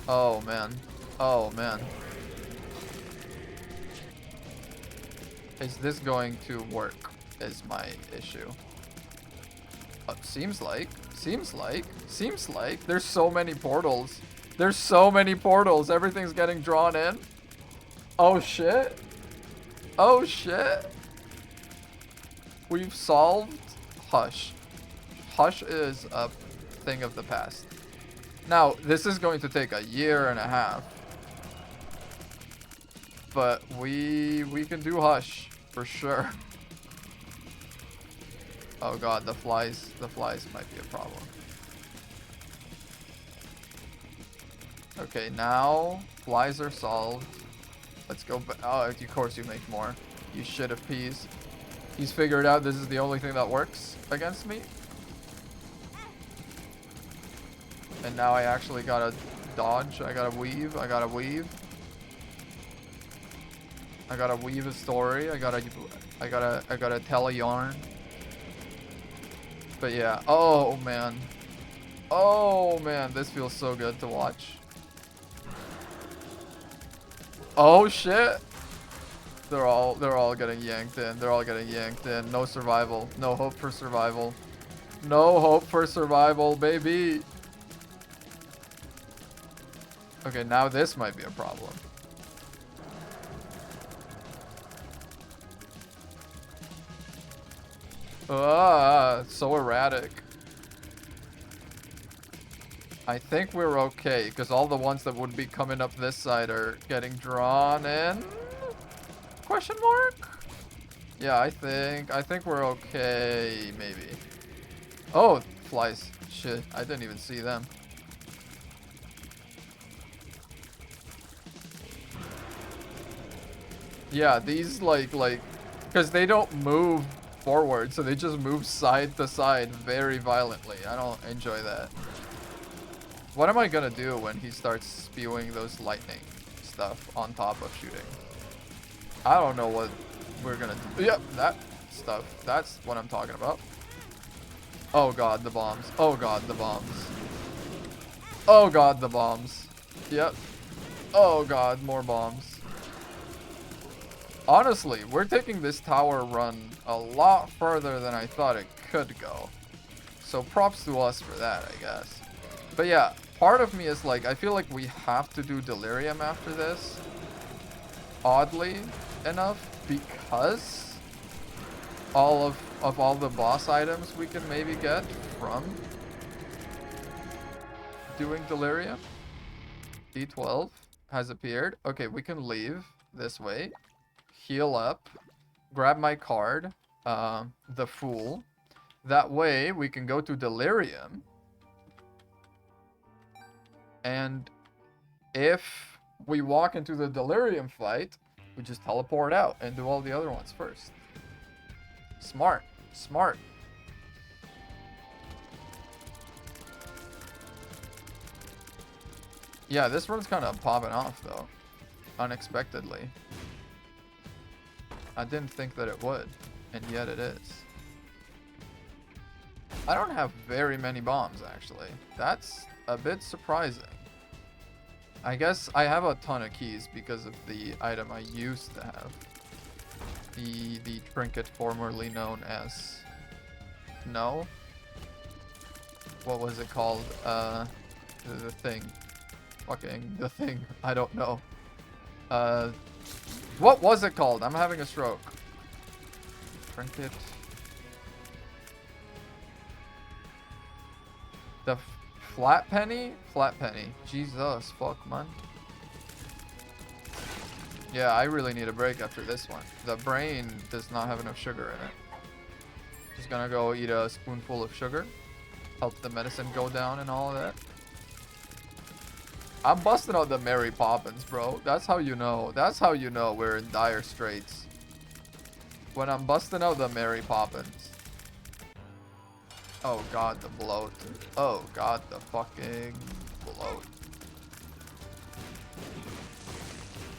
Oh, man. Oh, man. Is this going to work is my issue. Seems like. There's so many portals. There's so many portals. Everything's getting drawn in. Oh, shit. Oh, shit. We've solved Hush. Hush is a thing of the past. Now, this is going to take a year and a half. But we can do Hush for sure. Oh god, the flies might be a problem. Okay, now flies are solved. Let's go back. Oh, of course you make more. You shit of peas. He's figured out this is the only thing that works against me. And now I actually gotta dodge. I gotta weave. I gotta weave a story. I gotta tell a yarn. But yeah. Oh man. Oh man, this feels so good to watch. Oh shit. They're all getting yanked in. They're all getting yanked in. No survival. No hope for survival. No hope for survival, baby. Okay, now this might be a problem. Ah, so erratic. I think we're okay, because all the ones that would be coming up this side are getting drawn in? Question mark? Yeah, I think we're okay, maybe. Oh, flies. Shit, I didn't even see them. Yeah, these like, because they don't move forward, so they just move side to side very violently. I don't enjoy that. What am I gonna do when he starts spewing those lightning stuff on top of shooting? I don't know what we're gonna do. Yep, that stuff. That's what I'm talking about. Oh god, the bombs. Oh god, the bombs. Oh god, the bombs. Yep. Oh god, more bombs. Honestly, we're taking this tower run a lot further than I thought it could go. So props to us for that, I guess. But yeah, part of me is like, I feel like we have to do Delirium after this. Oddly enough, because all the boss items we can maybe get from doing Delirium. D12 has appeared. Okay, we can leave this way. Heal up. Grab my card. The Fool. That way, we can go to Delirium. And if we walk into the Delirium fight, we just teleport out and do all the other ones first. Smart. Smart. Yeah, this one's kind of popping off, though. Unexpectedly. I didn't think that it would, and yet it is. I don't have very many bombs, actually. That's a bit surprising. I guess I have a ton of keys because of the item I used to have. The trinket formerly known as... No? What was it called? The thing. Fucking the thing. I don't know. What was it called? I'm having a stroke. Trinket. The flat penny? Flat penny. Jesus, fuck, man. Yeah, I really need a break after this one. The brain does not have enough sugar in it. Just gonna go eat a spoonful of sugar. Help the medicine go down and all of that. I'm busting out the Mary Poppins, bro. That's how you know. That's how you know we're in dire straits. When I'm busting out the Mary Poppins. Oh god, the bloat. Oh god, the fucking bloat.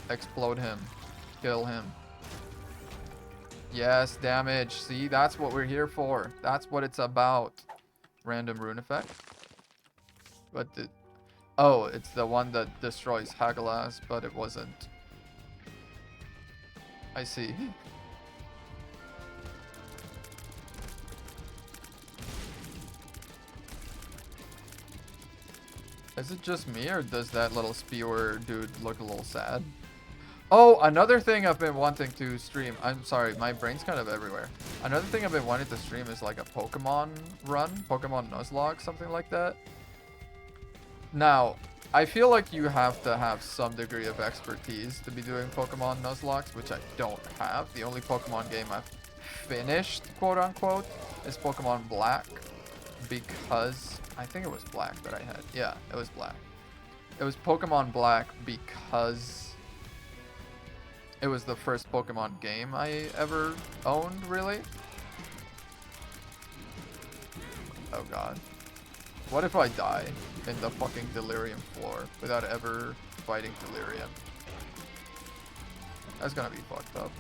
Explode him. Kill him. Yes, damage. See, that's what we're here for. That's what it's about. Random rune effect. But the... Oh, it's the one that destroys Hagelas, but it wasn't. I see. Is it just me, or does that little spewer dude look a little sad? Oh, another thing I've been wanting to stream. I'm sorry, my brain's kind of everywhere. Another thing I've been wanting to stream is like a Pokemon run. Pokemon Nuzlocke, something like that. Now, I feel like you have to have some degree of expertise to be doing Pokemon Nuzlocks, which I don't have. The only Pokemon game I've finished, quote unquote, is Pokemon Black. Because, I think it was Black that I had. Yeah, it was Black. It was Pokemon Black because it was the first Pokemon game I ever owned, really. Oh god. What if I die in the fucking Delirium floor without ever fighting Delirium? That's gonna be fucked up.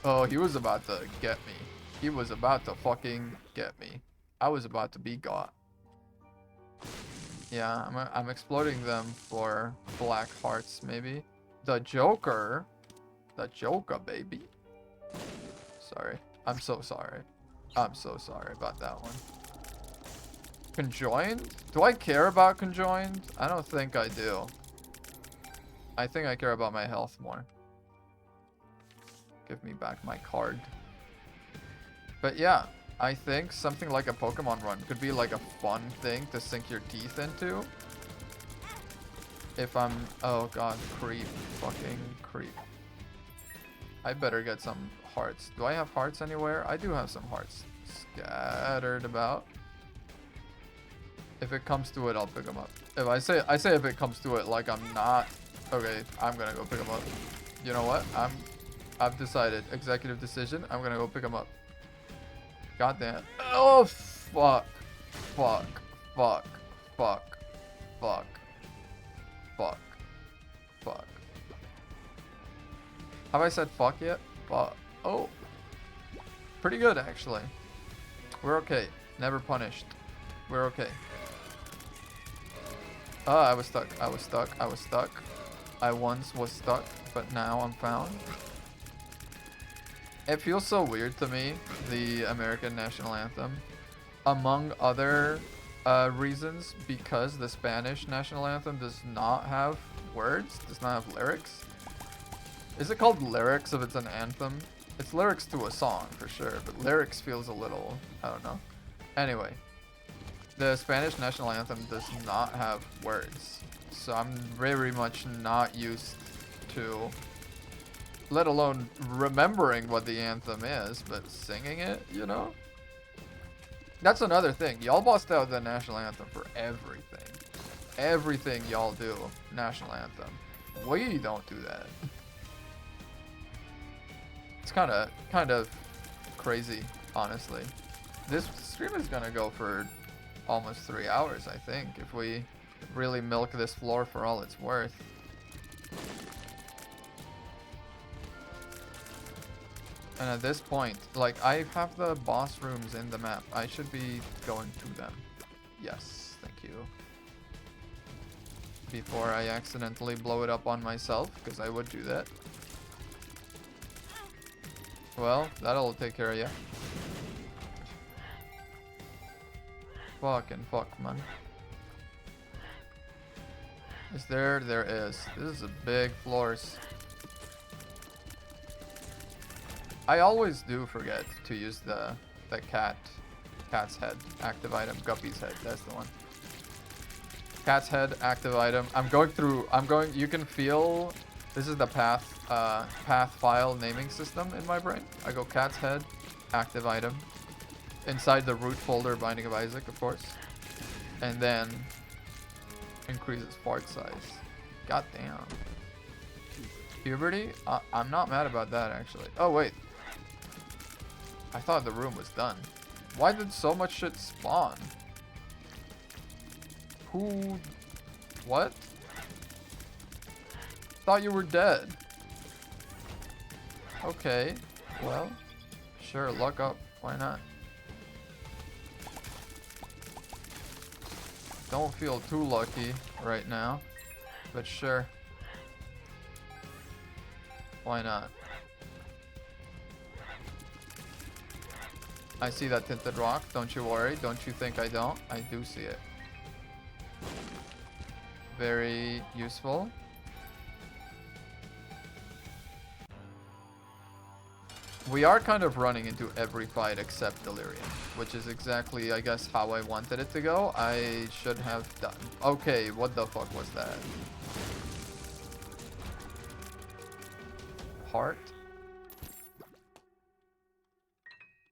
Oh, he was about to get me. He was about to fucking get me. I was about to be got. Yeah, I'm exploding them for black hearts, maybe. The Joker. The Joker, baby. Sorry. I'm so sorry. I'm so sorry about that one. Conjoined? Do I care about conjoined? I don't think I do. I think I care about my health more. Give me back my card. But yeah, I think something like a Pokemon run could be like a fun thing to sink your teeth into. If I'm... Oh god, creep. Fucking creep. I better get some hearts. Do I have hearts anywhere? I do have some hearts scattered about. If it comes to it, I'll pick them up. If I say if it comes to it, like I'm not... Okay, I'm gonna go pick them up. You know what? I've decided. Executive decision. I'm gonna go pick them up. God damn. Oh, fuck. Fuck. Fuck. Fuck. Fuck. Fuck. Fuck. Have I said fuck yet? Fuck. Oh. Pretty good, actually. We're okay. Never punished. We're okay. Oh, I was stuck. I was stuck. I was stuck. I once was stuck, but now I'm found. It feels so weird to me, the American National Anthem. Among other reasons, because the Spanish National Anthem does not have words, does not have lyrics. Is it called lyrics if it's an anthem? It's lyrics to a song, for sure, but lyrics feels a little, I don't know. Anyway, the Spanish National Anthem does not have words. So I'm very much not used to, let alone remembering what the anthem is, but singing it, you know? That's another thing. Y'all bust out the national anthem for everything. Everything y'all do, national anthem. We don't do that. It's kind of crazy, honestly. This stream is gonna go for almost 3 hours, I think, if we really milk this floor for all it's worth. And at this point, like, I have the boss rooms in the map. I should be going to them. Yes, thank you. Before I accidentally blow it up on myself, because I would do that. Well, that'll take care of you. Fucking fuck, man. Is there? There is. This is a big floors. I always do forget to use the cat's head active item. Guppy's head, that's the one. Cat's head active item. You can feel, this is the path file naming system in my brain. I go cat's head active item inside the root folder, Binding of Isaac, of course, and then increases fart size. God damn. Puberty? I'm not mad about that, actually. Oh wait, I thought the room was done. Why did so much shit spawn? Who? What? Thought you were dead. Okay, well, sure, luck up. Why not? Don't feel too lucky right now, but sure. Why not? I see that tinted rock. Don't you worry. Don't you think I don't? I do see it. Very useful. We are kind of running into every fight except Delirium, which is exactly, I guess, how I wanted it to go. I should have done. Okay, what the fuck was that? Heart?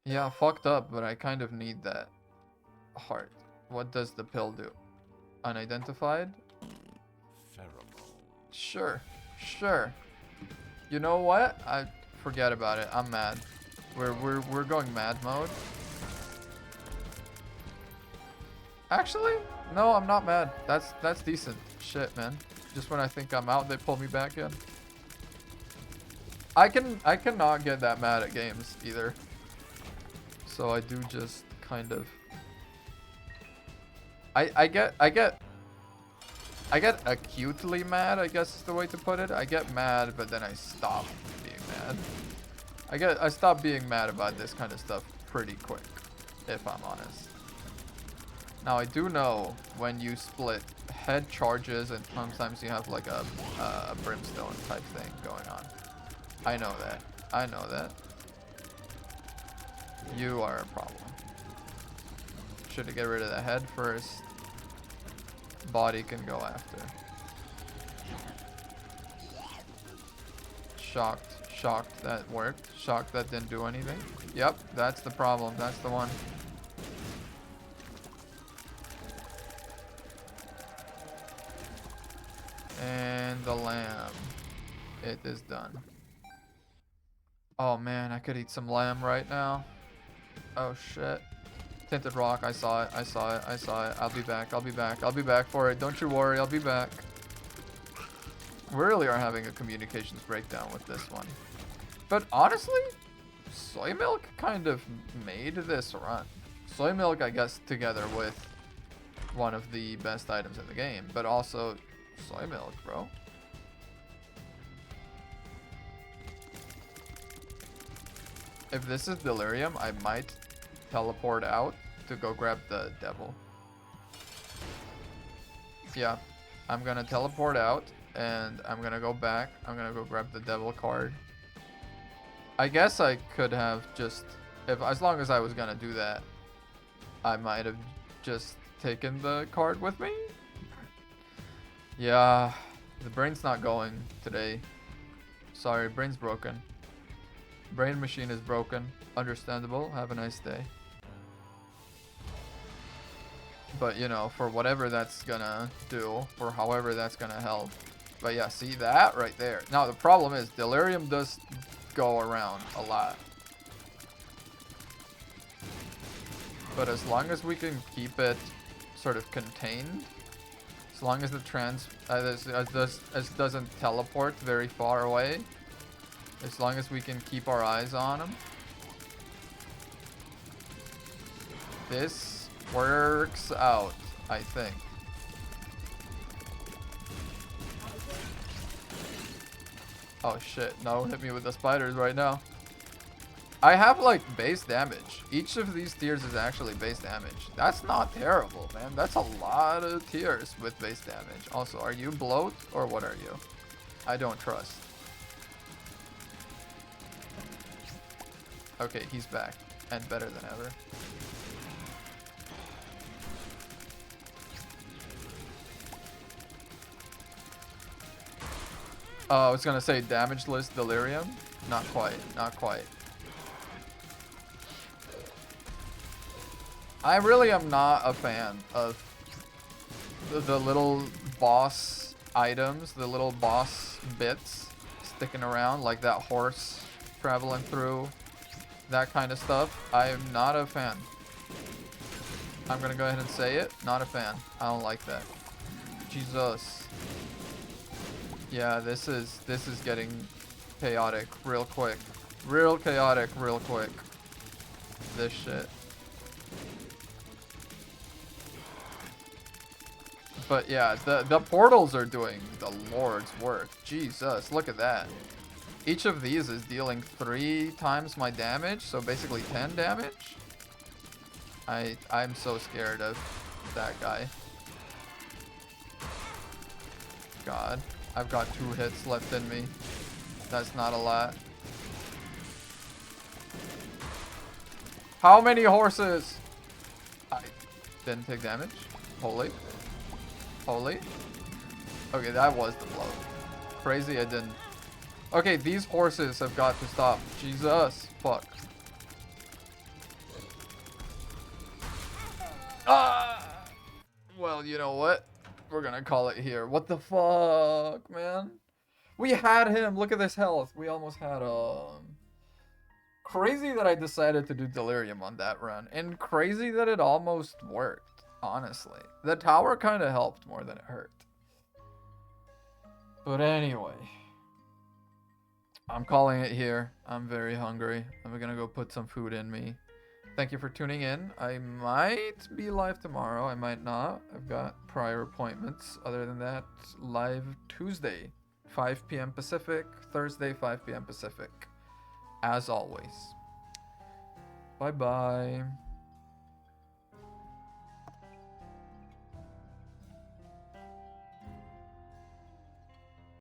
Yeah, fucked up, but I kind of need that heart. What does the pill do? Unidentified? Pheromone. Sure, sure. You know what? I forget about it. I'm mad. We're going mad mode. Actually, no, I'm not mad. That's decent. Shit, man. Just when I think I'm out, they pull me back in. I cannot get that mad at games either. So I do just kind of I get acutely mad, I guess is the way to put it. I get mad, but then I stop being mad. I stop being mad about this kind of stuff pretty quick, if I'm honest. Now I do know when you split head charges and sometimes you have like a brimstone type thing going on. I know that. I know that. You are a problem. Should get rid of the head first. Body can go after. Shocked that worked. Shocked that didn't do anything. Yep, that's the problem. That's the one. And the lamb. It is done. Oh man, I could eat some lamb right now. Oh shit. Tinted rock, I saw it, I saw it, I saw it. I'll be back, I'll be back, I'll be back for it. Don't you worry, I'll be back. We really are having a communications breakdown with this one. But honestly, soy milk kind of made this run. Soy milk, I guess, together with one of the best items in the game. But also, soy milk, bro. If this is Delirium, I might teleport out to go grab the devil. Yeah, I'm gonna teleport out and I'm gonna go back. I'm gonna go grab the devil card. I guess I could have just, as long as I was gonna do that, I might have just taken the card with me. Yeah, the brain's not going today. Sorry, brain's broken. Brain machine is broken. Understandable. Have a nice day. But, you know, for whatever that's gonna do, for however that's gonna help. But yeah, see that right there. Now, the problem is Delirium does go around a lot. But as long as we can keep it sort of contained. As long as the doesn't teleport very far away. As long as we can keep our eyes on him. This works out, I think. Oh shit, no, hit me with the spiders right now. I have like base damage. Each of these tiers is actually base damage. That's not terrible, man. That's a lot of tiers with base damage. Also, are you bloat or what are you? I don't trust. Okay, he's back and better than ever. I was gonna say damage list delirium. Not quite, not quite. I really am not a fan of the little boss items, the little boss bits sticking around, like that horse traveling through, that kind of stuff. I'm not a fan. I'm gonna go ahead and say it, not a fan. I don't like that. Jesus. Yeah, this is getting chaotic real quick. Real chaotic real quick. This shit. But yeah, the portals are doing the Lord's work. Jesus, look at that. Each of these is dealing 3 times my damage, so basically 10 damage. I'm so scared of that guy. God, I've got 2 hits left in me. That's not a lot. How many horses? I didn't take damage. Holy. Holy. Okay, that was the blow. Crazy I didn't. Okay, these horses have got to stop. Jesus. Fuck. Ah! Well, you know what? We're gonna call it here. What the fuck, man? We had him. Look at this health. We almost had crazy that I decided to do delirium on that run. And crazy that it almost worked. Honestly, the tower kind of helped more than it hurt. But anyway, I'm calling it here. I'm very hungry. I'm gonna go put some food in me. Thank you for tuning in. I might be live tomorrow. I might not. I've got prior appointments. Other than that, live Tuesday, 5 p.m. Pacific, Thursday, 5 p.m. Pacific. As always. Bye-bye.